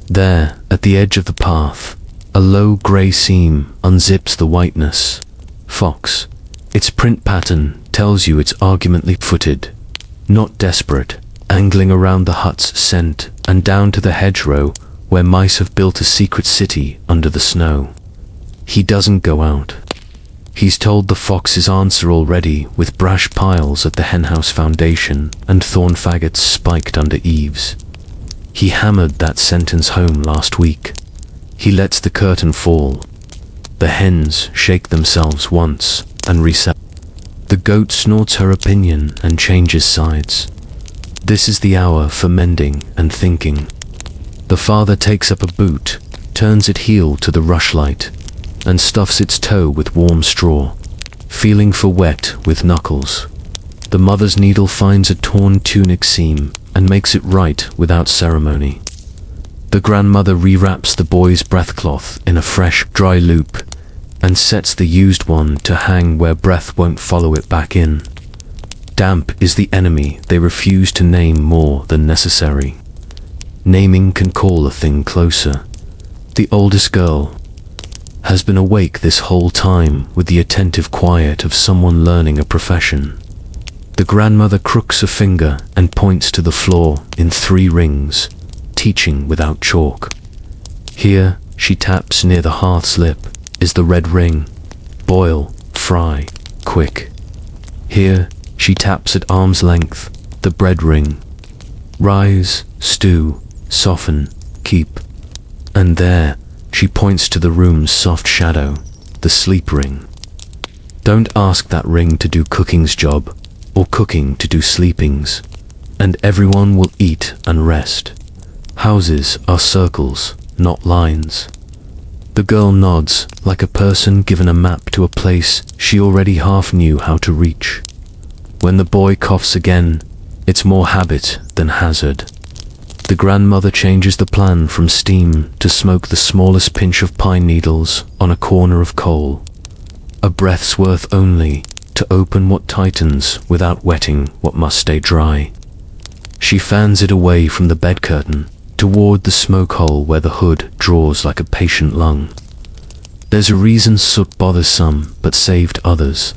There, at the edge of the path, a low grey seam unzips the whiteness. Fox. Its print pattern tells you it's argumentally footed, not desperate, angling around the hut's scent and down to the hedgerow where mice have built a secret city under the snow. He doesn't go out. He's told the fox's answer already with brash piles at the henhouse foundation and thorn faggots spiked under eaves. He hammered that sentence home last week. He lets the curtain fall. The hens shake themselves once and reset. The goat snorts her opinion and changes sides. This is the hour for mending and thinking. The father takes up a boot, turns it heel to the rushlight, and stuffs its toe with warm straw, feeling for wet with knuckles. The mother's needle finds a torn tunic seam and makes it right without ceremony. The grandmother rewraps the boy's breathcloth in a fresh, dry loop and sets the used one to hang where breath won't follow it back in. Damp is the enemy they refuse to name more than necessary. Naming can call a thing closer. The oldest girl has been awake this whole time with the attentive quiet of someone learning a profession. The grandmother crooks a finger and points to the floor in 3 rings, teaching without chalk. Here, she taps near the hearth's lip, is the red ring. Boil, fry, quick. Here, she taps at arm's length, the bread ring. Rise, stew, soften, keep. And there, she points to the room's soft shadow, the sleep ring. Don't ask that ring to do cooking's job. or cooking to do sleepings, and everyone will eat and rest. Houses are circles, not lines. The girl nods, like a person given a map to a place she already half knew how to reach. When the boy coughs again, it's more habit than hazard. The grandmother changes the plan from steam to smoke the smallest pinch of pine needles on a corner of coal. A breath's worth only to open what tightens without wetting what must stay dry. She fans it away from the bed curtain toward the smoke hole where the hood draws like a patient lung. There's a reason soot bothers some but saved others.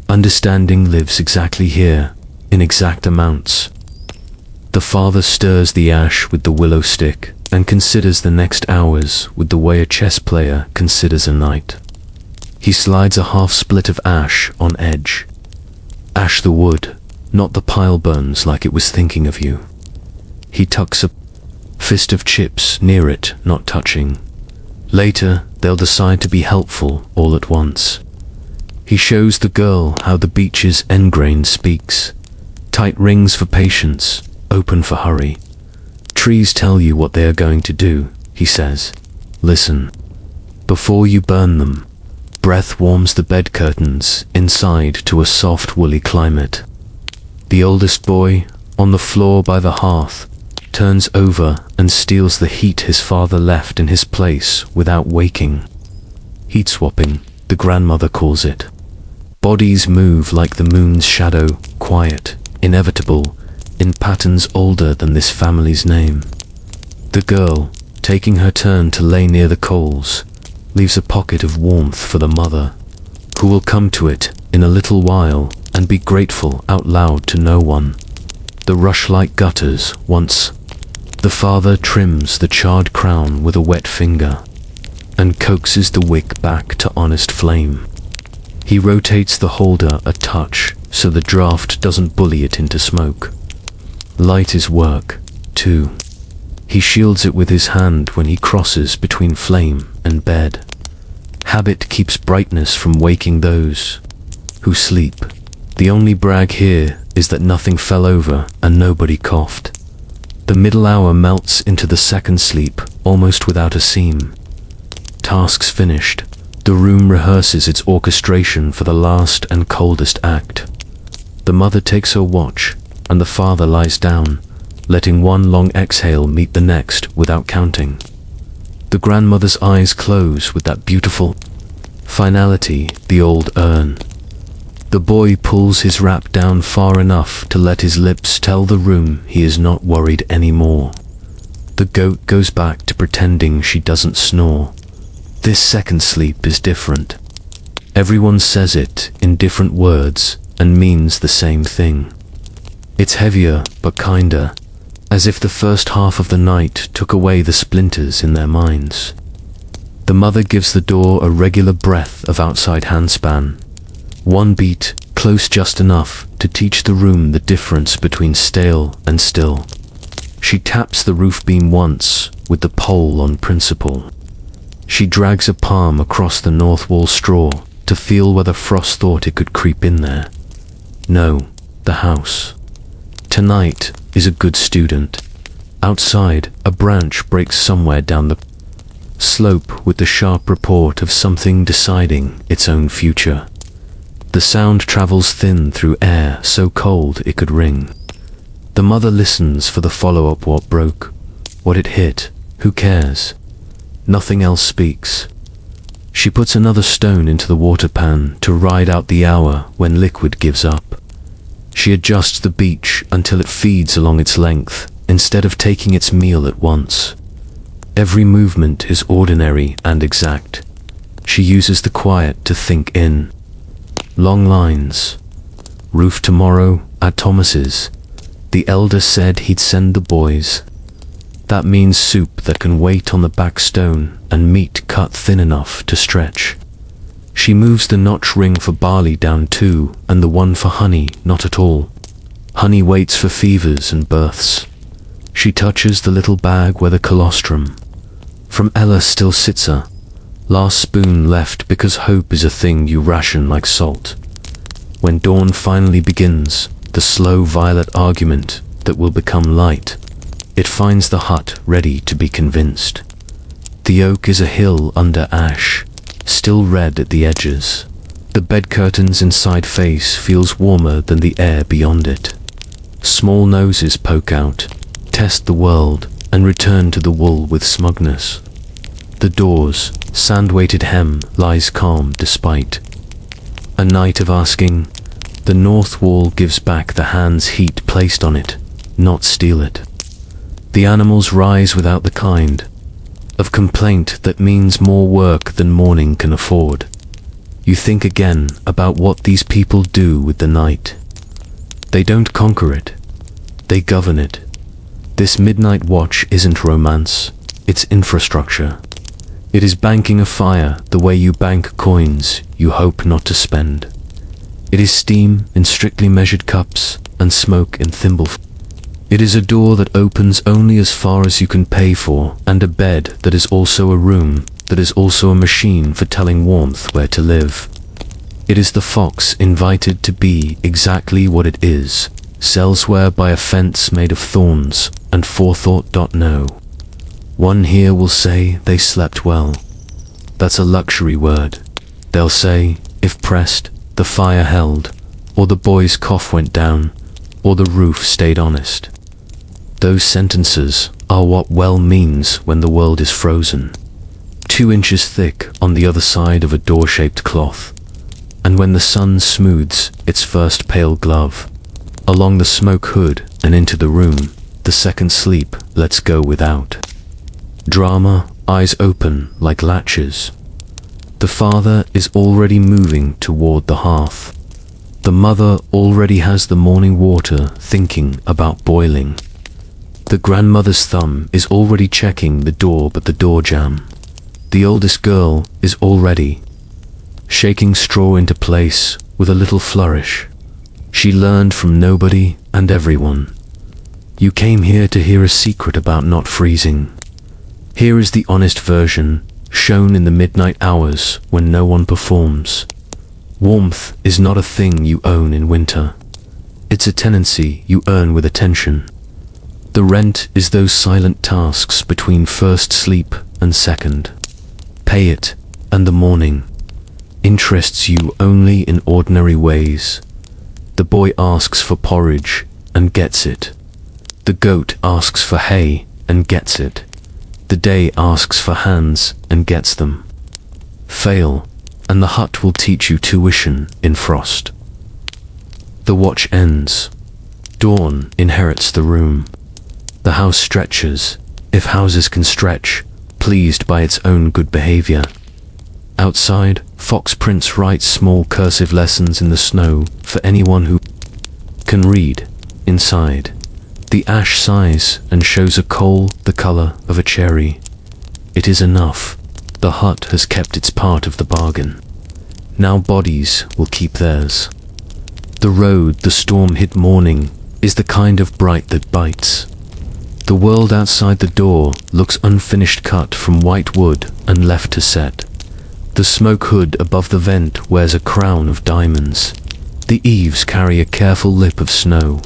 Understanding lives exactly here, in exact amounts. The father stirs the ash with the willow stick and considers the next hours with the way a chess player considers a night. He slides a half split of ash on edge. Ash the wood, not the pile burns like it was thinking of you. He tucks a fist of chips near it, not touching. Later, they'll decide to be helpful all at once. He shows the girl how the beach's end grain speaks. Tight rings for patience, open for hurry. Trees tell you what they are going to do, he says. Listen. Before you burn them, breath warms the bed curtains inside to a soft woolly climate. The oldest boy, on the floor by the hearth, turns over and steals the heat his father left in his place without waking. Heat swapping, the grandmother calls it. Bodies move like the moon's shadow, quiet, inevitable, in patterns older than this family's name. The girl, taking her turn to lay near the coals, leaves a pocket of warmth for the mother, who will come to it in a little while and be grateful out loud to no one. The rush-like gutters once. The father trims the charred crown with a wet finger and coaxes the wick back to honest flame. He rotates the holder a touch so the draft doesn't bully it into smoke. Light is work, too. He shields it with his hand when he crosses between flame and bed. Habit keeps brightness from waking those who sleep. The only brag here is that nothing fell over and nobody coughed. The middle hour melts into the second sleep, almost without a seam. Tasks finished, the room rehearses its orchestration for the last and coldest act. The mother takes her watch, and the father lies down, letting one long exhale meet the next without counting. The grandmother's eyes close with that beautiful finality, the old urn. The boy pulls his wrap down far enough to let his lips tell the room he is not worried anymore. The goat goes back to pretending she doesn't snore. This second sleep is different. Everyone says it in different words and means the same thing. It's heavier but kinder, as if the first half of the night took away the splinters in their minds. The mother gives the door a regular breath of outside handspan. One beat, close just enough to teach the room the difference between stale and still. She taps the roof beam once with the pole on principle. She drags a palm across the north wall straw to feel whether frost thought it could creep in there. No, the house. Tonight is a good student. Outside, a branch breaks somewhere down the slope with the sharp report of something deciding its own future. The sound travels thin through air so cold it could ring. The mother listens for the follow-up. What broke? What it hit? Who cares? Nothing else speaks. She puts another stone into the water pan to ride out the hour when liquid gives up. She adjusts the beach until it feeds along its length instead of taking its meal at once. Every movement is ordinary and exact. She uses the quiet to think in. Long lines. Roof tomorrow at Thomas's. The elder said he'd send the boys. That means soup that can wait on the back stone and meat cut thin enough to stretch. She moves the notch ring for barley down too, and the one for honey not at all. Honey waits for fevers and births. She touches the little bag where the colostrum from Ella still sits her. Last spoon left because hope is a thing you ration like salt. When dawn finally begins, the slow violet argument that will become light. It finds the hut ready to be convinced. The oak is a hill under ash, still red at the edges. The bed curtains inside face feels warmer than the air beyond it. Small noses poke out, test the world, and return to the wool with smugness. The doors, sand-weighted hem, lies calm despite. A night of asking, the north wall gives back the hand's heat placed on it, not steal it. The animals rise without the kind of complaint that means more work than morning can afford. You think again about what these people do with the night. They don't conquer it, they govern it. This midnight watch isn't romance, it's infrastructure. It is banking a fire the way you bank coins you hope not to spend. It is steam in strictly measured cups and smoke in thimble. It is a door that opens only as far as you can pay for, and a bed that is also a room, that is also a machine for telling warmth where to live. It is the fox invited to be exactly what it is, elsewhere by a fence made of thorns and forethought. No. One here will say they slept well. That's a luxury word. They'll say, if pressed, the fire held, or the boy's cough went down, or the roof stayed honest. Those sentences are what well means when the world is frozen, 2 inches thick on the other side of a door-shaped cloth, and when the sun smooths its first pale glove along the smoke hood and into the room, the second sleep lets go without. Drama, eyes open like latches. The father is already moving toward the hearth. The mother already has the morning water thinking about boiling. The grandmother's thumb is already checking the door but the door jamb. The oldest girl is already shaking straw into place with a little flourish. She learned from nobody and everyone. You came here to hear a secret about not freezing. Here is the honest version, shown in the midnight hours when no one performs. Warmth is not a thing you own in winter. It's a tenancy you earn with attention. The rent is those silent tasks between first sleep and second. Pay it, and the morning interests you only in ordinary ways. The boy asks for porridge and gets it. The goat asks for hay and gets it. The day asks for hands and gets them. Fail, and the hut will teach you tuition in frost. The watch ends. Dawn inherits the room. The house stretches, if houses can stretch, pleased by its own good behavior. Outside, Fox Prince writes small cursive lessons in the snow for anyone who can read. Inside, the ash sighs and shows a coal the color of a cherry. It is enough. The hut has kept its part of the bargain. Now bodies will keep theirs. The road, the storm-hit morning, is the kind of bright that bites. The world outside the door looks unfinished, cut from white wood and left to set. The smoke hood above the vent wears a crown of diamonds. The eaves carry a careful lip of snow,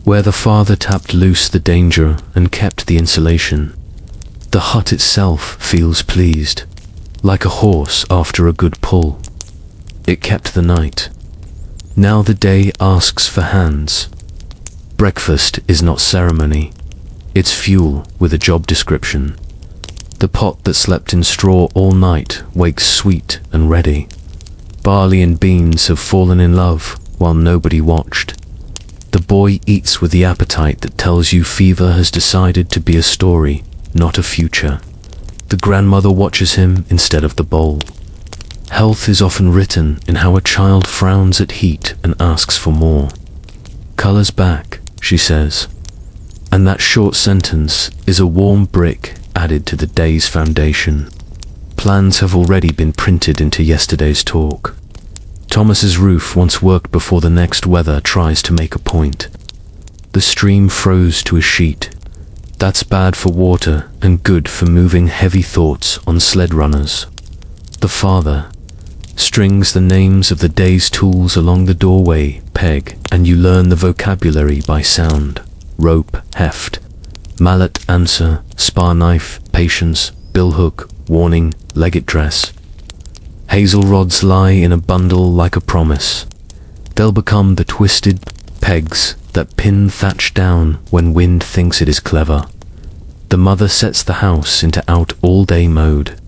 where the father tapped loose the danger and kept the insulation. The hut itself feels pleased, like a horse after a good pull. It kept the night. Now the day asks for hands. Breakfast is not ceremony. It's fuel with a job description. The pot that slept in straw all night wakes sweet and ready. Barley and beans have fallen in love while nobody watched. The boy eats with the appetite that tells you fever has decided to be a story, not a future. The grandmother watches him instead of the bowl. Health is often written in how a child frowns at heat and asks for more. Colors back, she says. And that short sentence is a warm brick added to the day's foundation. Plans have already been printed into yesterday's talk. Thomas's roof once worked before the next weather tries to make a point. The stream froze to a sheet. That's bad for water and good for moving heavy thoughts on sled runners. The father, strings the names of the day's tools along the doorway peg, and you learn the vocabulary by sound. Rope, heft, mallet, answer, spar knife, patience, billhook, warning, legate dress. Hazel rods lie in a bundle like a promise. They'll become the twisted pegs that pin thatch down when wind thinks it is clever. The mother sets the house into out-all-day mode.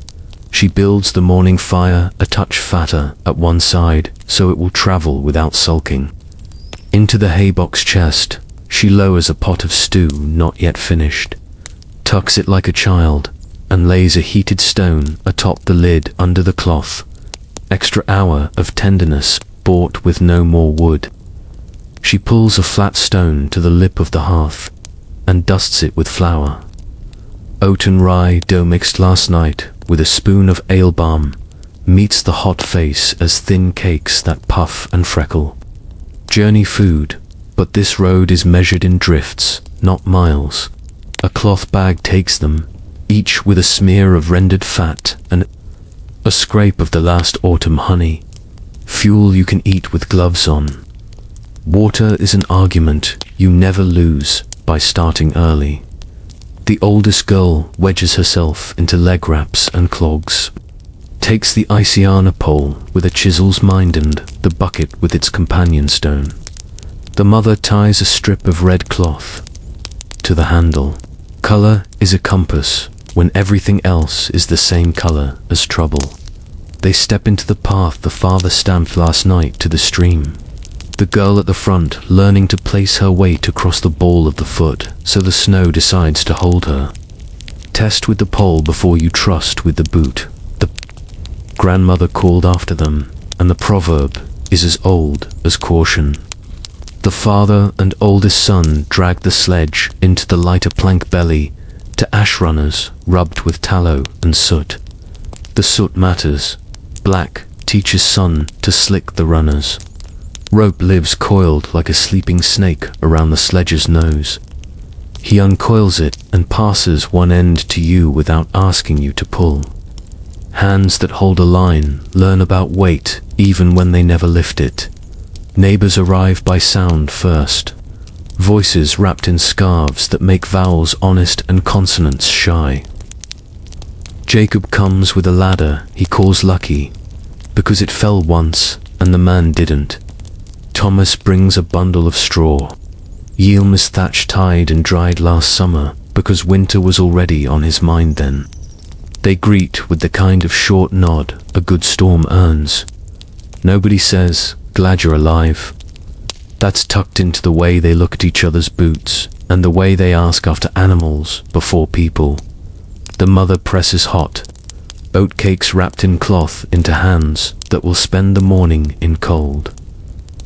She builds the morning fire a touch fatter at one side so it will travel without sulking. Into the haybox chest, she lowers a pot of stew not yet finished, tucks it like a child, and lays a heated stone atop the lid under the cloth. Extra hour of tenderness bought with no more wood. She pulls a flat stone to the lip of the hearth and dusts it with flour. Oat and rye dough mixed last night with a spoon of ale balm meets the hot face as thin cakes that puff and freckle. Journey food, but this road is measured in drifts, not miles. A cloth bag takes them, each with a smear of rendered fat and a scrape of the last autumn honey. Fuel you can eat with gloves on. Water is an argument you never lose by starting early. The oldest girl wedges herself into leg wraps and clogs, takes the Isiana pole with a chisel's mind and the bucket with its companion stone. The mother ties a strip of red cloth to the handle. Color is a compass when everything else is the same color as trouble. They step into the path the father stamped last night to the stream. The girl at the front learning to place her weight across the ball of the foot so the snow decides to hold her. Test with the pole before you trust with the boot. The grandmother called after them, and the proverb is as old as caution. The father and oldest son dragged the sledge into the lighter plank belly to ash runners rubbed with tallow and soot. The soot matters. Black teaches son to slick the runners. Rope lives coiled like a sleeping snake around the sledge's nose. He uncoils it and passes one end to you without asking you to pull. Hands that hold a line learn about weight even when they never lift it. Neighbors arrive by sound first. Voices wrapped in scarves that make vowels honest and consonants shy. Jacob comes with a ladder he calls lucky, because it fell once and the man didn't. Thomas brings a bundle of straw. Yilma's thatch tied and dried last summer because winter was already on his mind then. They greet with the kind of short nod a good storm earns. Nobody says, "Glad you're alive." That's tucked into the way they look at each other's boots and the way they ask after animals before people. The mother presses hot oatcakes wrapped in cloth into hands that will spend the morning in cold.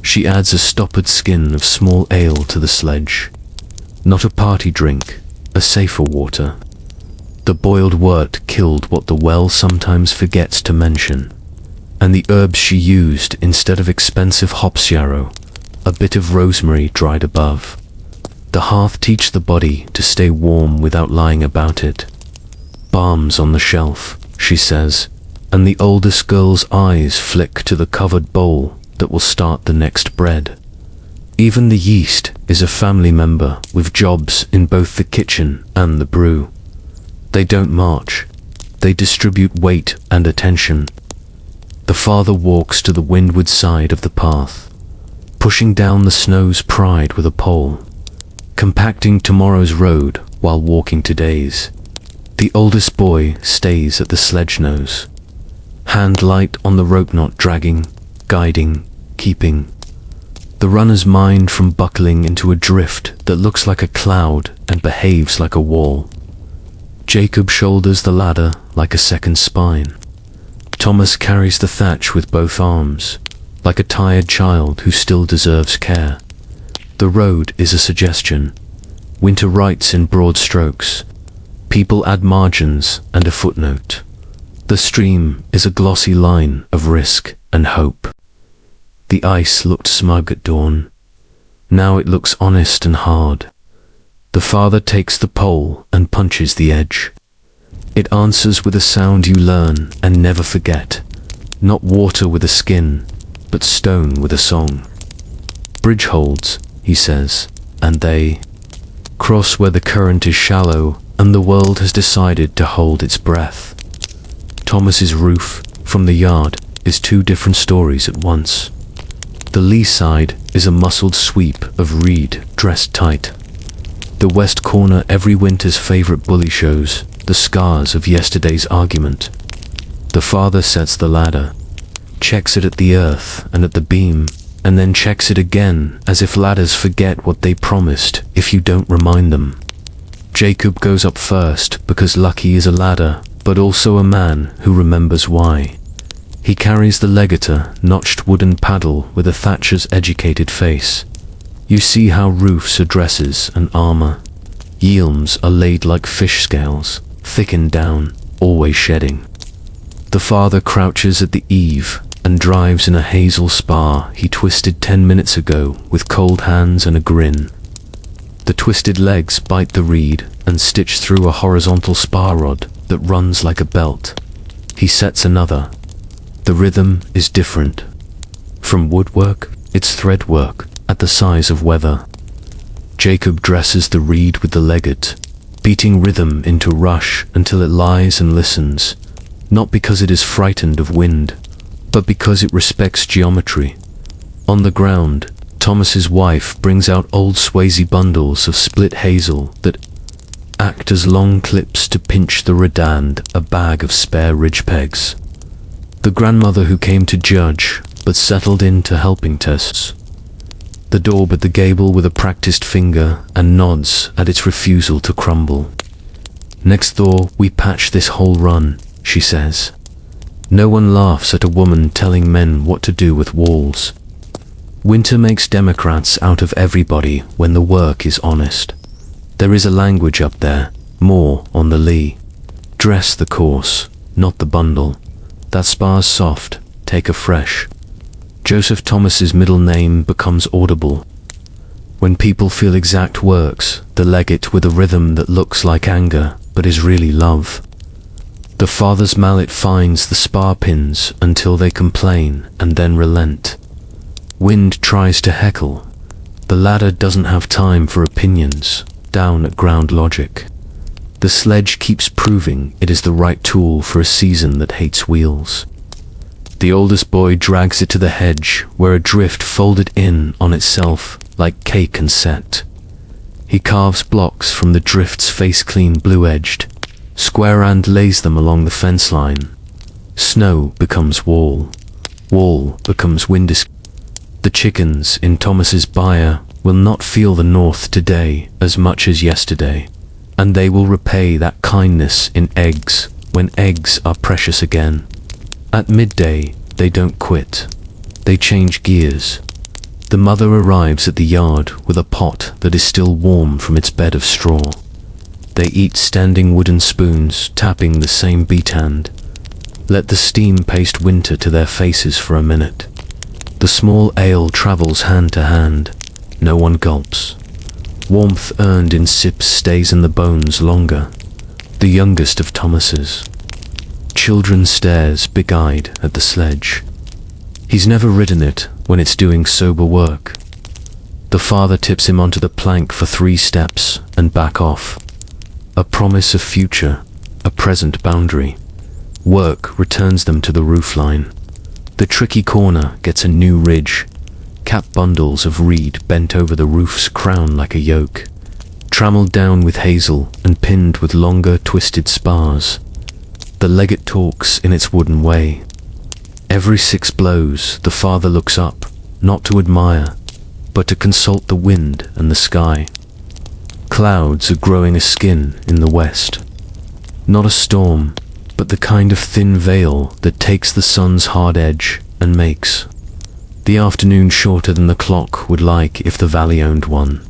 She adds a stoppered skin of small ale to the sledge. Not a party drink, a safer water. The boiled wort killed what the well sometimes forgets to mention. And the herbs she used instead of expensive hops yarrow, a bit of rosemary dried above. The hearth teach the body to stay warm without lying about it. Balms on the shelf, she says, and the oldest girl's eyes flick to the covered bowl that will start the next bread. Even the yeast is a family member with jobs in both the kitchen and the brew. They don't march. They distribute weight and attention. The father walks to the windward side of the path, pushing down the snow's pride with a pole, compacting tomorrow's road while walking today's. The oldest boy stays at the sledge nose, hand light on the rope knot dragging, guiding, keeping. The runner's mind from buckling into a drift that looks like a cloud and behaves like a wall. Jacob shoulders the ladder like a second spine. Thomas carries the thatch with both arms, like a tired child who still deserves care. The road is a suggestion. Winter writes in broad strokes. People add margins and a footnote. The stream is a glossy line of risk and hope. The ice looked smug at dawn. Now it looks honest and hard. The father takes the pole and punches the edge. It answers with a sound you learn and never forget. Not water with a skin, but stone with a song. Bridge holds, he says, and they cross where the current is shallow and the world has decided to hold its breath. Thomas's roof, from the yard, is two different stories at once. The lee side is a muscled sweep of reed dressed tight. The west corner every winter's favorite bully shows, the scars of yesterday's argument. The father sets the ladder, checks it at the earth and at the beam, and then checks it again, as if ladders forget what they promised if you don't remind them. Jacob goes up first because lucky is a ladder, but also a man who remembers why. He carries the legator, notched wooden paddle with a thatcher's educated face. You see how roofs are dresses and armor. Yelms are laid like fish scales, thickened down, always shedding. The father crouches at the eave and drives in a hazel spar he twisted 10 minutes ago with cold hands and a grin. The twisted legs bite the reed and stitch through a horizontal spar rod that runs like a belt. He sets another. The rhythm is different. From woodwork, it's threadwork at the size of weather. Jacob dresses the reed with the legate, beating rhythm into rush until it lies and listens, not because it is frightened of wind, but because it respects geometry. On the ground, Thomas's wife brings out old Swayze bundles of split hazel that act as long clips to pinch the redan, a bag of spare ridge pegs. The grandmother who came to judge, but settled into helping tests. The daub at the gable with a practiced finger and nods at its refusal to crumble. Next Thor, we patch this whole run, she says. No one laughs at a woman telling men what to do with walls. Winter makes Democrats out of everybody when the work is honest. There is a language up there, more on the lee. Dress the course, not the bundle. That spar's soft, take a fresh. Joseph Thomas's middle name becomes audible. When people feel exact works, the legate with a rhythm that looks like anger, but is really love. The father's mallet finds the spar pins until they complain and then relent. Wind tries to heckle. The ladder doesn't have time for opinions, down at ground logic. The sledge keeps proving it is the right tool for a season that hates wheels. The oldest boy drags it to the hedge, where a drift folded in on itself like cake and set. He carves blocks from the drift's face-clean blue-edged, square and lays them along the fence line. Snow becomes wall. Wall becomes wind. The chickens in Thomas's byre will not feel the north today as much as yesterday, and they will repay that kindness in eggs when eggs are precious again. At midday, they don't quit. They change gears. The mother arrives at the yard with a pot that is still warm from its bed of straw. They eat standing wooden spoons, tapping the same beat hand. Let the steam paste winter to their faces for a minute. The small ale travels hand to hand. No one gulps. Warmth earned in sips stays in the bones longer. The youngest of Thomas's. Children stares big-eyed at the sledge. He's never ridden it when it's doing sober work. The father tips him onto the plank for 3 steps and back off. A promise of future, a present boundary. Work returns them to the roofline. The tricky corner gets a new ridge. Cap bundles of reed bent over the roof's crown like a yoke, trammeled down with hazel and pinned with longer twisted spars. The legate talks in its wooden way. Every 6 blows, the father looks up, not to admire, but to consult the wind and the sky. Clouds are growing a skin in the west. Not a storm, but the kind of thin veil that takes the sun's hard edge and makes the afternoon shorter than the clock would like if the valley owned one.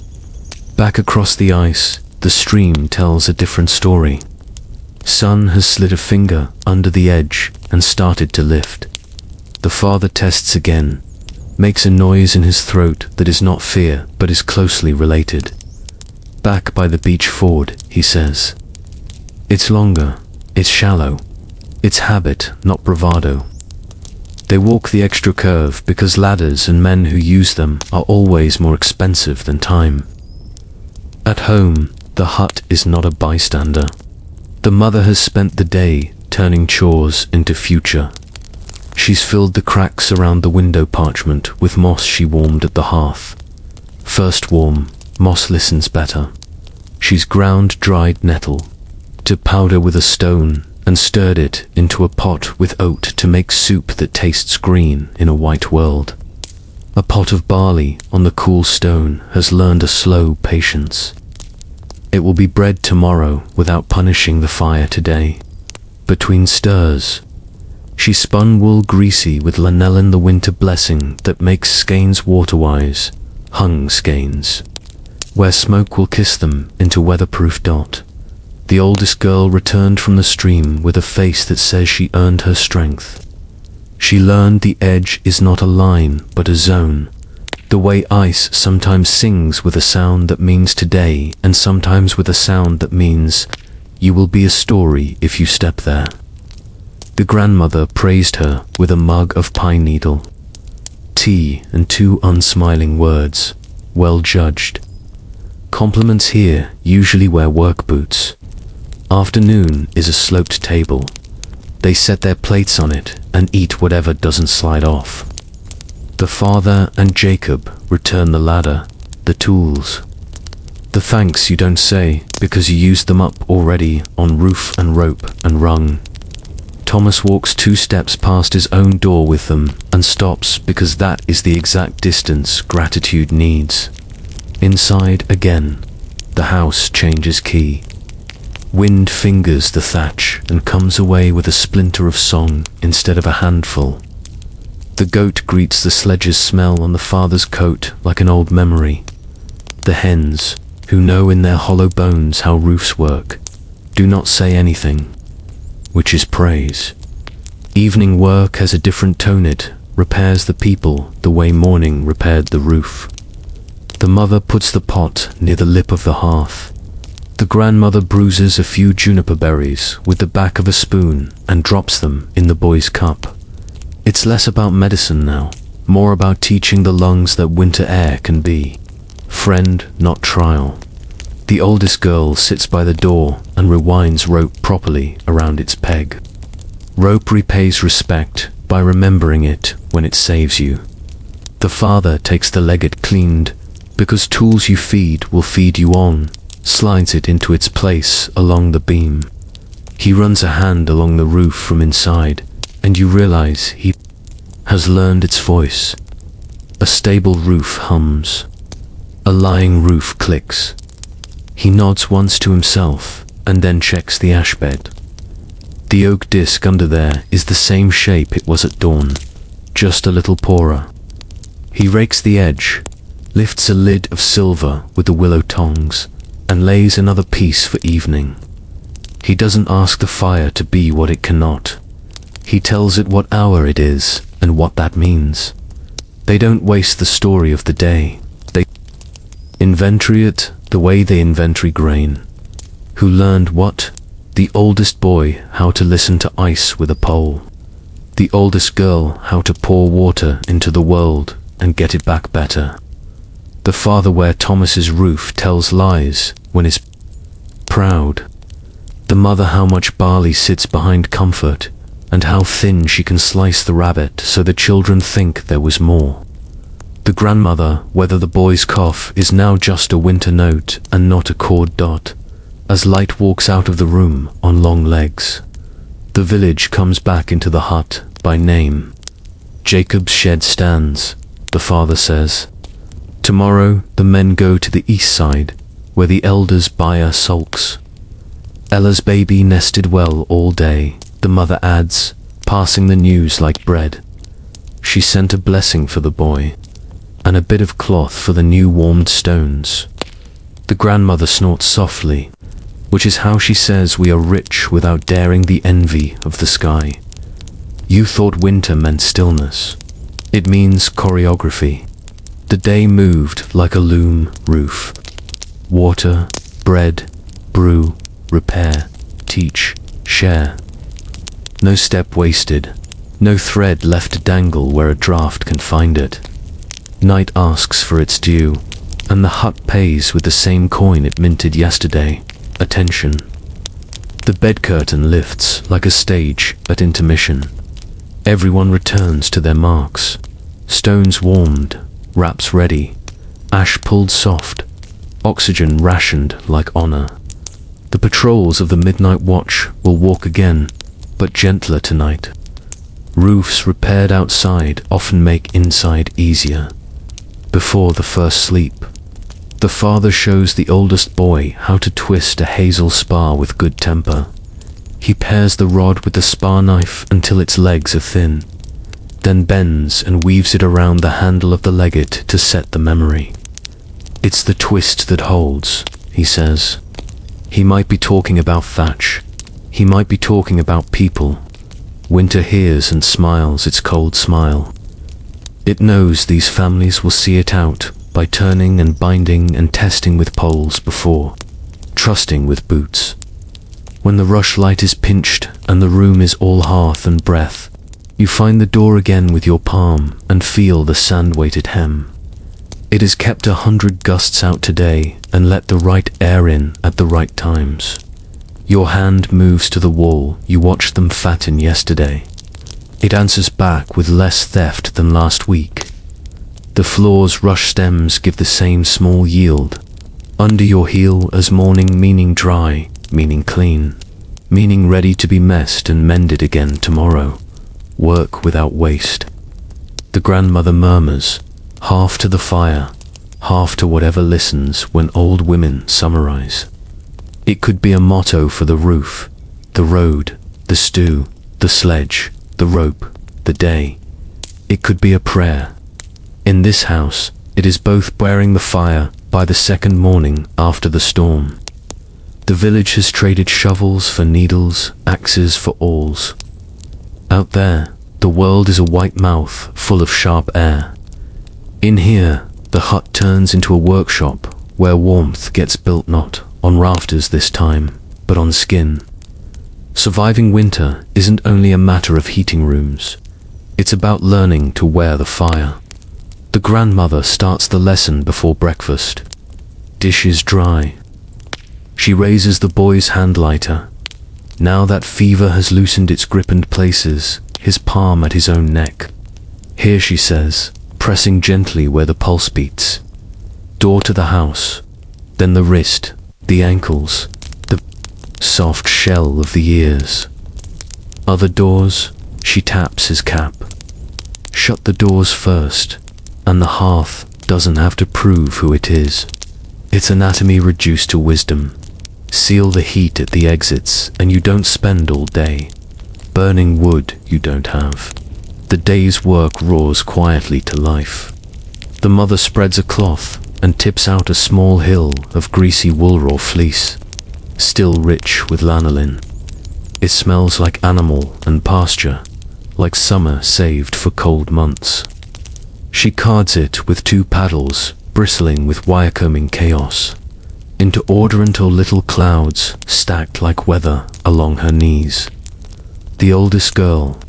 Back across the ice, the stream tells a different story. Sun has slid a finger under the edge and started to lift. The father tests again, makes a noise in his throat that is not fear but is closely related. Back by the beach ford, he says. It's longer, it's shallow, it's habit, not bravado. They walk the extra curve because ladders and men who use them are always more expensive than time. At home, the hut is not a bystander. The mother has spent the day turning chores into future. She's filled the cracks around the window parchment with moss she warmed at the hearth. First warm, moss listens better. She's ground dried nettle to powder with a stone and stirred it into a pot with oat to make soup that tastes green in a white world. A pot of barley on the cool stone has learned a slow patience. It will be bread tomorrow without punishing the fire today. Between stirs, she spun wool greasy with lanolin, the winter blessing that makes skeins waterwise, hung skeins, where smoke will kiss them into weatherproof dot. The oldest girl returned from the stream with a face that says she earned her strength. She learned the edge is not a line but a zone. The way ice sometimes sings with a sound that means today and sometimes with a sound that means you will be a story if you step there. The grandmother praised her with a mug of pine needle tea and 2 unsmiling words, well judged. Compliments here usually wear work boots. Afternoon is a sloped table. They set their plates on it and eat whatever doesn't slide off. The father and Jacob return the ladder, the tools. The thanks you don't say because you used them up already on roof and rope and rung. Thomas walks 2 steps past his own door with them and stops because that is the exact distance gratitude needs. Inside again, the house changes key. Wind fingers the thatch and comes away with a splinter of song instead of a handful. The goat greets the sledge's smell on the father's coat like an old memory. The hens, who know in their hollow bones how roofs work, do not say anything, which is praise. Evening work has a different tone. It repairs the people the way morning repaired the roof. The mother puts the pot near the lip of the hearth. The grandmother bruises a few juniper berries with the back of a spoon and drops them in the boy's cup. It's less about medicine now, more about teaching the lungs that winter air can be. Friend, not trial. The oldest girl sits by the door and rewinds rope properly around its peg. Rope repays respect by remembering it when it saves you. The father takes the legget cleaned because tools you feed will feed you on, slides it into its place along the beam. He runs a hand along the roof from inside, and you realize he has learned its voice. A stable roof hums. A lying roof clicks. He nods once to himself, and then checks the ash bed. The oak disc under there is the same shape it was at dawn, just a little poorer. He rakes the edge, lifts a lid of silver with the willow tongs, and lays another piece for evening. He doesn't ask the fire to be what it cannot. He tells it what hour it is and what that means. They don't waste the story of the day. They inventory it the way they inventory grain. Who learned what? The oldest boy how to listen to ice with a pole. The oldest girl how to pour water into the world and get it back better. The father where Thomas's roof tells lies when is proud. The mother how much barley sits behind comfort and how thin she can slice the rabbit so the children think there was more. The grandmother whether the boy's cough is now just a winter note and not a chord dot, as Light walks out of the room on long legs. The village comes back into the hut by name. Jacob's shed stands, the father says. Tomorrow the men go to the east side, where the elders' byre sulks. Ella's baby nested well all day, the mother adds, passing the news like bread. She sent a blessing for the boy, and a bit of cloth for the new warmed stones. The grandmother snorts softly, which is how she says we are rich without daring the envy of the sky. You thought winter meant stillness. It means choreography. The day moved like a loom roof. Water, bread, brew, repair, teach, share. No step wasted. No thread left to dangle where a draft can find it. Night asks for its due, and the hut pays with the same coin it minted yesterday. Attention. The bed curtain lifts like a stage at intermission. Everyone returns to their marks. Stones warmed, wraps ready, ash pulled soft, oxygen rationed like honor. The patrols of the midnight watch will walk again, but gentler tonight. Roofs repaired outside often make inside easier. Before the first sleep, the father shows the oldest boy how to twist a hazel spar with good temper. He pares the rod with the spar knife until its legs are thin, then bends and weaves it around the handle of the legate to set the memory. It's the twist that holds, he says. He might be talking about thatch. He might be talking about people. Winter hears and smiles its cold smile. It knows these families will see it out by turning and binding and testing with poles before, trusting with boots. When the rushlight is pinched and the room is all hearth and breath, you find the door again with your palm and feel the sand-weighted hem. It has kept 100 gusts out today and let the right air in at the right times. Your hand moves to the wall you watched them fatten yesterday. It answers back with less theft than last week. The floor's rush stems give the same small yield. Under your heel as morning meaning dry, meaning clean, meaning ready to be messed and mended again tomorrow. Work without waste. The grandmother murmurs, half to the fire, half to whatever listens when old women summarize. It could be a motto for the roof, the road, the stew, the sledge, the rope, the day. It could be a prayer. In this house, it is both bearing the fire by the second morning after the storm. The village has traded shovels for needles, axes for awls. Out there, the world is a white mouth full of sharp air. In here, the hut turns into a workshop where warmth gets built not on rafters this time, but on skin. Surviving winter isn't only a matter of heating rooms. It's about learning to wear the fire. The grandmother starts the lesson before breakfast. Dishes dry. She raises the boy's hand lighter. Now that fever has loosened its grip and places his palm at his own neck. Here, she says, pressing gently where the pulse beats. Door to the house, then the wrist, the ankles, the soft shell of the ears. Other doors, she taps his cap. Shut the doors first, and the hearth doesn't have to prove who it is. Its anatomy reduced to wisdom. Seal the heat at the exits, and you don't spend all day. Burning wood you don't have. The day's work roars quietly to life. The mother spreads a cloth and tips out a small hill of greasy wool or fleece, still rich with lanolin. It smells like animal and pasture, like summer saved for cold months. She cards it with 2 paddles, bristling with wire-combing chaos, into order until little clouds stacked like weather along her knees. The oldest girl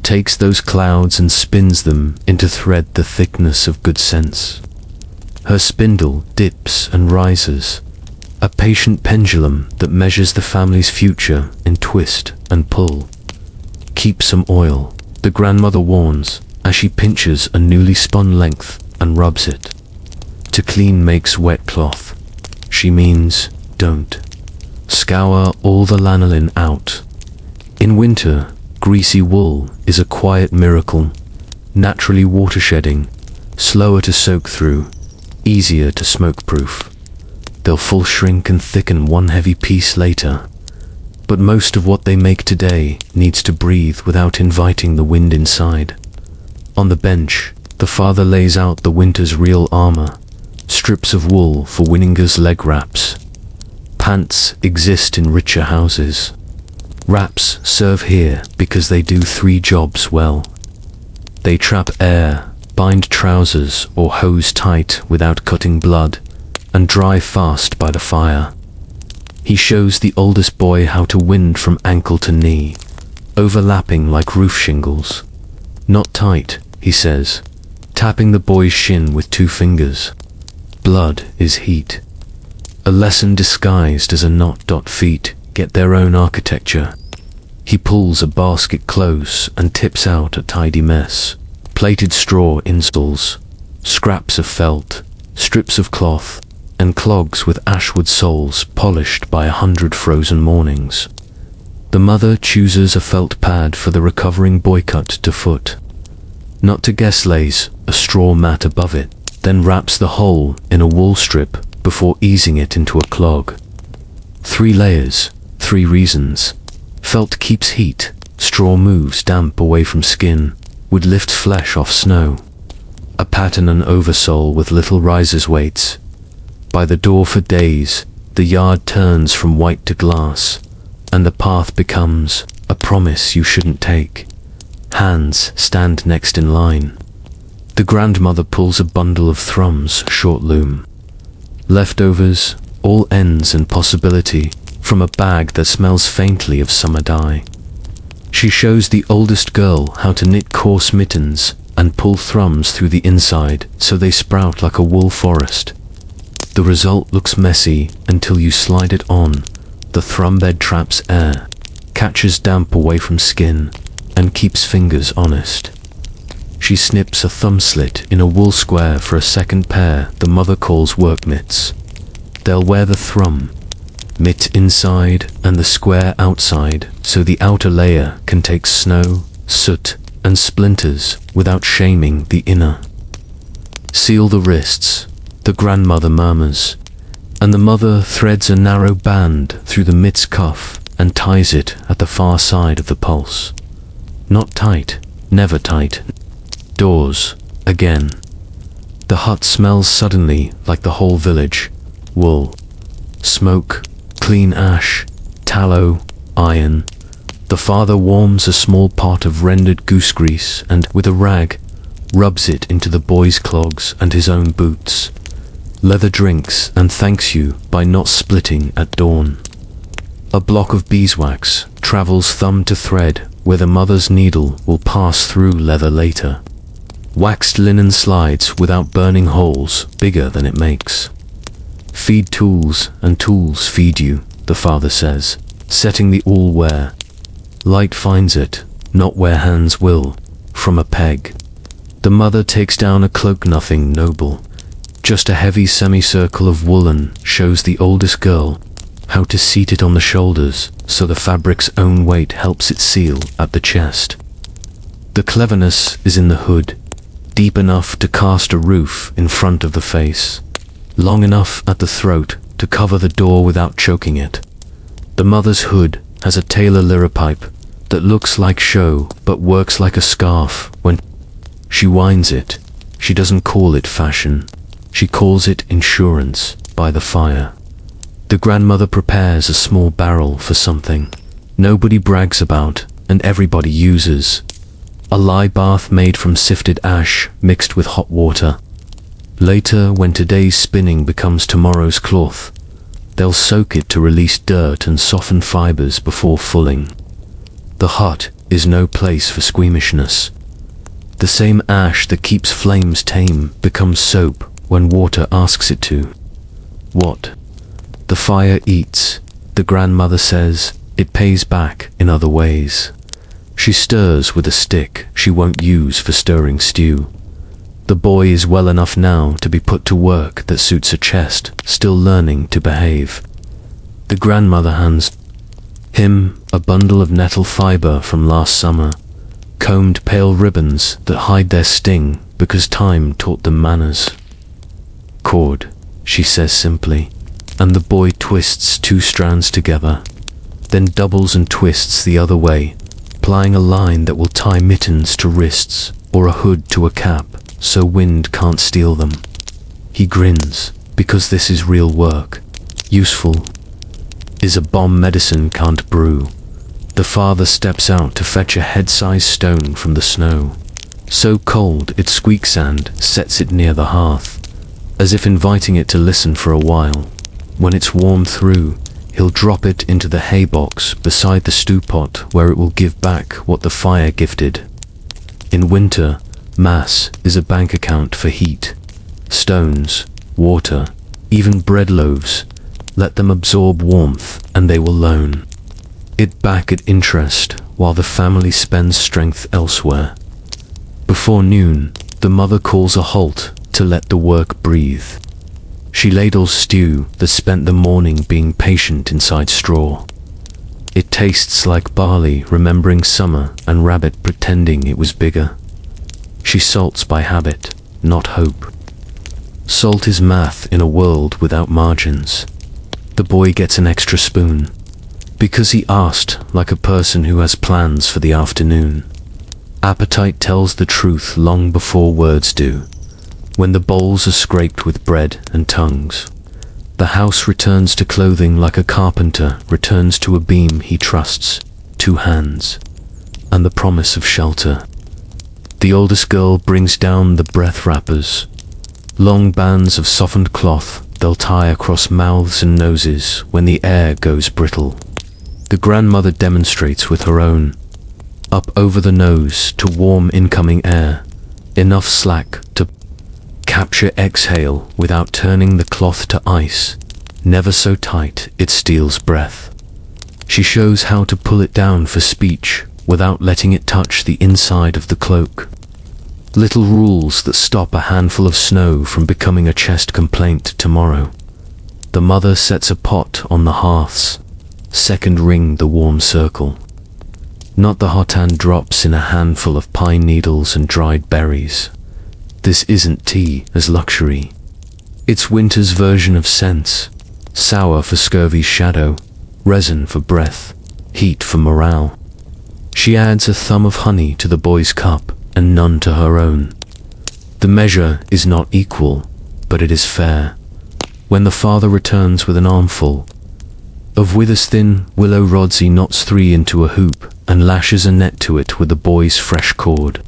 takes those clouds and spins them into thread the thickness of good sense. Her spindle dips and rises, a patient pendulum that measures the family's future in twist and pull. Keep some oil, the grandmother warns, as she pinches a newly spun length and rubs it. To clean makes wet cloth. She means don't. Scour all the lanolin out. In winter, greasy wool is a quiet miracle, naturally water-shedding, slower to soak through, easier to smoke-proof. They'll full shrink and thicken one heavy piece later, but most of what they make today needs to breathe without inviting the wind inside. On the bench, the father lays out the winter's real armor, strips of wool for Winninger's leg wraps. Pants exist in richer houses. Wraps serve here because they do 3 jobs well. They trap air, bind trousers or hose tight without cutting blood, and dry fast by the fire. He shows the oldest boy how to wind from ankle to knee, overlapping like roof shingles. Not tight, he says, tapping the boy's shin with 2 fingers. Blood is heat. A lesson disguised as a knot. Feet get their own architecture. He pulls a basket close and tips out a tidy mess. Plaited straw insoles, scraps of felt, strips of cloth, and clogs with ashwood soles polished by 100 frozen mornings. The mother chooses a felt pad for the recovering boy cut to foot. Not to guess, lays a straw mat above it, then wraps the whole in a wool strip before easing it into a clog. 3 layers, 3 reasons. Felt keeps heat, straw moves damp away from skin, would lift flesh off snow. A pattern and oversole with little risers weights. By the door for days, the yard turns from white to glass, and the path becomes a promise you shouldn't take. Hands stand next in line. The grandmother pulls a bundle of thrums, short loom. Leftovers, all ends and possibility, from a bag that smells faintly of summer dye. She shows the oldest girl how to knit coarse mittens and pull thrums through the inside so they sprout like a wool forest. The result looks messy until you slide it on. The thrum bed traps air, catches damp away from skin, and keeps fingers honest. She snips a thumb slit in a wool square for a second pair the mother calls work mitts. They'll wear the thrum, mitt inside and the square outside, so the outer layer can take snow, soot, and splinters without shaming the inner. Seal the wrists, the grandmother murmurs, and the mother threads a narrow band through the mitt's cuff and ties it at the far side of the pulse. Not tight, never tight. Doors, again. The hut smells suddenly like the whole village. Wool, smoke, clean ash, tallow, iron. The father warms a small pot of rendered goose grease and, with a rag, rubs it into the boy's clogs and his own boots. Leather drinks and thanks you by not splitting at dawn. A block of beeswax travels thumb to thread where the mother's needle will pass through leather later. Waxed linen slides without burning holes bigger than it makes. Feed tools and tools feed you, the father says, setting the all where light finds it, not where hands will, from a peg. The mother takes down a cloak, nothing noble. Just a heavy semicircle of woolen shows the oldest girl how to seat it on the shoulders so the fabric's own weight helps it seal at the chest. The cleverness is in the hood, deep enough to cast a roof in front of the face, long enough at the throat to cover the door without choking it. The mother's hood has a tailor liripipe that looks like show but works like a scarf when she winds it. She doesn't call it fashion. She calls it insurance by the fire. The grandmother prepares a small barrel for something nobody brags about and everybody uses. A lye bath made from sifted ash mixed with hot water. Later, when today's spinning becomes tomorrow's cloth, they'll soak it to release dirt and soften fibers before fulling. The hut is no place for squeamishness. The same ash that keeps flames tame becomes soap when water asks it to. What? The fire eats, the grandmother says. It pays back in other ways. She stirs with a stick she won't use for stirring stew. The boy is well enough now to be put to work that suits a chest, still learning to behave. The grandmother hands him a bundle of nettle fiber from last summer, combed pale ribbons that hide their sting because time taught them manners. Cord, she says simply, and the boy twists 2 strands together, then doubles and twists the other way, plying a line that will tie mittens to wrists or a hood to a cap so wind can't steal them. He grins, because this is real work. Useful. Is a bomb medicine can't brew. The father steps out to fetch a head-sized stone from the snow. So cold its squeaksand sets it near the hearth, as if inviting it to listen for a while. When it's warmed through, he'll drop it into the hay box beside the stew pot where it will give back what the fire gifted. In winter, mass is a bank account for heat, stones, water, even bread loaves. Let them absorb warmth and they will loan it back at interest while the family spends strength elsewhere. Before noon, the mother calls a halt to let the work breathe. She ladles stew that spent the morning being patient inside straw. It tastes like barley remembering summer and rabbit pretending it was bigger. She salts by habit, not hope. Salt is math in a world without margins. The boy gets an extra spoon because he asked like a person who has plans for the afternoon. Appetite tells the truth long before words do. When the bowls are scraped with bread and tongues, the house returns to clothing like a carpenter returns to a beam he trusts, 2 hands, and the promise of shelter. The oldest girl brings down the breath wrappers, long bands of softened cloth they'll tie across mouths and noses when the air goes brittle. The grandmother demonstrates with her own, up over the nose to warm incoming air, enough slack to capture exhale without turning the cloth to ice, never so tight it steals breath. She shows how to pull it down for speech without letting it touch the inside of the cloak. Little rules that stop a handful of snow from becoming a chest complaint tomorrow. The mother sets a pot on the hearths, second ring the warm circle. Not the hot hand drops in a handful of pine needles and dried berries. This isn't tea as luxury. It's winter's version of sense, sour for scurvy's shadow, resin for breath, heat for morale. She adds a thumb of honey to the boy's cup and none to her own. The measure is not equal, but it is fair. When the father returns with an armful of withers thin willow rods, he knots 3 into a hoop and lashes a net to it with the boy's fresh cord.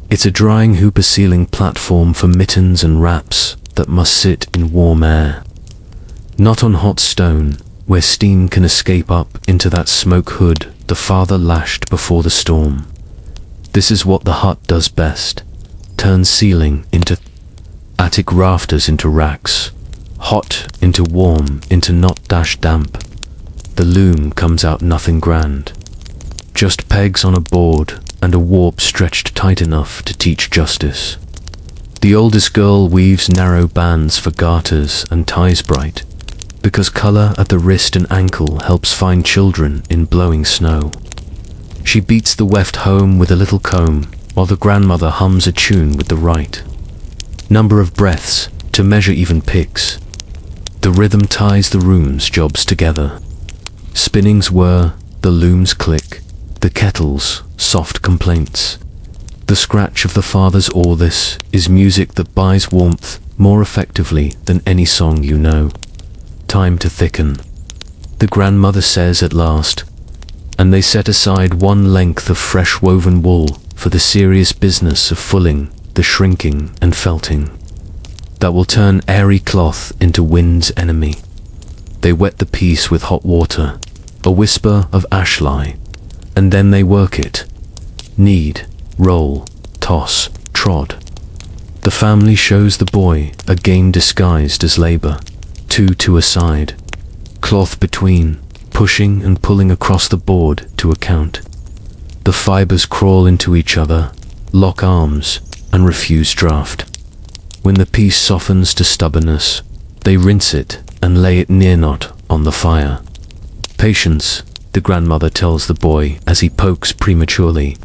It's a drying hoop, a ceiling platform for mittens and wraps that must sit in warm air, not on hot stone where steam can escape up into that smoke hood the father lashed before the storm. This is what the hut does best, turns ceiling into attic rafters into racks, hot into warm into not dash damp. The loom comes out nothing grand, just pegs on a board and a warp stretched tight enough to teach justice. The oldest girl weaves narrow bands for garters and ties bright, because color at the wrist and ankle helps find children in blowing snow. She beats the weft home with a little comb, while the grandmother hums a tune with the right number of breaths to measure even picks. The rhythm ties the room's jobs together. Spinnings whir, the looms click, the kettle's soft complaints. The scratch of the father's oar. This is music that buys warmth more effectively than any song you know. Time to thicken, the grandmother says at last, and they set aside 1 length of fresh woven wool for the serious business of fulling, the shrinking and felting that will turn airy cloth into wind's enemy. They wet the piece with hot water, a whisper of ashlie, and then they work it. Knead, roll, toss, trod. The family shows the boy a game disguised as labor, 2 to a side, cloth between, pushing and pulling across the board to account. The fibers crawl into each other, lock arms, and refuse draft. When the piece softens to stubbornness, they rinse it and lay it near not on the fire. Patience, the grandmother tells the boy as he pokes prematurely.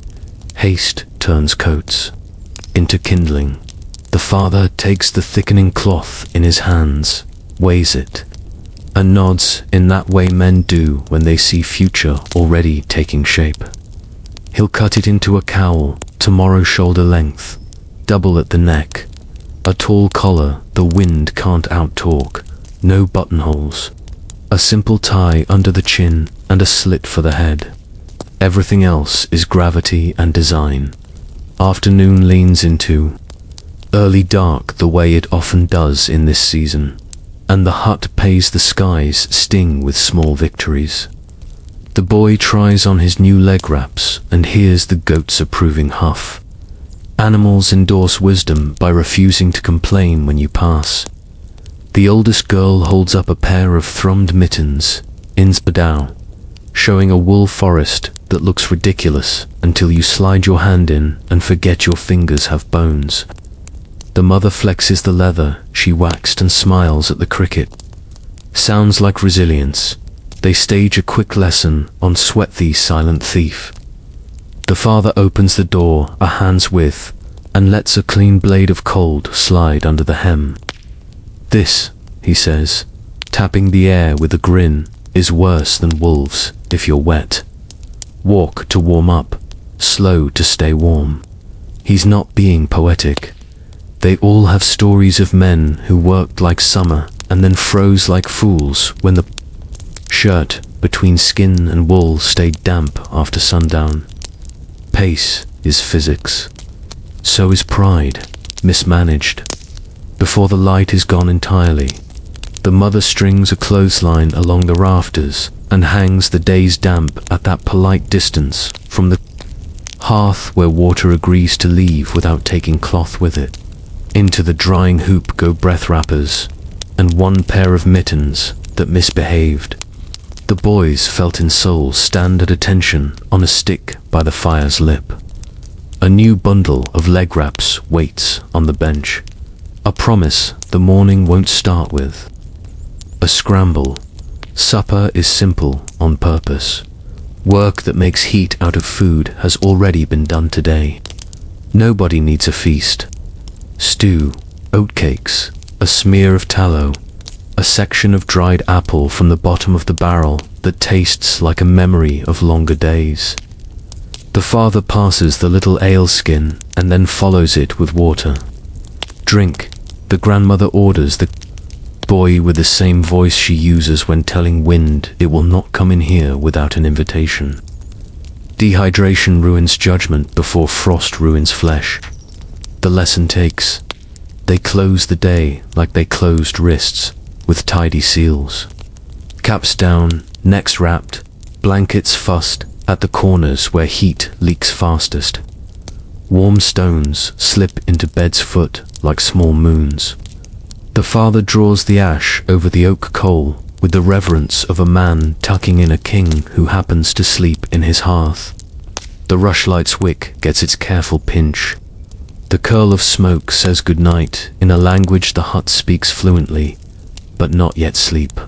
Haste turns coats into kindling. The father takes the thickening cloth in his hands, weighs it, and nods in that way men do when they see future already taking shape. He'll cut it into a cowl, tomorrow shoulder length, double at the neck, a tall collar the wind can't out-talk, no buttonholes, a simple tie under the chin and a slit for the head. Everything else is gravity and design. Afternoon leans into early dark the way it often does in this season. and the hut pays the sky's sting with small victories. The boy tries on his new leg wraps and hears the goat's approving huff. Animals endorse wisdom by refusing to complain when you pass. The oldest girl holds up a pair of thrummed mittens, inspadao, showing a wool forest that looks ridiculous until you slide your hand in and forget your fingers have bones. The mother flexes the leather she waxed and smiles at the cricket. Sounds like resilience. They stage a quick lesson on Sweat Thee, Silent Thief. The father opens the door a hand's width and lets a clean blade of cold slide under the hem. This, he says, tapping the air with a grin, is worse than wolves if you're wet. Walk to warm up, slow to stay warm. He's not being poetic. They all have stories of men who worked like summer and then froze like fools when the shirt between skin and wool stayed damp after sundown. Pace is physics. So is pride, mismanaged. Before the light is gone entirely, the mother strings a clothesline along the rafters and hangs the day's damp at that polite distance from the hearth where water agrees to leave without taking cloth with it. Into the drying hoop go breath wrappers and one pair of mittens that misbehaved. The boy's felt-in soles stand at attention on a stick by the fire's lip. A new bundle of leg wraps waits on the bench. A promise the morning won't start with. A scramble. Supper is simple on purpose. Work that makes heat out of food has already been done today. Nobody needs a feast. Stew, oatcakes, a smear of tallow, a section of dried apple from the bottom of the barrel that tastes like a memory of longer days. The father passes the little ale skin and then follows it with water. Drink, the grandmother orders the boy with the same voice she uses when telling wind it will not come in here without an invitation. Dehydration ruins judgment before frost ruins flesh. The lesson takes. They close the day like they closed wrists, with tidy seals. Caps down, necks wrapped, blankets fussed at the corners where heat leaks fastest. Warm stones slip into bed's foot like small moons. The father draws the ash over the oak coal with the reverence of a man tucking in a king who happens to sleep in his hearth. The rushlight's wick gets its careful pinch. The curl of smoke says goodnight in a language the hut speaks fluently, but not yet sleep.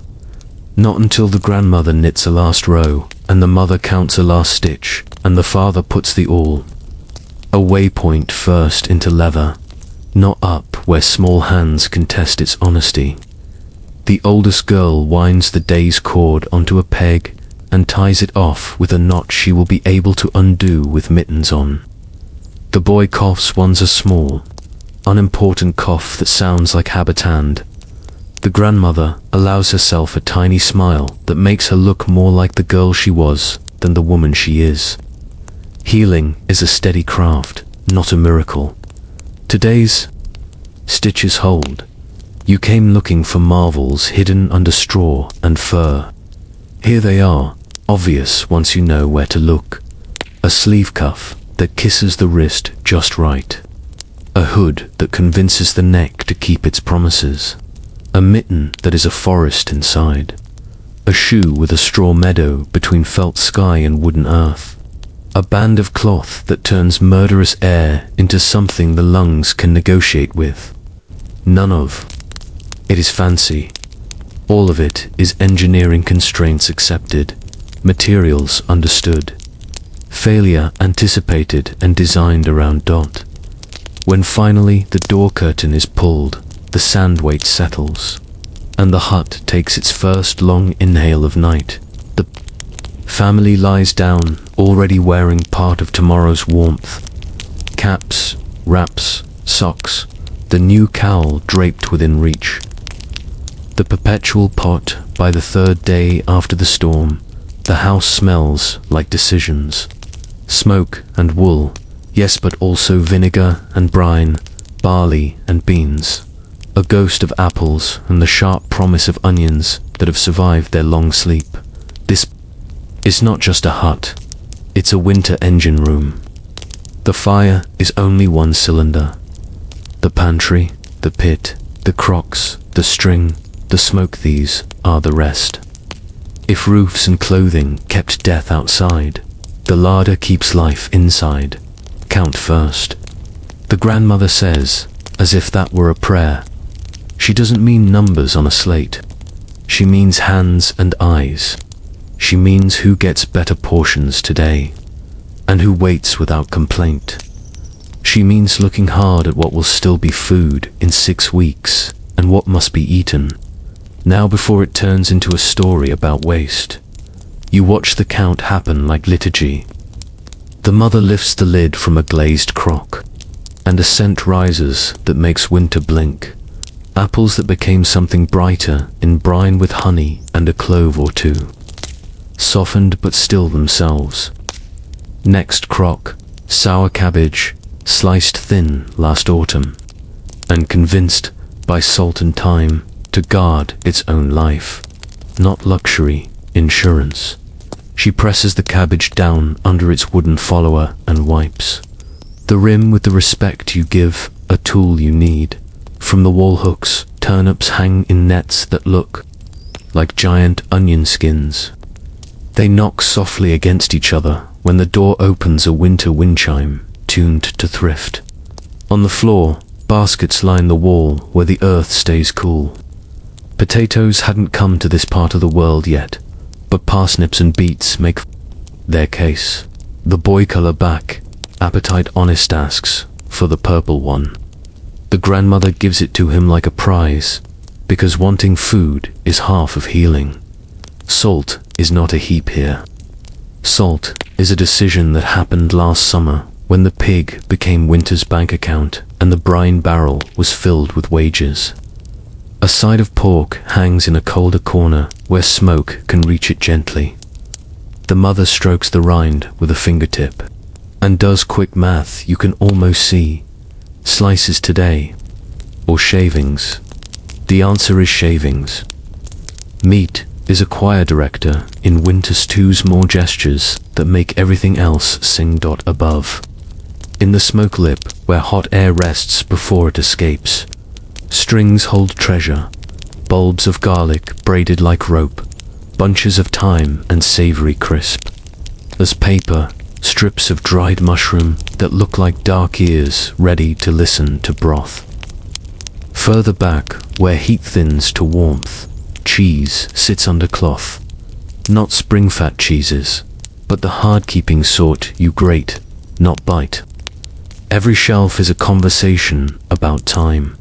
Not until the grandmother knits a last row, and the mother counts a last stitch, and the father puts the awl. A waypoint first into leather, not up where small hands contest its honesty. The oldest girl winds the day's cord onto a peg and ties it off with a knot she will be able to undo with mittens on. The boy coughs once a small, unimportant cough that sounds like habitand. The grandmother allows herself a tiny smile that makes her look more like the girl she was than the woman she is. Healing is a steady craft, not a miracle. Today's stitches hold. You came looking for marvels hidden under straw and fur. Here they are, obvious once you know where to look. A sleeve cuff that kisses the wrist just right. A hood that convinces the neck to keep its promises. A mitten that is a forest inside. A shoe with a straw meadow between felt sky and wooden earth. A band of cloth that turns murderous air into something the lungs can negotiate with. None of it is fancy. All of it is engineering constraints accepted, materials understood, failure anticipated and designed around dot. When finally the door curtain is pulled, the sand weight settles, and the hut takes its first long inhale of night. The family lies down, already wearing part of tomorrow's warmth. Caps, wraps, socks, the new cowl draped within reach. The perpetual pot by the third day after the storm. The house smells like decisions. Smoke and wool, yes, but also vinegar and brine, barley and beans. a ghost of apples and the sharp promise of onions that have survived their long sleep. This is not just a hut, it's a winter engine room. The fire is only one cylinder. The pantry, the pit, the crocks, the string, the smoke, these are the rest. If roofs and clothing kept death outside, the larder keeps life inside. Count first. The grandmother says, as if that were a prayer. She doesn't mean numbers on a slate. She means hands and eyes. She means who gets better portions today, and who waits without complaint. She means looking hard at what will still be food in 6 weeks, and what must be eaten now before it turns into a story about waste. You watch the count happen like liturgy. The mother lifts the lid from a glazed crock, and a scent rises that makes winter blink. Apples that became something brighter in brine with honey and a clove or two. Softened but still themselves. Next crock, sour cabbage, sliced thin last autumn, and convinced by salt and thyme to guard its own life, not luxury, insurance. She presses the cabbage down under its wooden follower and wipes the rim with the respect you give a tool you need. From the wall hooks, turnips hang in nets that look like giant onion skins. They knock softly against each other when the door opens, a winter wind chime tuned to thrift. On the floor, baskets line the wall where the earth stays cool. Potatoes hadn't come to this part of the world yet, but parsnips and beets make their case. The boy color back, appetite honest asks for the purple one. The grandmother gives it to him like a prize, because wanting food is half of healing. Salt is not a heap here. Salt is a decision that happened last summer when the pig became winter's bank account and the brine barrel was filled with wages. A side of pork hangs in a colder corner where smoke can reach it gently. The mother strokes the rind with a fingertip and does quick math you can almost see. Slices today, or shavings? The answer is shavings. Meat is a choir director in winter stews, more gestures that make everything else sing. Above, in the smoke lip where hot air rests before it escapes, strings hold treasure, bulbs of garlic braided like rope, bunches of thyme and savory crisp. As paper, strips of dried mushroom that look like dark ears ready to listen to broth. Further back, where heat thins to warmth, cheese sits under cloth. Not spring-fat cheeses, but the hard-keeping sort you grate, not bite. Every shelf is a conversation about time.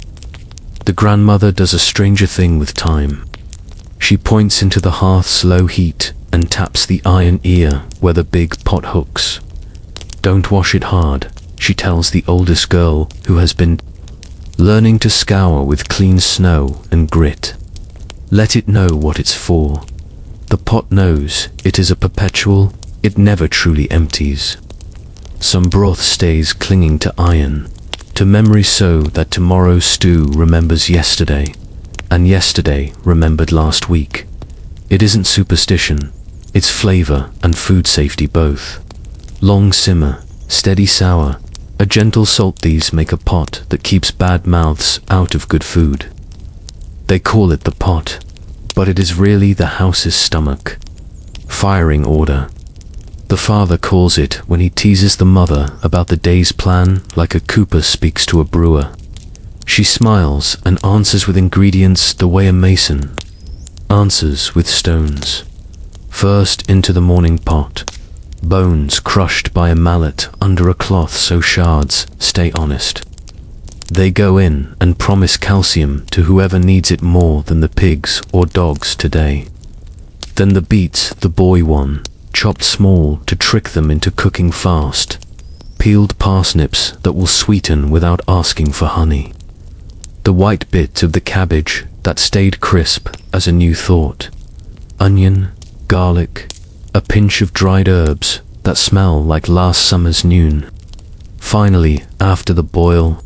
The grandmother does a stranger thing with time. She points into the hearth's low heat and taps the iron ear where the big pot hooks. Don't wash it hard, she tells the oldest girl who has been learning to scour with clean snow and grit. Let it know what it's for. The pot knows it is a perpetual, it never truly empties. Some broth stays clinging to iron, to memory, so that tomorrow's stew remembers yesterday, and yesterday remembered last week. It isn't superstition, it's flavor and food safety both. Long simmer, steady sour, a gentle salt, these make a pot that keeps bad mouths out of good food. They call it the pot, but it is really the house's stomach. Firing order. The father calls it when he teases the mother about the day's plan like a cooper speaks to a brewer. She smiles and answers with ingredients the way a mason answers with stones. First into the morning pot, bones crushed by a mallet under a cloth so shards stay honest. They go in and promise calcium to whoever needs it more than the pigs or dogs today. Then the beets, the boy one, chopped small to trick them into cooking fast. Peeled parsnips that will sweeten without asking for honey. The white bit of the cabbage that stayed crisp as a new thought. Onion, garlic, a pinch of dried herbs that smell like last summer's noon. Finally, after the boil,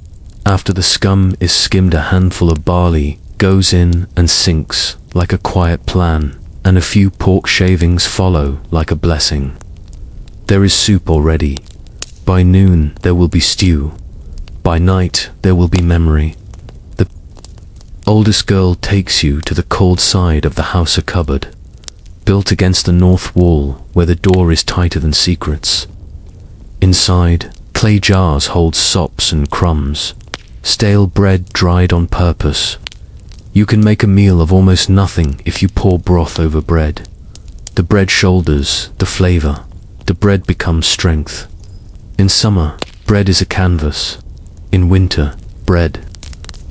After the scum is skimmed, a handful of barley goes in and sinks like a quiet plan, and a few pork shavings follow like a blessing. There is soup already. By noon there will be stew. By night there will be memory. The oldest girl takes you to the cold side of the house, a cupboard built against the north wall where the door is tighter than secrets. Inside, clay jars hold sops and crumbs, stale bread dried on purpose. You can make a meal of almost nothing if you pour broth over bread. The bread shoulders the flavor. The bread becomes strength. In summer, bread is a canvas. In winter, bread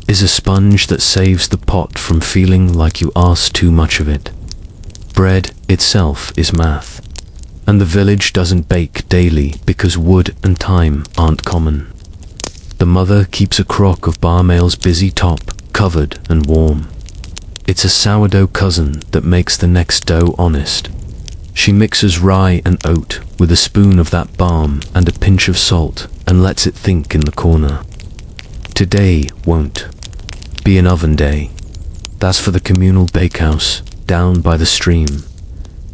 is a sponge that saves the pot from feeling like you asked too much of it. Bread itself is math, and the village doesn't bake daily because wood and time aren't common. The mother keeps a crock of barmail's busy top covered and warm. It's a sourdough cousin that makes the next dough honest. She mixes rye and oat with a spoon of that balm and a pinch of salt and lets it think in the corner. Today won't be an oven day. That's for the communal bakehouse down by the stream,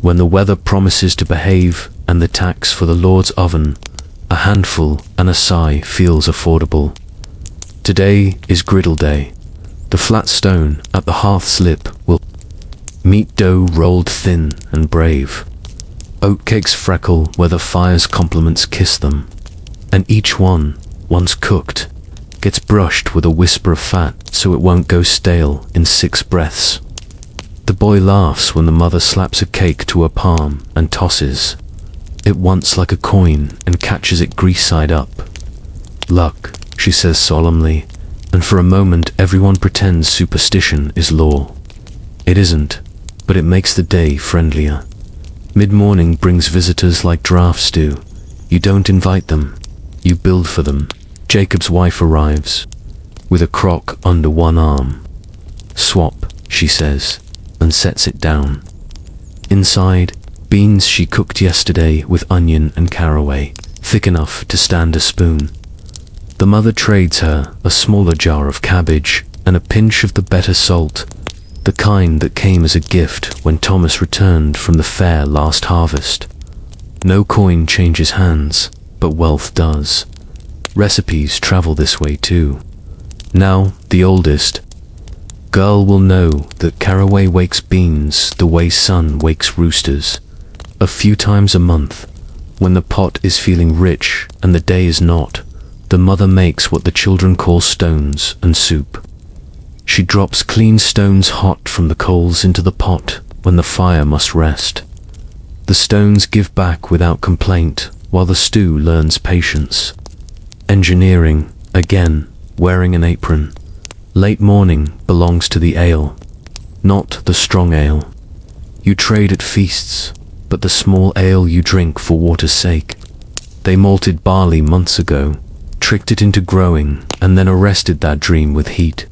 when the weather promises to behave, and the tax for the Lord's oven, a handful and a sigh feels affordable. Today is griddle day. The flat stone at the hearth slip will meat dough rolled thin and brave. Oatcakes freckle where the fire's compliments kiss them, and each one, once cooked, gets brushed with a whisper of fat so it won't go stale in 6 breaths. The boy laughs when the mother slaps a cake to her palm and tosses it once like a coin and catches it grease side up. Luck, she says solemnly, and for a moment everyone pretends superstition is law. It isn't, but it makes the day friendlier. Mid-morning brings visitors like draft stew. You don't invite them, you build for them. Jacob's wife arrives, with a crock under one arm. Swap, she says, and sets it down. Inside, beans she cooked yesterday with onion and caraway, thick enough to stand a spoon. The mother trades her a smaller jar of cabbage and a pinch of the better salt, the kind that came as a gift when Thomas returned from the fair last harvest. No coin changes hands, but wealth does. Recipes travel this way too. Now, the oldest girl will know that caraway wakes beans the way sun wakes roosters. A few times a month, when the pot is feeling rich and the day is not, the mother makes what the children call stones and soup. She drops clean stones hot from the coals into the pot when the fire must rest. The stones give back without complaint, while the stew learns patience. Engineering, again, wearing an apron. Late morning belongs to the ale, not the strong ale. You trade at feasts, but the small ale you drink for water's sake. They malted barley months ago, tricked it into growing, and then arrested that dream with heat.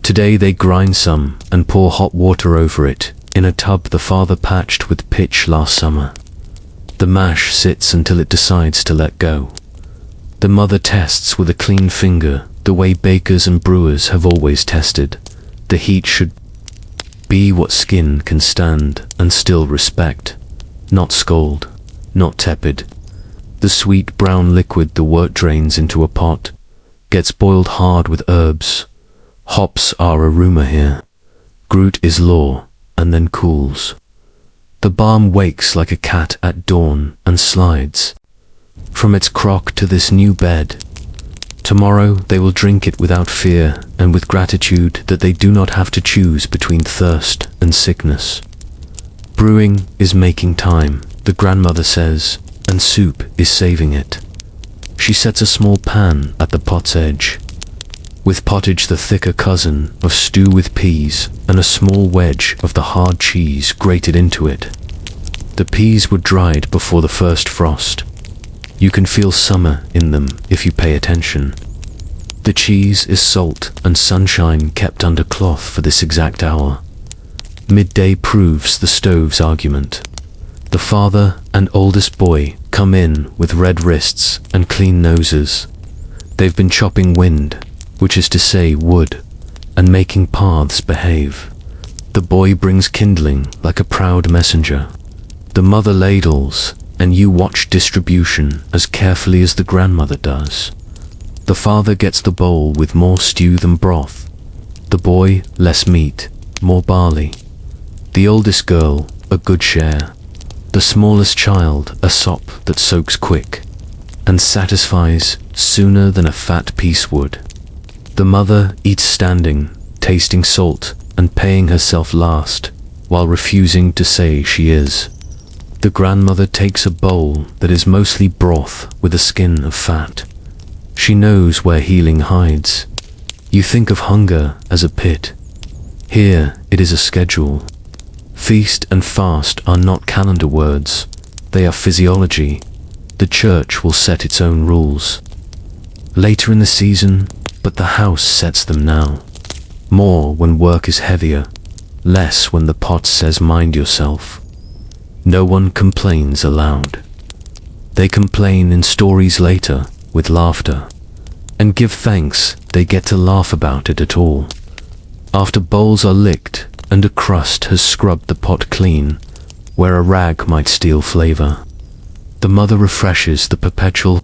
Today they grind some and pour hot water over it in a tub the father patched with pitch last summer. The mash sits until it decides to let go. The mother tests with a clean finger the way bakers and brewers have always tested. The heat should be what skin can stand and still respect, not scold, not tepid. The sweet brown liquid the wort drains into a pot, gets boiled hard with herbs. Hops are a rumor here. Groot is law, and then cools. The balm wakes like a cat at dawn and slides from its crock to this new bed. Tomorrow they will drink it without fear and with gratitude that they do not have to choose between thirst and sickness. Brewing is making time, the grandmother says, and soup is saving it. She sets a small pan at the pot's edge, with pottage the thicker cousin of stew with peas and a small wedge of the hard cheese grated into it. The peas were dried before the first frost. You can feel summer in them if you pay attention. The cheese is salt and sunshine kept under cloth for this exact hour. Midday proves the stove's argument. The father and oldest boy come in with red wrists and clean noses. They've been chopping wind, which is to say wood, and making paths behave. The boy brings kindling like a proud messenger. The mother ladles, and you watch distribution as carefully as the grandmother does. The father gets the bowl with more stew than broth. The boy, less meat, more barley. The oldest girl, a good share. The smallest child, a sop that soaks quick, and satisfies sooner than a fat piece would. The mother eats standing, tasting salt, and paying herself last, while refusing to say she is. The grandmother takes a bowl that is mostly broth with a skin of fat. She knows where healing hides. You think of hunger as a pit. Here it is a schedule. Feast and fast are not calendar words, they are physiology. The church will set its own rules. Later in the season, but the house sets them now. More when work is heavier, less when the pot says mind yourself. No one complains aloud. They complain in stories later, with laughter, and give thanks they get to laugh about it at all. After bowls are licked and a crust has scrubbed the pot clean, where a rag might steal flavor, the mother refreshes the perpetual.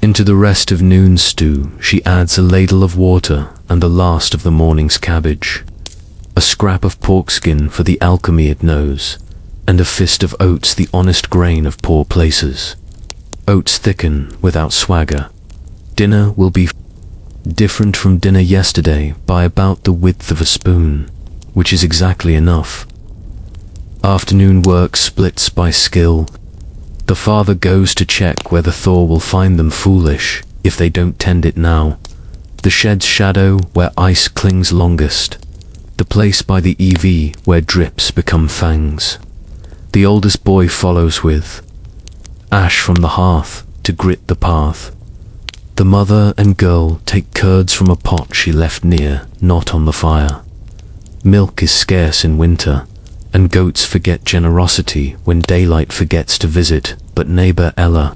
Into the rest of noon's stew she adds a ladle of water and the last of the morning's cabbage, a scrap of pork skin for the alchemy it knows, and a fist of oats, the honest grain of poor places. Oats thicken without swagger. Dinner will be different from dinner yesterday by about the width of a spoon, which is exactly enough. Afternoon work splits by skill. The father goes to check whether Thor will find them foolish if they don't tend it now. The shed's shadow where ice clings longest. The place by the EV where drips become fangs. The oldest boy follows with ash from the hearth to grit the path. The mother and girl take curds from a pot she left near, not on the fire. Milk is scarce in winter, and goats forget generosity when daylight forgets to visit, but neighbor Ella,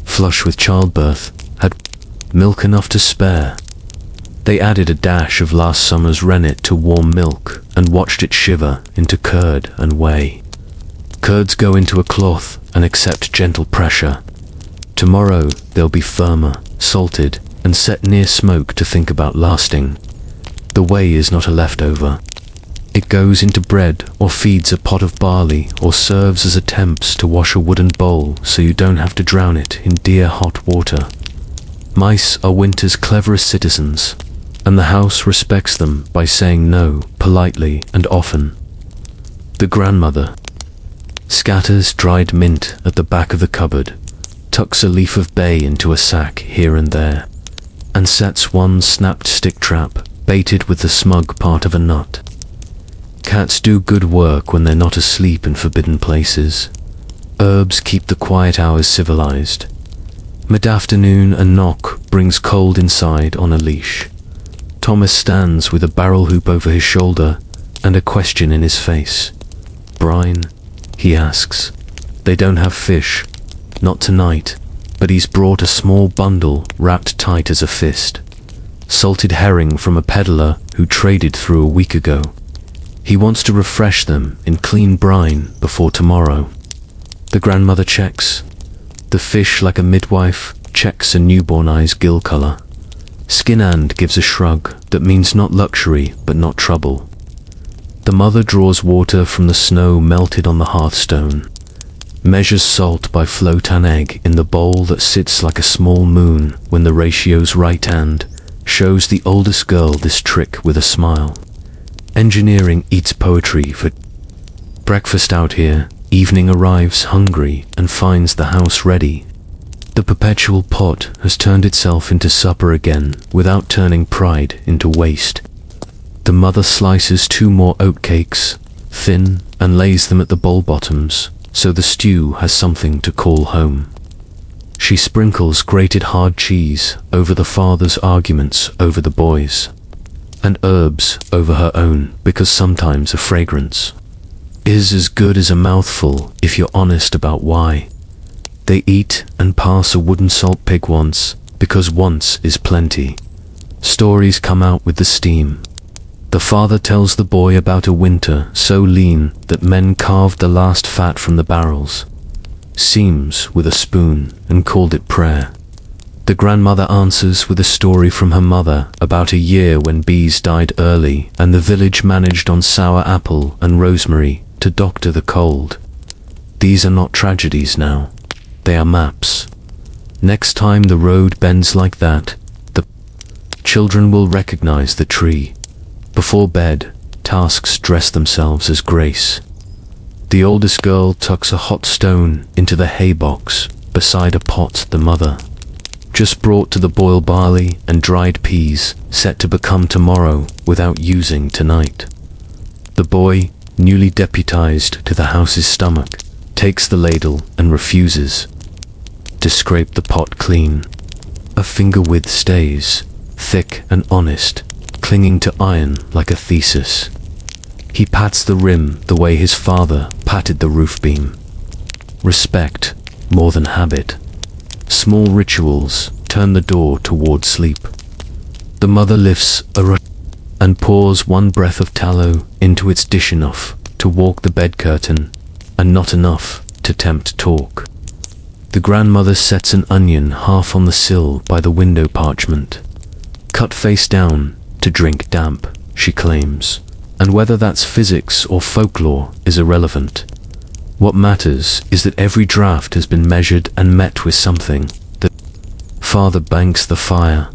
flush with childbirth, had milk enough to spare. They added a dash of last summer's rennet to warm milk and watched it shiver into curd and whey. Curds go into a cloth and accept gentle pressure. Tomorrow they'll be firmer, salted, and set near smoke to think about lasting. The whey is not a leftover. It goes into bread or feeds a pot of barley or serves as attempts to wash a wooden bowl so you don't have to drown it in dear hot water. Mice are winter's cleverest citizens, and the house respects them by saying no politely and often. The grandmother scatters dried mint at the back of the cupboard, tucks a leaf of bay into a sack here and there, and sets one snapped stick trap baited with the smug part of a nut. Cats do good work when they're not asleep in forbidden places. Herbs keep the quiet hours civilized. Mid-afternoon a knock brings cold inside on a leash. Thomas stands with a barrel hoop over his shoulder and a question in his face. "Brine?" he asks. They don't have fish. Not tonight, but he's brought a small bundle wrapped tight as a fist. Salted herring from a peddler who traded through a week ago. He wants to refresh them in clean brine before tomorrow. The grandmother checks. The fish, like a midwife, checks a newborn eye's gill color. Skinand gives a shrug that means not luxury but not trouble. The mother draws water from the snow melted on the hearthstone, measures salt by float-an egg in the bowl that sits like a small moon when the ratio's right, and shows the oldest girl this trick with a smile. Engineering eats poetry for breakfast out here. Evening arrives hungry and finds the house ready. The perpetual pot has turned itself into supper again without turning pride into waste. The mother slices 2 more oatcakes, thin, and lays them at the bowl bottoms, so the stew has something to call home. She sprinkles grated hard cheese over the father's arguments over the boys, and herbs over her own because sometimes a fragrance is as good as a mouthful if you're honest about why. They eat and pass a wooden salt pig once because once is plenty. Stories come out with the steam. The father tells the boy about a winter so lean that men carved the last fat from the barrels, seams with a spoon, and called it prayer. The grandmother answers with a story from her mother about a year when bees died early and the village managed on sour apple and rosemary to doctor the cold. These are not tragedies now. They are maps. Next time the road bends like that, the children will recognize the tree. Before bed, tasks dress themselves as grace. The oldest girl tucks a hot stone into the hay box beside a pot the mother just brought to the boil barley and dried peas set to become tomorrow without using tonight. The boy, newly deputized to the house's stomach, takes the ladle and refuses to scrape the pot clean. A finger width stays, thick and honest, clinging to iron like a thesis. He pats the rim the way his father patted the roof beam. Respect, more than habit. Small rituals turn the door toward sleep. The mother lifts and pours one breath of tallow into its dish, enough to walk the bed curtain, and not enough to tempt talk. The grandmother sets an onion half on the sill by the window parchment. Cut face down to drink damp, she claims, and whether that's physics or folklore is irrelevant. What matters is that every draft has been measured and met with something. The father banks the fire,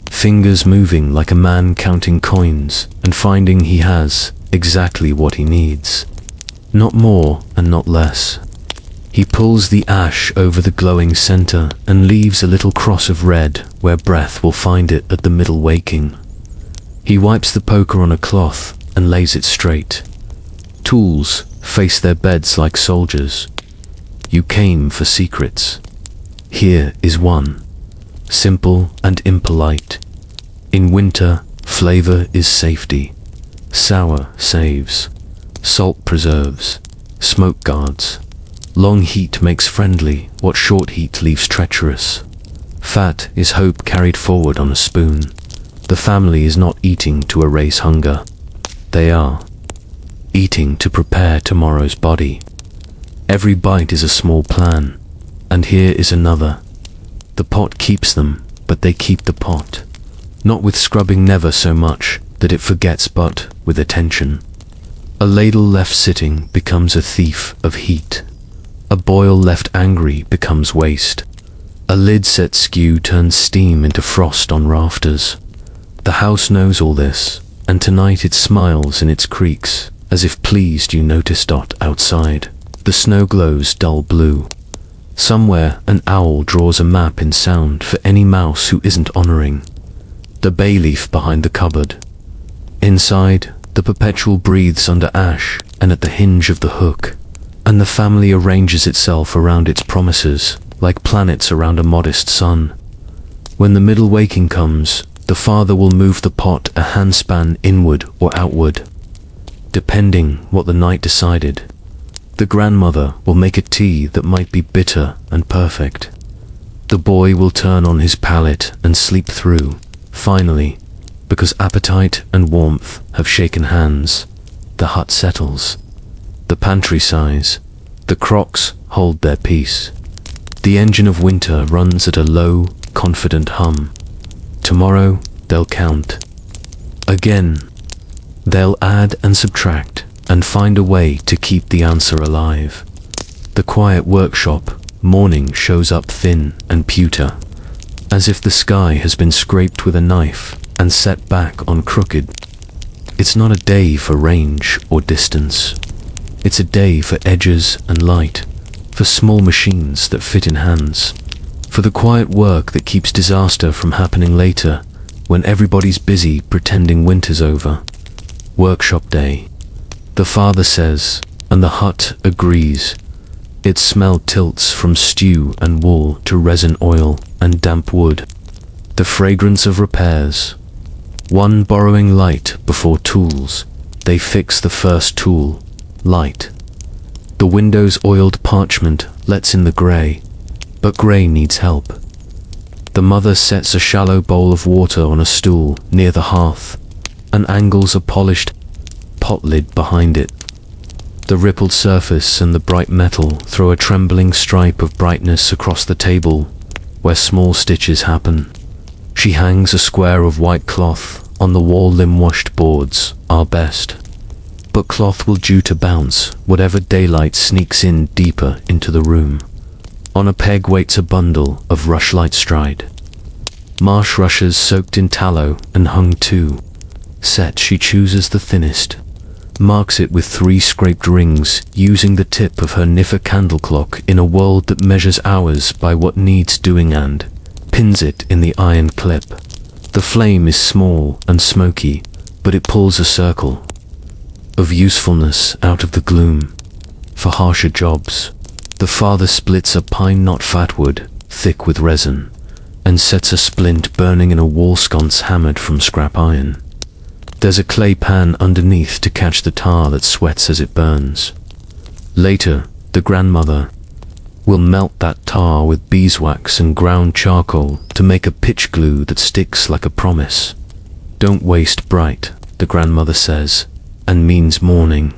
fingers moving like a man counting coins and finding he has exactly what he needs. Not more and not less. He pulls the ash over the glowing center and leaves a little cross of red where breath will find it at the middle waking. He wipes the poker on a cloth and lays it straight. Tools face their beds like soldiers. You came for secrets. Here is one. Simple and impolite. In winter, flavor is safety. Sour saves. Salt preserves. Smoke guards. Long heat makes friendly what short heat leaves treacherous. Fat is hope carried forward on a spoon. The family is not eating to erase hunger. They are eating to prepare tomorrow's body. Every bite is a small plan, and here is another. The pot keeps them, but they keep the pot. Not with scrubbing, never so much that it forgets, but with attention. A ladle left sitting becomes a thief of heat. A boil left angry becomes waste. A lid set skew turns steam into frost on rafters. The house knows all this, and tonight it smiles in its creaks, as if pleased you noticed. Outside, the snow glows dull blue. Somewhere an owl draws a map in sound for any mouse who isn't honoring. The bay leaf behind the cupboard. Inside, the perpetual breathes under ash and at the hinge of the hook, and the family arranges itself around its promises, like planets around a modest sun. When the middle waking comes, the father will move the pot a handspan inward or outward, depending what the night decided. The grandmother will make a tea that might be bitter and perfect. The boy will turn on his palate and sleep through, finally, because appetite and warmth have shaken hands. The hut settles. The pantry sighs. The crocks hold their peace. The engine of winter runs at a low, confident hum. Tomorrow they'll count. Again. They'll add and subtract and find a way to keep the answer alive. The quiet workshop, morning shows up thin and pewter, as if the sky has been scraped with a knife and set back on crooked. It's not a day for range or distance. It's a day for edges and light, for small machines that fit in hands, for the quiet work that keeps disaster from happening later when everybody's busy pretending winter's over. Workshop day. The father says, and the hut agrees. Its smell tilts from stew and wool to resin oil and damp wood. The fragrance of repairs. One borrowing light before tools. They fix the first tool. Light. The window's oiled parchment lets in the grey, but grey needs help. The mother sets a shallow bowl of water on a stool near the hearth and angles a polished pot lid behind it. The rippled surface and the bright metal throw a trembling stripe of brightness across the table where small stitches happen. She hangs a square of white cloth on the wall. Limb-washed boards are best, but cloth will due to bounce whatever daylight sneaks in deeper into the room. On a peg waits a bundle of rushlight stride. Marsh rushes soaked in tallow and hung too. Set, she chooses the thinnest, marks it with 3 scraped rings using the tip of her Niffer candle clock in a world that measures hours by what needs doing, and pins it in the iron clip. The flame is small and smoky, but it pulls a circle of usefulness out of the gloom. For harsher jobs, the father splits a pine knot fatwood thick with resin and sets a splint burning in a wall sconce hammered from scrap iron. There's a clay pan underneath to catch the tar that sweats as it burns. Later, the grandmother will melt that tar with beeswax and ground charcoal to make a pitch glue that sticks like a promise. Don't waste bright, the grandmother says, and means morning.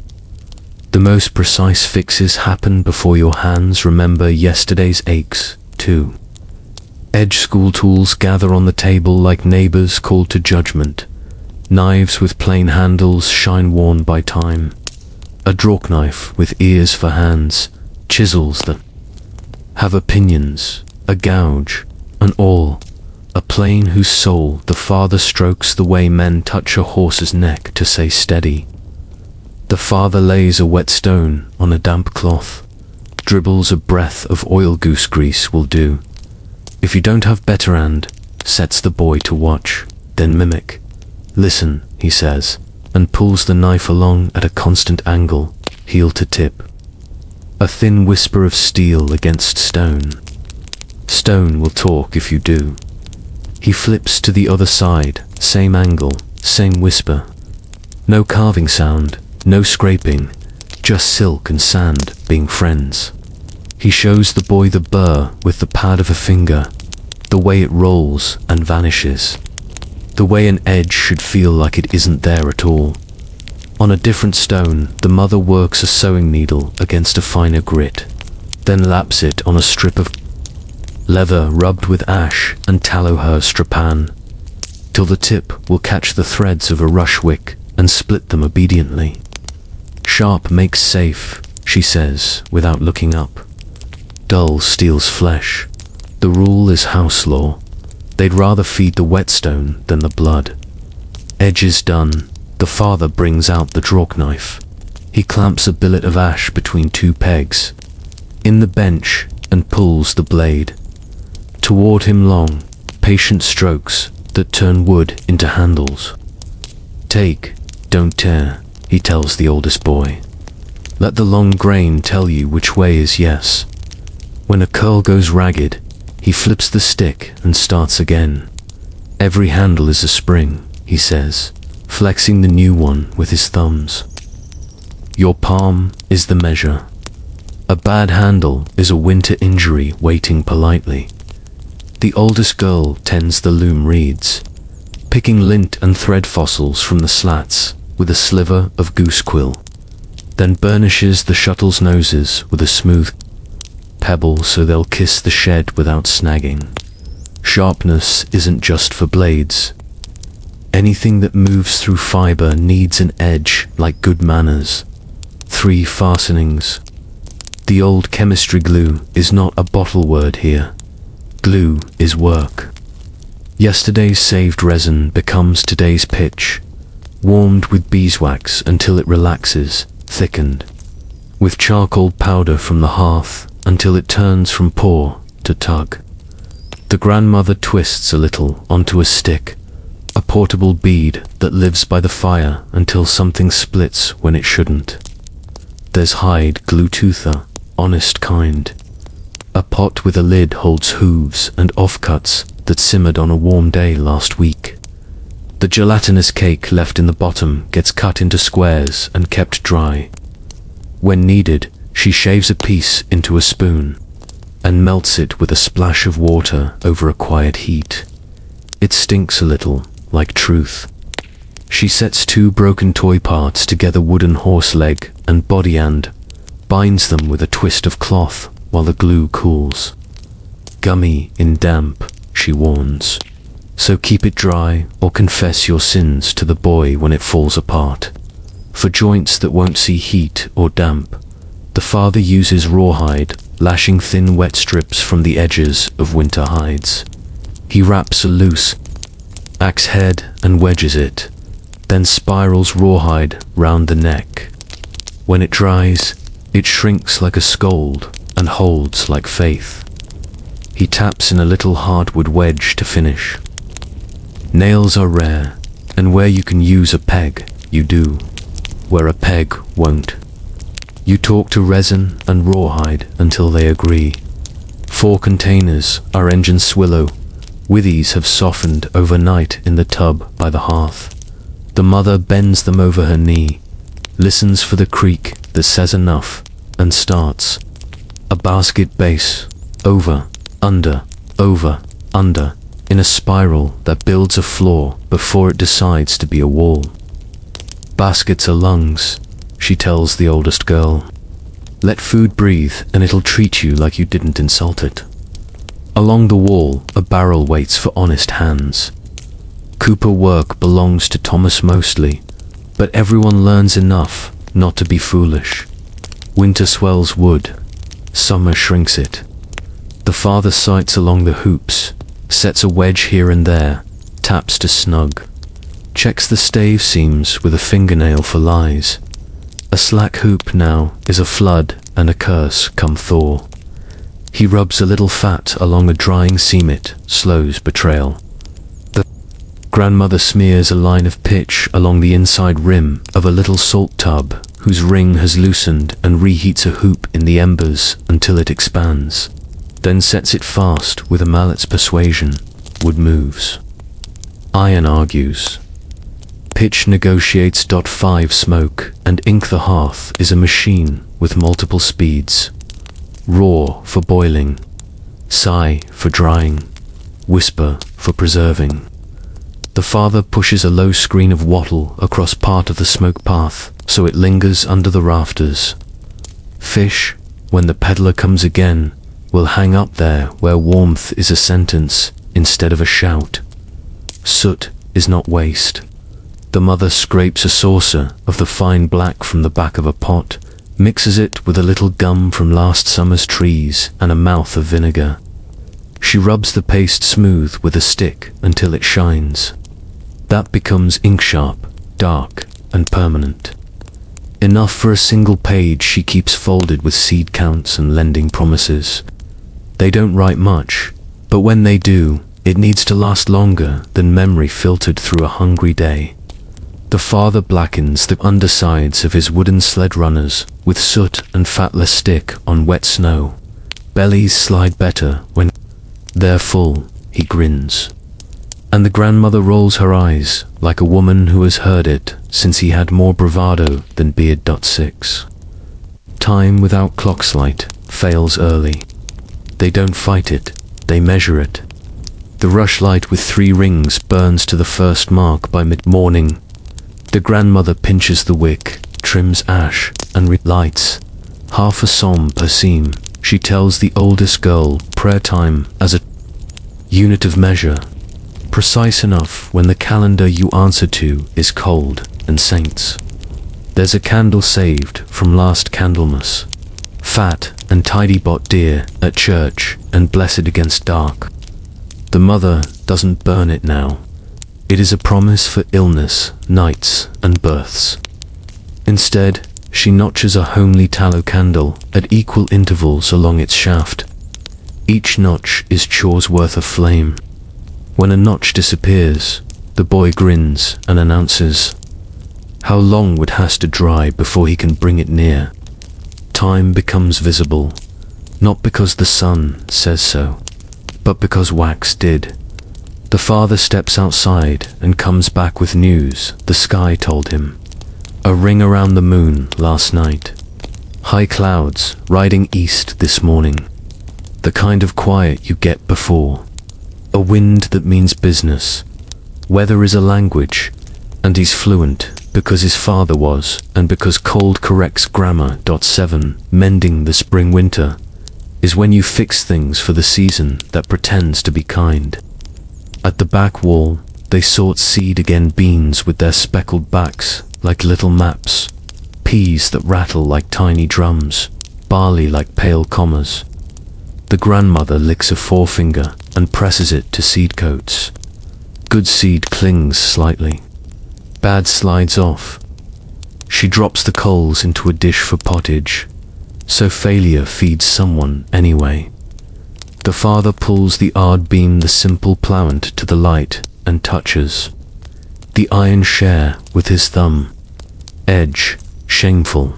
The most precise fixes happen before your hands remember yesterday's aches, too. Edge school tools gather on the table like neighbors called to judgment. Knives with plain handles shine worn by time. A draw knife with ears for hands, chisels that have opinions, a gouge, an awl, a plane whose soul the father strokes the way men touch a horse's neck to say steady. The father lays a wet stone on a damp cloth. Dribbles a breath of oil goose grease will do. If you don't have better, and sets the boy to watch, then mimic. Listen, he says, and pulls the knife along at a constant angle, heel to tip. A thin whisper of steel against stone. Stone will talk if you do. He flips to the other side, same angle, same whisper. No carving sound, no scraping, just silk and sand being friends. He shows the boy the burr with the pad of a finger, the way it rolls and vanishes, the way an edge should feel like it isn't there at all. On a different stone, the mother works a sewing needle against a finer grit, then laps it on a strip of leather rubbed with ash and tallow her strapan, till the tip will catch the threads of a rush wick and split them obediently. Sharp makes safe, she says, without looking up. Dull steals flesh. The rule is house law. They'd rather feed the whetstone than the blood. Edges done, the father brings out the draw knife. He clamps a billet of ash between 2 pegs in the bench and pulls the blade. Toward him long, patient strokes that turn wood into handles. Take, don't tear, he tells the oldest boy. Let the long grain tell you which way is yes. When a curl goes ragged, he flips the stick and starts again. Every handle is a spring, he says, flexing the new one with his thumbs. Your palm is the measure. A bad handle is a winter injury waiting politely. The oldest girl tends the loom reeds, picking lint and thread fossils from the slats with a sliver of goose quill, then burnishes the shuttles' noses with a smooth pebble so they'll kiss the shed without snagging. Sharpness isn't just for blades. Anything that moves through fiber needs an edge like good manners. 3 fastenings. The old chemistry glue is not a bottle word here. Glue is work. Yesterday's saved resin becomes today's pitch, warmed with beeswax until it relaxes, thickened, with charcoal powder from the hearth until it turns from pour to tug. The grandmother twists a little onto a stick, a portable bead that lives by the fire until something splits when it shouldn't. There's hide glue toother, honest kind. A pot with a lid holds hooves and offcuts that simmered on a warm day last week. The gelatinous cake left in the bottom gets cut into squares and kept dry. When needed, she shaves a piece into a spoon, and melts it with a splash of water over a quiet heat. It stinks a little, like truth. She sets two broken toy parts together, wooden horse leg and body, and binds them with a twist of cloth while the glue cools. Gummy in damp, she warns. So keep it dry or confess your sins to the boy when it falls apart. For joints that won't see heat or damp, the father uses rawhide, lashing thin wet strips from the edges of winter hides. He wraps a loose axe head and wedges it, then spirals rawhide round the neck. When it dries, it shrinks like a scold and holds like faith. He taps in a little hardwood wedge to finish. Nails are rare, and where you can use a peg, you do. Where a peg won't, you talk to resin and rawhide until they agree. 4 containers are engine swillow. Withies have softened overnight in the tub by the hearth. The mother bends them over her knee, listens for the creak that says enough, and starts. A basket base, over, under, in a spiral that builds a floor before it decides to be a wall. Baskets are lungs, she tells the oldest girl. Let food breathe and it'll treat you like you didn't insult it. Along the wall, a barrel waits for honest hands. Cooper work belongs to Thomas mostly, but everyone learns enough not to be foolish. Winter swells wood, summer shrinks it. The father sights along the hoops, sets a wedge here and there, taps to snug, checks the stave seams with a fingernail for lies. A slack hoop now is a flood and a curse come thaw. He rubs a little fat along a drying seamit, slows betrayal. The grandmother smears a line of pitch along the inside rim of a little salt tub whose ring has loosened and reheats a hoop in the embers until it expands, then sets it fast with a mallet's persuasion. Wood moves. Iron argues. Pitch negotiates. 5 smoke, and ink the hearth is a machine with multiple speeds. Roar for boiling, sigh for drying, whisper for preserving. The father pushes a low screen of wattle across part of the smoke path so it lingers under the rafters. Fish, when the peddler comes again, will hang up there where warmth is a sentence instead of a shout. Soot is not waste. The mother scrapes a saucer of the fine black from the back of a pot, mixes it with a little gum from last summer's trees and a mouth of vinegar. She rubs the paste smooth with a stick until it shines. That becomes ink sharp, dark, and permanent. Enough for a single page she keeps folded with seed counts and lending promises. They don't write much, but when they do, it needs to last longer than memory filtered through a hungry day. The father blackens the undersides of his wooden sled runners with soot and fatless stick on wet snow. Bellies slide better when they're full, he grins. And the grandmother rolls her eyes like a woman who has heard it since he had more bravado than beard. 6. Time without clockslight fails early. They don't fight it, they measure it. The rushlight with 3 rings burns to the first mark by mid-morning. The grandmother pinches the wick, trims ash, and relights. Half a psalm per seam, she tells the oldest girl prayer time as a unit of measure, precise enough when the calendar you answer to is cold and saints. There's a candle saved from last Candlemas, fat and tidy bought dear at church and blessed against dark. The mother doesn't burn it now. It is a promise for illness, nights, and births. Instead, she notches a homely tallow candle at equal intervals along its shaft. Each notch is chore's worth of flame. When a notch disappears, the boy grins and announces, "How long would has to dry before he can bring it near?" Time becomes visible, not because the sun says so, but because wax did. The father steps outside and comes back with news the sky told him. A ring around the moon last night. High clouds riding east this morning. the kind of quiet you get before. A wind that means business. Weather is a language, and he's fluent because his father was, and because cold corrects grammar. 7. Mending the spring-winter is when you fix things for the season that pretends to be kind. At the back wall, they sort seed again, beans with their speckled backs like little maps, peas that rattle like tiny drums, barley like pale commas. The grandmother licks a forefinger and presses it to seed coats. Good seed clings slightly. Bad slides off. She drops the coals into a dish for pottage, so failure feeds someone anyway. The father pulls the odd beam, the simple ploughant, to the light and touches the iron share with his thumb. Edge, shameful.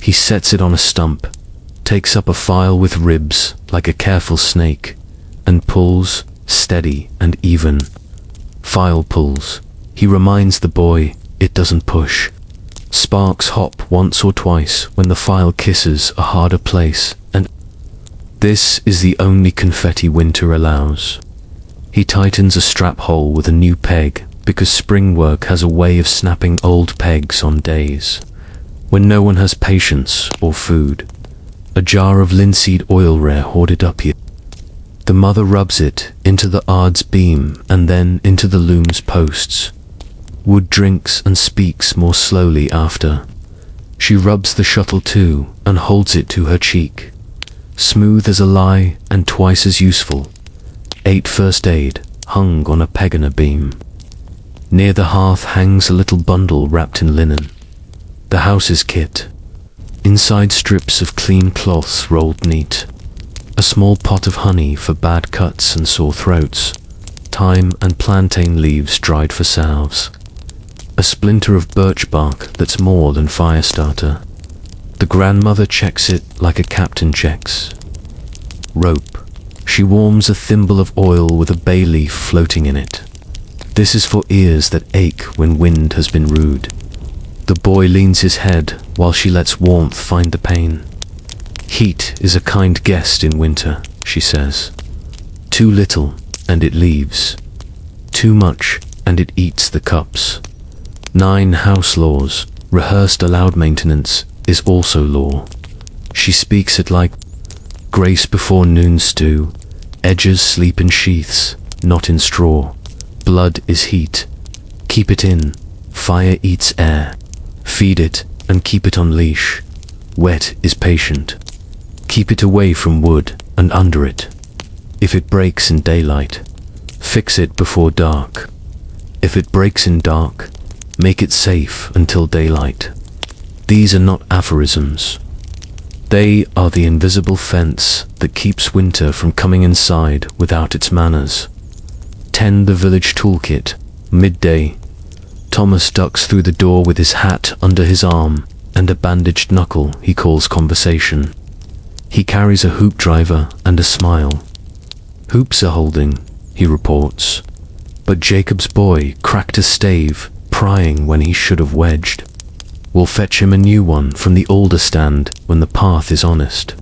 He sets it on a stump, takes up a file with ribs like a careful snake, and pulls, steady and even. File pulls. He reminds the boy it doesn't push. Sparks hop once or twice when the file kisses a harder place, and this is the only confetti winter allows. He tightens a strap hole with a new peg because spring work has a way of snapping old pegs on days when no one has patience or food. A jar of linseed oil, rare, hoarded up here. The mother rubs it into the ard's beam and then into the loom's posts. Wood drinks and speaks more slowly after. She rubs the shuttle too and holds it to her cheek. Smooth as a lie and twice as useful. 8 first aid hung on a peg and a beam. Near the hearth hangs a little bundle wrapped in linen. The house's kit. Inside strips of clean cloths rolled neat. A small pot of honey for bad cuts and sore throats. Thyme and plantain leaves dried for salves. A splinter of birch bark that's more than fire starter. The grandmother checks it like a captain checks. Rope. She warms a thimble of oil with a bay leaf floating in it. This is for ears that ache when wind has been rude. The boy leans his head while she lets warmth find the pain. Heat is a kind guest in winter, she says. Too little, and it leaves. Too much, and it eats the cups. 9 house laws, rehearsed aloud. Maintenance is also law. She speaks it like grace before noon stew. Edges sleep in sheaths, not in straw. Blood is heat. Keep it in. Fire eats air. Feed it and keep it on leash. Wet is patient. Keep it away from wood and under it. If it breaks in daylight, fix it before dark. If it breaks in dark, make it safe until daylight. These are not aphorisms. They are the invisible fence that keeps winter from coming inside without its manners. 10 The village toolkit. Midday. Thomas ducks through the door with his hat under his arm and a bandaged knuckle he calls conversation. He carries a hoop driver and a smile. Hoops are holding, he reports. But Jacob's boy cracked a stave, prying when he should have wedged. We'll fetch him a new one from the alder stand when the path is honest.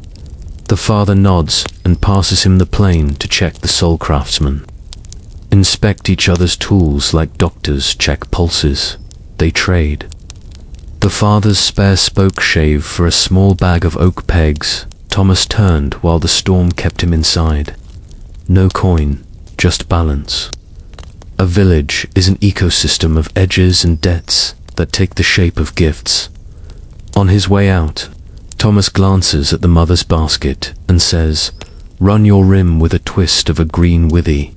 The father nods and passes him the plane to check the sole craftsman. Inspect each other's tools like doctors check pulses. They trade. The father's spare spoke shave for a small bag of oak pegs. Thomas turned while the storm kept him inside. No coin, just balance. A village is an ecosystem of edges and debts that take the shape of gifts. On his way out, Thomas glances at the mother's basket and says, "Run your rim with a twist of a green withy.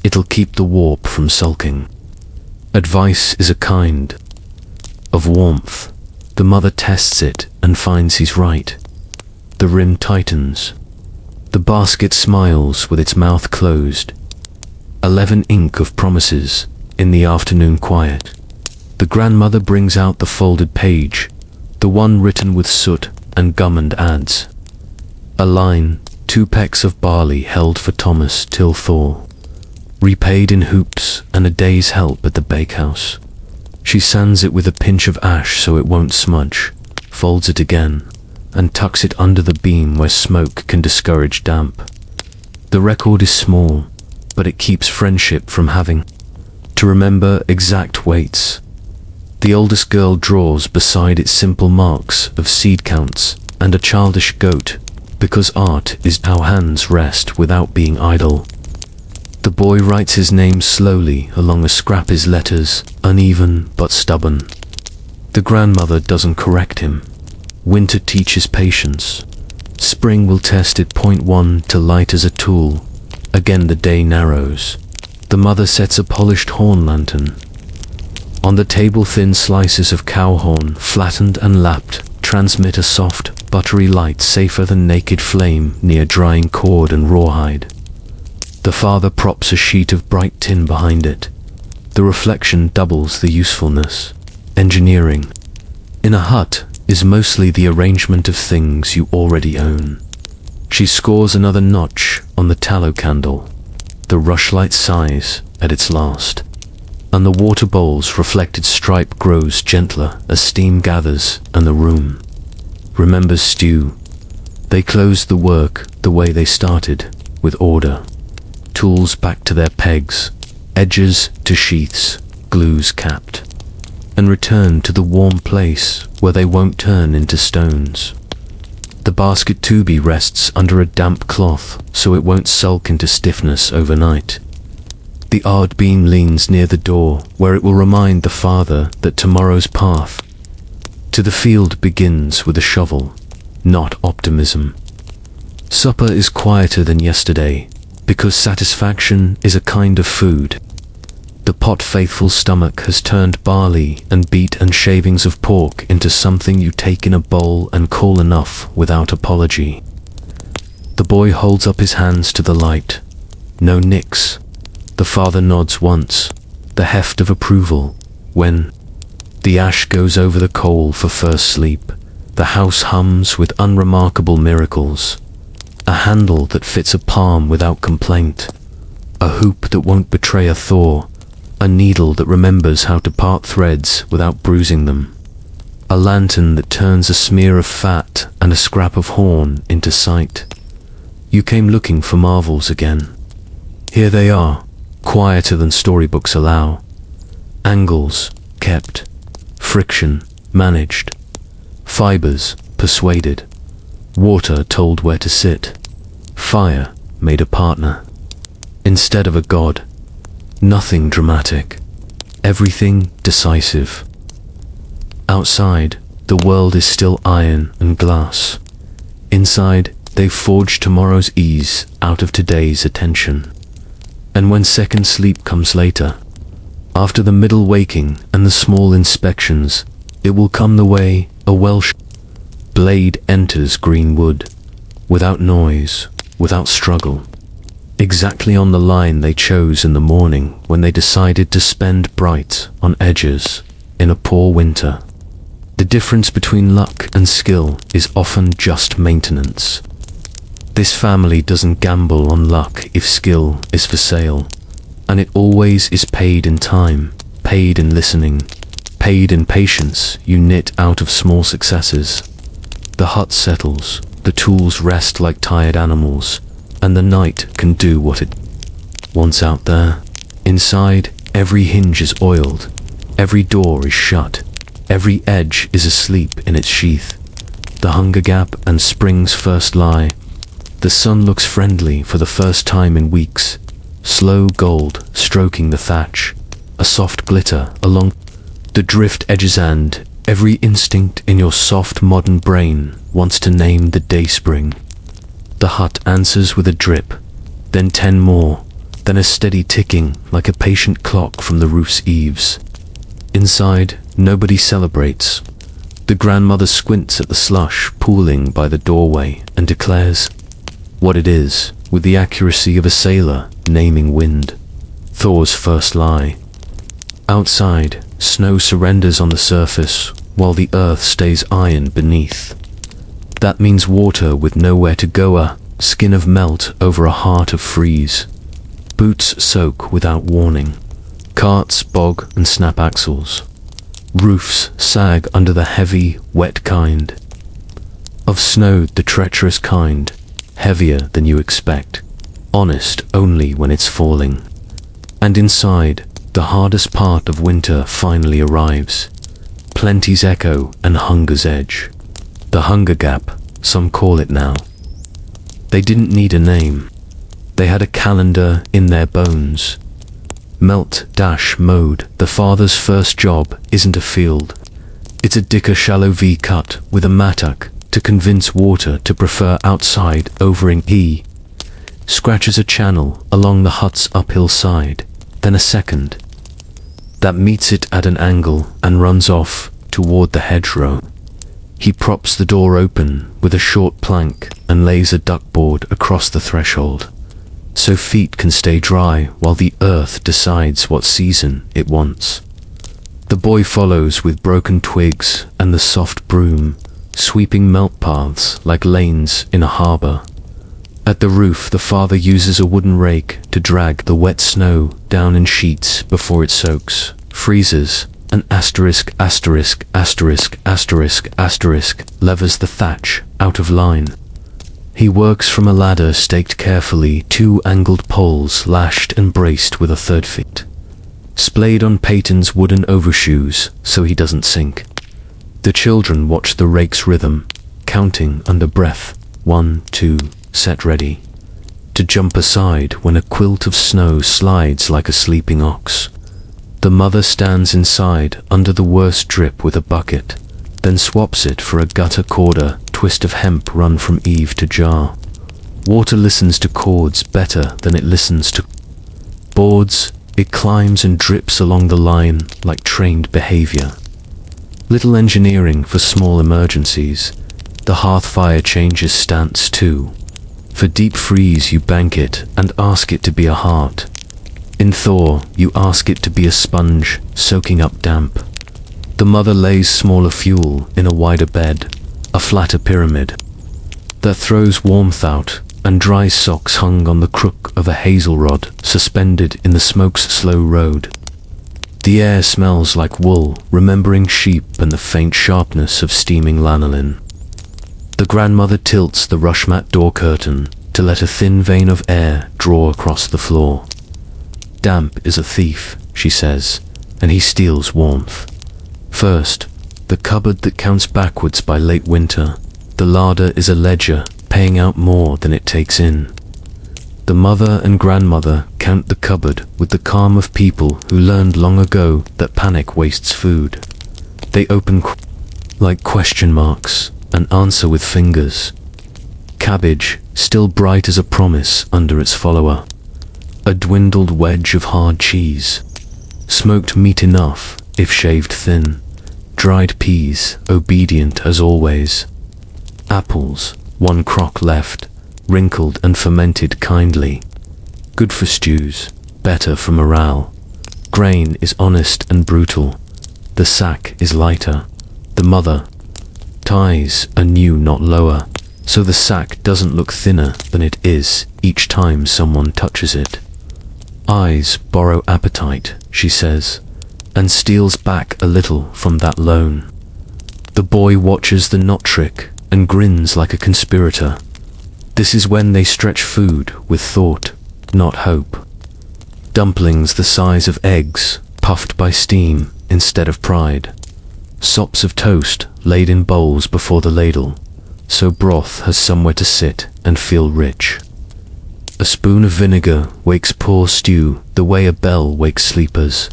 It'll keep the warp from sulking." Advice is a kind of warmth. The mother tests it and finds he's right. The rim tightens. The basket smiles with its mouth closed. 11 ink of promises in the afternoon quiet. The grandmother brings out the folded page, the one written with soot and gum and adds. A line, 2 pecks of barley held for Thomas till thaw. Repaid in hoops and a day's help at the bakehouse. She sands it with a pinch of ash so it won't smudge, folds it again, and tucks it under the beam where smoke can discourage damp. The record is small, but it keeps friendship from having to remember exact weights. The oldest girl draws beside it simple marks of seed counts and a childish goat, because art is how hands rest without being idle. The boy writes his name slowly along a scrap, his letters uneven but stubborn. The grandmother doesn't correct him. Winter teaches patience. Spring will test it. Point one to light as a tool. Again the day narrows. The mother sets a polished horn lantern. On the table thin slices of cow horn, flattened and lapped, transmit a soft, buttery light safer than naked flame near drying cord and rawhide. The father props a sheet of bright tin behind it. The reflection doubles the usefulness. Engineering in a hut is mostly the arrangement of things you already own. She scores another notch on the tallow candle. The rushlight sighs at its last, and the water bowl's reflected stripe grows gentler as steam gathers and the room remembers stew. They close the work the way they started, with order. Tools back to their pegs, edges to sheaths, glues capped, and return to the warm place where they won't turn into stones. The basket tubby rests under a damp cloth so it won't sulk into stiffness overnight. The odd beam leans near the door where it will remind the father that tomorrow's path to the field begins with a shovel, not optimism. Supper is quieter than yesterday, because satisfaction is a kind of food. The pot-faithful stomach has turned barley and beet and shavings of pork into something you take in a bowl and call enough without apology. The boy holds up his hands to the light. No nicks. The father nods once, the heft of approval. When the ash goes over the coal for first sleep, the house hums with unremarkable miracles. A handle that fits a palm without complaint. A hoop that won't betray a thaw. A needle that remembers how to part threads without bruising them. A lantern that turns a smear of fat and a scrap of horn into sight. You came looking for marvels again. Here they are, quieter than storybooks allow. Angles, kept. Friction, managed. Fibers, persuaded. Water told where to sit. Fire made a partner. Instead of a god. Nothing dramatic. Everything decisive. Outside, the world is still iron and glass. Inside, they've forged tomorrow's ease out of today's attention. And when second sleep comes later, after the middle waking and the small inspections, it will come the way a Welsh blade enters green wood, without noise, without struggle, exactly on the line they chose in the morning when they decided to spend bright on edges in a poor winter. The difference between luck and skill is often just maintenance. This family doesn't gamble on luck if skill is for sale, and it always is paid in time, paid in listening, paid in patience you knit out of small successes. The hut settles, the tools rest like tired animals, and the night can do what it wants out there. Inside, every hinge is oiled, every door is shut, every edge is asleep in its sheath. The hunger gap and spring's first lie. The sun looks friendly for the first time in weeks, slow gold stroking the thatch, a soft glitter along the drift edges, and every instinct in your soft modern brain wants to name the dayspring. The hut answers with a drip, then 10 more, then a steady ticking like a patient clock from the roof's eaves. Inside, nobody celebrates. The grandmother squints at the slush pooling by the doorway and declares what it is with the accuracy of a sailor naming wind. Thor's first lie. Outside, snow surrenders on the surface while the earth stays iron beneath. That means water with nowhere to go, a skin of melt over a heart of freeze. Boots soak without warning. Carts bog and snap axles. Roofs sag under the heavy, wet kind of snow, the treacherous kind, heavier than you expect. honest only when it's falling. And inside, the hardest part of winter finally arrives. Plenty's echo and hunger's edge. The hunger gap, some call it now. They didn't need a name. They had a calendar in their bones. Melt-mode, the father's first job isn't a field. It's a dicker shallow V cut with a mattock to convince water to prefer outside overing. He scratches a channel along the hut's uphill side, then a second. That meets it at an angle and runs off toward the hedgerow. He props the door open with a short plank and lays a duckboard across the threshold, so feet can stay dry while the earth decides what season it wants. The boy follows with broken twigs and the soft broom, sweeping melt paths like lanes in a harbor. At the roof, the father uses a wooden rake to drag the wet snow down in sheets before it soaks, freezes, and levers the thatch out of line. He works from a ladder staked carefully, 2 angled poles lashed and braced with a third foot, splayed on Peyton's wooden overshoes so he doesn't sink. The children watch the rake's rhythm, counting under breath, 1, 2, set ready, to jump aside when a quilt of snow slides like a sleeping ox. The mother stands inside under the worst drip with a bucket, then swaps it for a gutter corder twist of hemp run from eave to jar. Water listens to cords better than it listens to boards. It climbs and drips along the line like trained behavior. Little engineering for small emergencies. The hearth fire changes stance too. For deep freeze you bank it and ask it to be a heart. In thaw you ask it to be a sponge soaking up damp. The mother lays smaller fuel in a wider bed, a flatter pyramid, that throws warmth out, and dry socks hung on the crook of a hazel rod suspended in the smoke's slow road. The air smells like wool, remembering sheep and the faint sharpness of steaming lanolin. The grandmother tilts the rush mat door curtain to let a thin vein of air draw across the floor. Damp is a thief, she says, and he steals warmth. First, the cupboard that counts backwards by late winter. The larder is a ledger, paying out more than it takes in. The mother and grandmother count the cupboard with the calm of people who learned long ago that panic wastes food. They open like question marks and answer with fingers. Cabbage, still bright as a promise under its follower. A dwindled wedge of hard cheese. Smoked meat enough, if shaved thin. Dried peas, obedient as always. Apples, 1 crock left, wrinkled and fermented kindly. Good for stews, better for morale. Grain is honest and brutal. The sack is lighter. The mother ties are new, not lower, so the sack doesn't look thinner than it is each time someone touches it. Eyes borrow appetite, she says, and steals back a little from that loan. The boy watches the knot trick and grins like a conspirator. This is when they stretch food with thought, not hope. Dumplings the size of eggs, puffed by steam instead of pride. Sops of toast laid in bowls before the ladle, so broth has somewhere to sit and feel rich. A spoon of vinegar wakes poor stew the way a bell wakes sleepers.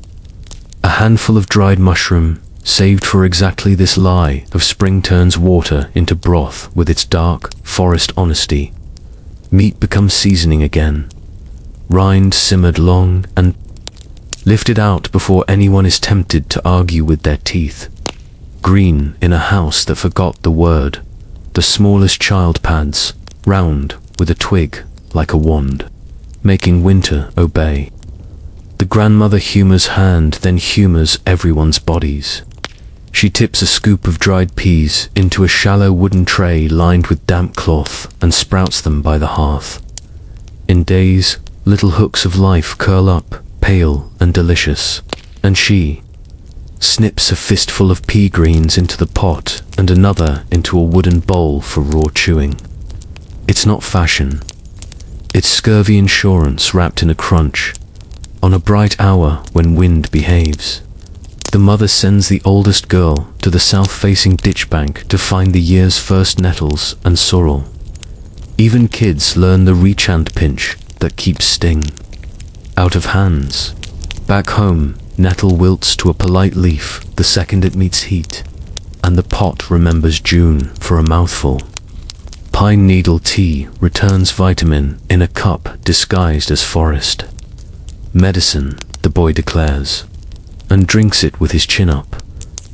A handful of dried mushroom, saved for exactly this lie of spring, turns water into broth with its dark forest honesty. Meat becomes seasoning again. Rind simmered long and lifted out before anyone is tempted to argue with their teeth. Green in a house that forgot the word. The smallest child pads, round with a twig like a wand, making winter obey. The grandmother humors hand, then humors everyone's bodies. She tips a scoop of dried peas into a shallow wooden tray lined with damp cloth and sprouts them by the hearth. In days, little hooks of life curl up, pale and delicious, and she snips a fistful of pea greens into the pot and another into a wooden bowl for raw chewing. It's not fashion. It's scurvy insurance wrapped in a crunch. On a bright hour when wind behaves, the mother sends the oldest girl to the south-facing ditch bank to find the year's first nettles and sorrel. Even kids learn the reach and pinch that keeps sting. Out of hands. Back home, nettle wilts to a polite leaf the second it meets heat, and the pot remembers June for a mouthful. Pine needle tea returns vitamin in a cup disguised as forest. Medicine, the boy declares, and drinks it with his chin up.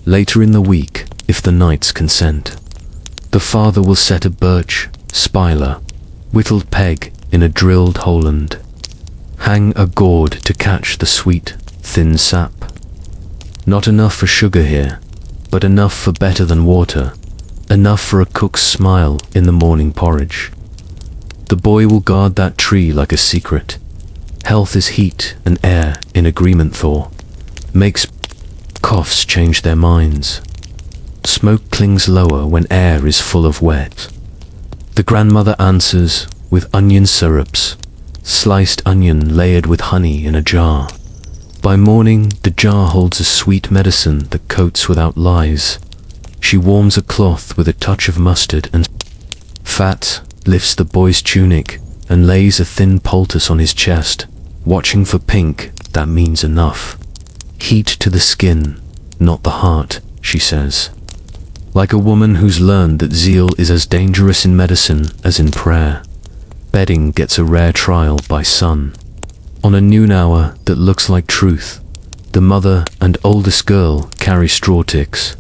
Later in the week, if the nights consent, the father will set a birch, spiler, whittled peg in a drilled holeland, hang a gourd to catch the sweet, thin sap. Not enough for sugar here, but enough for better than water, enough for a cook's smile in the morning porridge. The boy will guard that tree like a secret. Health is heat and air in agreement thaw. Makes coughs change their minds. Smoke clings lower when air is full of wet. The grandmother answers with onion syrups, sliced onion layered with honey in a jar. By morning, the jar holds a sweet medicine that coats without lies. She warms a cloth with a touch of mustard and fat, lifts the boy's tunic, and lays a thin poultice on his chest. Watching for pink, that means enough. Heat to the skin, not the heart, she says. Like a woman who's learned that zeal is as dangerous in medicine as in prayer. Bedding gets a rare trial by sun. On a noon hour that looks like truth, the mother and oldest girl carry straw ticks,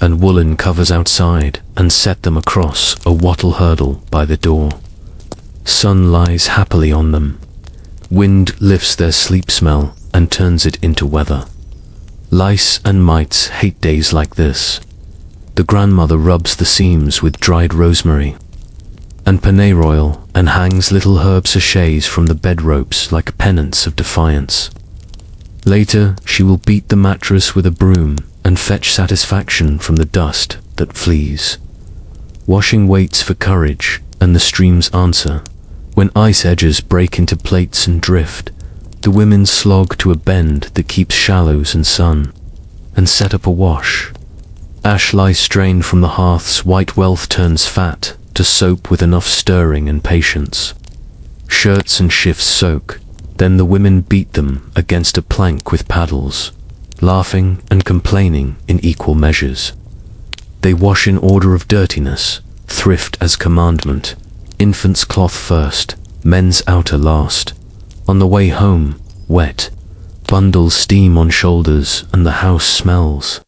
and woolen covers outside and set them across a wattle hurdle by the door. Sun lies happily on them. Wind lifts their sleep smell and turns it into weather. Lice and mites hate days like this. The grandmother rubs the seams with dried rosemary and pennyroyal and hangs little herb sachets from the bed ropes like a penance of defiance. Later, she will beat the mattress with a broom and fetch satisfaction from the dust that flees. Washing waits for courage, and the streams answer. When ice edges break into plates and drift, the women slog to a bend that keeps shallows and sun, and set up a wash. Ash lies strained from the hearth's white wealth turns fat to soap with enough stirring and patience. Shirts and shifts soak, then the women beat them against a plank with paddles, laughing and complaining in equal measures. They wash in order of dirtiness, thrift as commandment, infants' cloth first, men's outer last. On the way home, wet, bundles steam on shoulders and the house smells.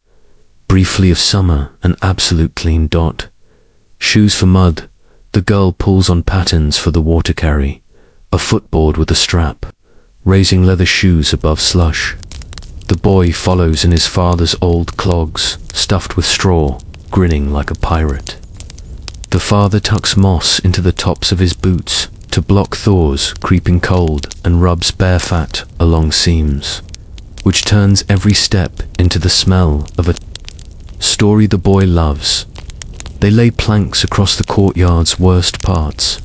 Briefly of summer, an absolute clean dot. Shoes for mud, the girl pulls on patins for the water carry, a footboard with a strap, raising leather shoes above slush. The boy follows in his father's old clogs, stuffed with straw, grinning like a pirate. The father tucks moss into the tops of his boots to block thaws creeping cold and rubs bare fat along seams, which turns every step into the smell of a story the boy loves. They lay planks across the courtyard's worst parts,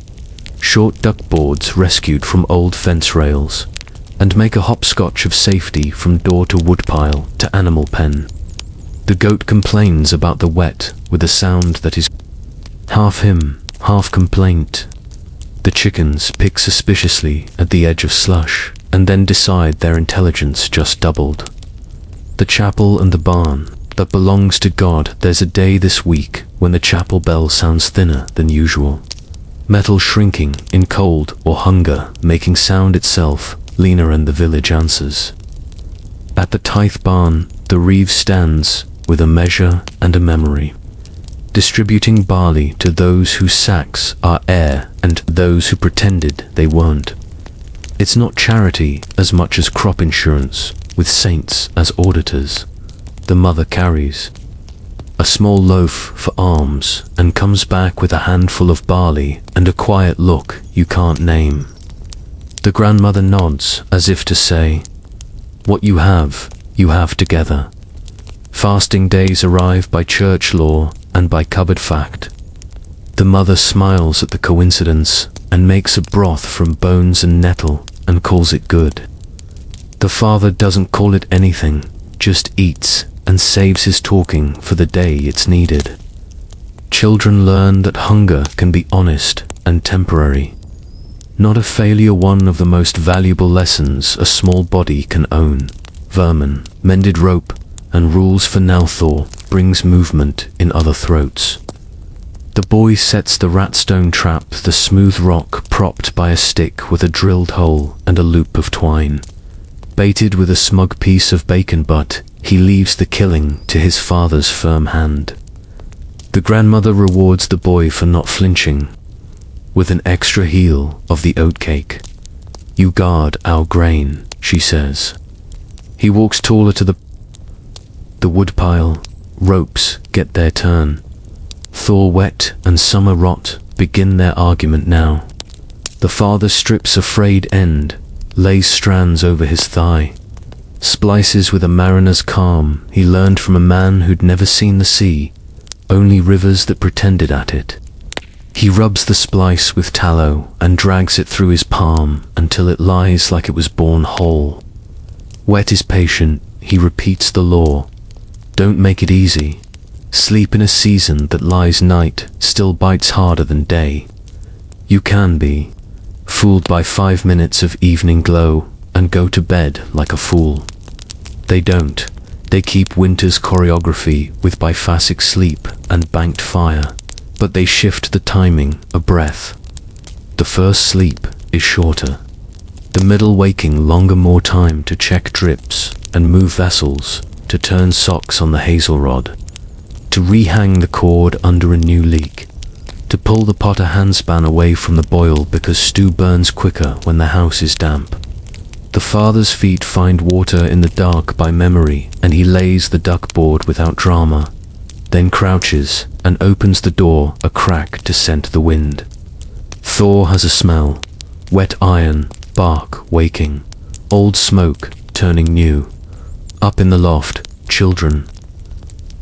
short duckboards rescued from old fence rails, and make a hopscotch of safety from door to woodpile to animal pen. The goat complains about the wet with a sound that is half hymn, half complaint. The chickens pick suspiciously at the edge of slush and then decide their intelligence just doubled. The chapel and the barn that belongs to God, there's a day this week when the chapel bell sounds thinner than usual. Metal shrinking in cold or hunger, making sound itself leaner, and the village answers. At the tithe barn, the reeve stands with a measure and a memory, distributing barley to those whose sacks are air and those who pretended they weren't. It's not charity as much as crop insurance, with saints as auditors. The mother carries a small loaf for alms and comes back with a handful of barley and a quiet look you can't name. The grandmother nods as if to say, "What you have together." Fasting days arrive by church law and by cupboard fact. The mother smiles at the coincidence and makes a broth from bones and nettle and calls it good. The father doesn't call it anything, just eats and saves his talking for the day it's needed. Children learn that hunger can be honest and temporary, not a failure. One of the most valuable lessons a small body can own. Vermin, mended rope, and rules for now thaw brings movement in other throats. The boy sets the ratstone trap, the smooth rock propped by a stick with a drilled hole and a loop of twine. Baited with a smug piece of bacon butt, he leaves the killing to his father's firm hand. The grandmother rewards the boy for not flinching with an extra heel of the oatcake. "You guard our grain," she says. He walks taller to the woodpile. Ropes get their turn. Thaw wet and summer rot begin their argument now. The father strips a frayed end, lays strands over his thigh, splices with a mariner's calm he learned from a man who'd never seen the sea, only rivers that pretended at it. He rubs the splice with tallow and drags it through his palm until it lies like it was born whole. Wet is patient, he repeats the law. Don't make it easy. Sleep in a season that lies night still bites harder than day. You can be fooled by 5 minutes of evening glow and go to bed like a fool. They don't. They keep winter's choreography with biphasic sleep and banked fire, but they shift the timing a breath. The first sleep is shorter. The middle waking longer, more time to check drips and move vessels, to turn socks on the hazel rod, to rehang the cord under a new leak, to pull the potter handspan away from the boil because stew burns quicker when the house is damp. The father's feet find water in the dark by memory, and he lays the duckboard without drama, then crouches and opens the door a crack to scent the wind. Thaw has a smell, wet iron, bark waking, old smoke turning new. Up in the loft, children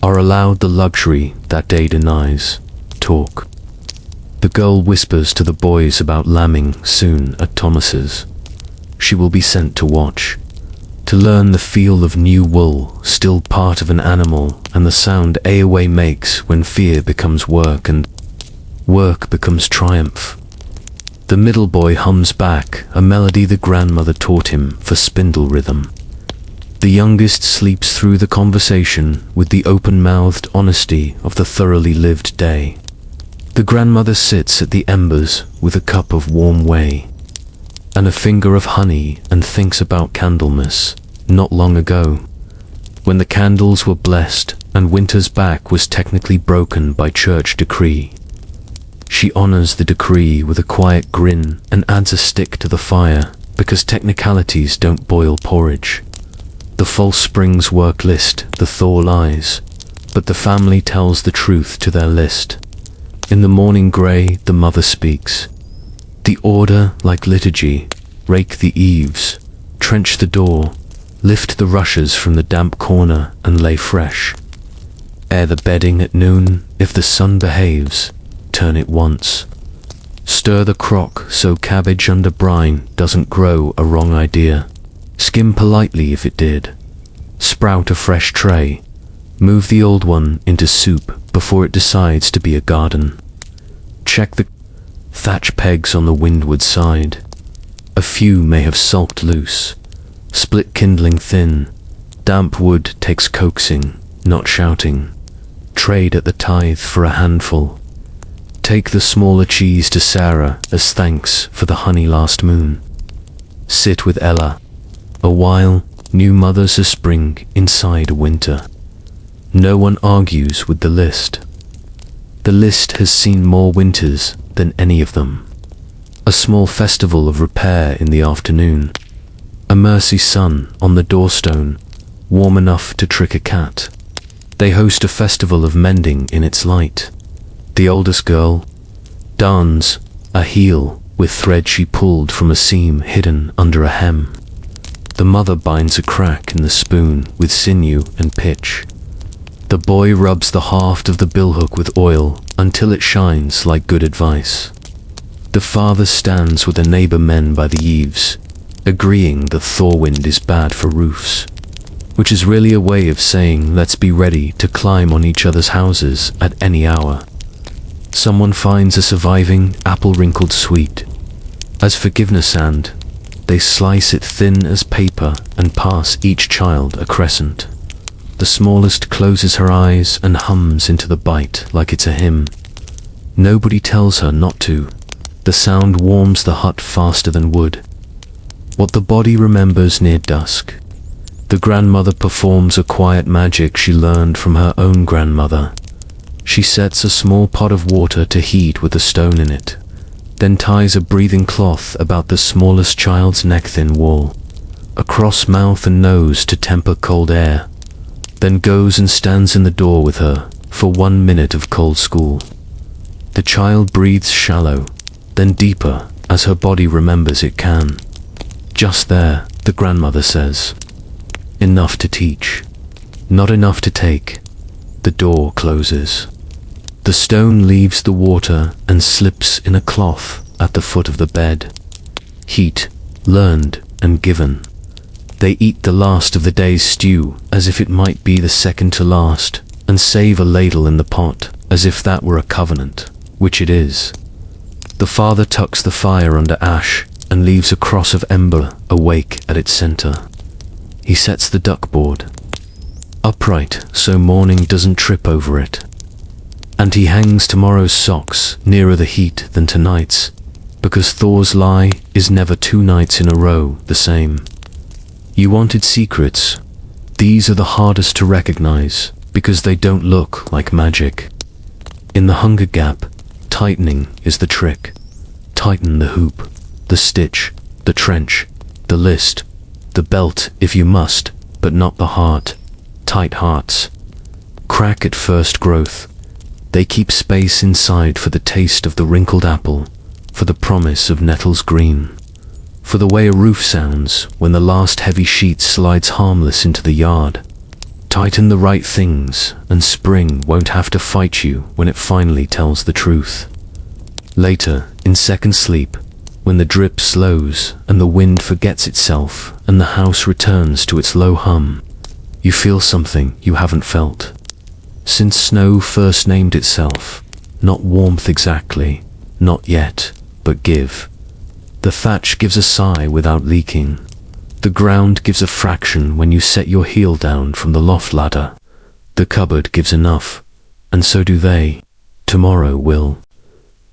are allowed the luxury that day denies, talk. The girl whispers to the boys about lambing soon at Thomas's. She will be sent to watch, to learn the feel of new wool, still part of an animal, and the sound Aowe makes when fear becomes work and work becomes triumph. The middle boy hums back a melody the grandmother taught him for spindle rhythm. The youngest sleeps through the conversation with the open-mouthed honesty of the thoroughly lived day. The grandmother sits at the embers with a cup of warm whey and a finger of honey and thinks about Candlemas, not long ago, when the candles were blessed and winter's back was technically broken by church decree. She honors the decree with a quiet grin and adds a stick to the fire because technicalities don't boil porridge. The false springs work list, the thaw lies, but the family tells the truth to their list. In the morning grey, the mother speaks. The order, like liturgy, rake the eaves, trench the door, lift the rushes from the damp corner and lay fresh. Air the bedding at noon, if the sun behaves, turn it once. Stir the crock so cabbage under brine doesn't grow a wrong idea. Skim politely if it did. Sprout a fresh tray. Move the old one into soup before it decides to be a garden. Check the thatch pegs on the windward side. A few may have sulked loose. Split kindling thin. Damp wood takes coaxing, not shouting. Trade at the tithe for a handful. Take the smaller cheese to Sarah as thanks for the honey last moon. Sit with Ella. A while, new mothers a spring inside a winter. No one argues with the list. The list has seen more winters than any of them. A small festival of repair in the afternoon. A mercy sun on the doorstone, warm enough to trick a cat. They host a festival of mending in its light. The oldest girl darns a heel with thread she pulled from a seam hidden under a hem. The mother binds a crack in the spoon with sinew and pitch. The boy rubs the haft of the billhook with oil until it shines like good advice. The father stands with the neighbor men by the eaves, agreeing that Thorwind is bad for roofs, which is really a way of saying let's be ready to climb on each other's houses at any hour. Someone finds a surviving apple-wrinkled sweet as forgiveness, and they slice it thin as paper and pass each child a crescent. The smallest closes her eyes and hums into the bite like it's a hymn. Nobody tells her not to. The sound warms the hut faster than wood. What the body remembers near dusk. The grandmother performs a quiet magic she learned from her own grandmother. She sets a small pot of water to heat with a stone in it, then ties a breathing cloth about the smallest child's neck-thin wall, across mouth and nose to temper cold air, then goes and stands in the door with her for 1 minute of cold school. The child breathes shallow, then deeper as her body remembers it can. Just there, the grandmother says, enough to teach, not enough to take. The door closes. The stone leaves the water and slips in a cloth at the foot of the bed. Heat, learned and given. They eat the last of the day's stew as if it might be the second to last, and save a ladle in the pot as if that were a covenant, which it is. The father tucks the fire under ash and leaves a cross of ember awake at its center. He sets the duckboard upright so morning doesn't trip over it. And he hangs tomorrow's socks nearer the heat than tonight's, because Thor's lie is never 2 nights in a row the same. You wanted secrets. These are the hardest to recognize because they don't look like magic. In the hunger gap, tightening is the trick. Tighten the hoop, the stitch, the trench, the list, the belt if you must, but not the heart. Tight hearts crack at first growth. They keep space inside for the taste of the wrinkled apple, for the promise of nettles green, for the way a roof sounds when the last heavy sheet slides harmless into the yard. Tighten the right things, and spring won't have to fight you when it finally tells the truth. Later, in second sleep, when the drip slows and the wind forgets itself and the house returns to its low hum, you feel something you haven't felt since snow first named itself. Not warmth exactly, not yet, but give. The thatch gives a sigh without leaking. The ground gives a fraction when you set your heel down from the loft ladder. The cupboard gives enough, and so do they. Tomorrow will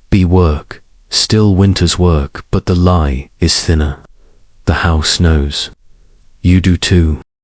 be work, still winter's work, but the lie is thinner. The house knows. You do too.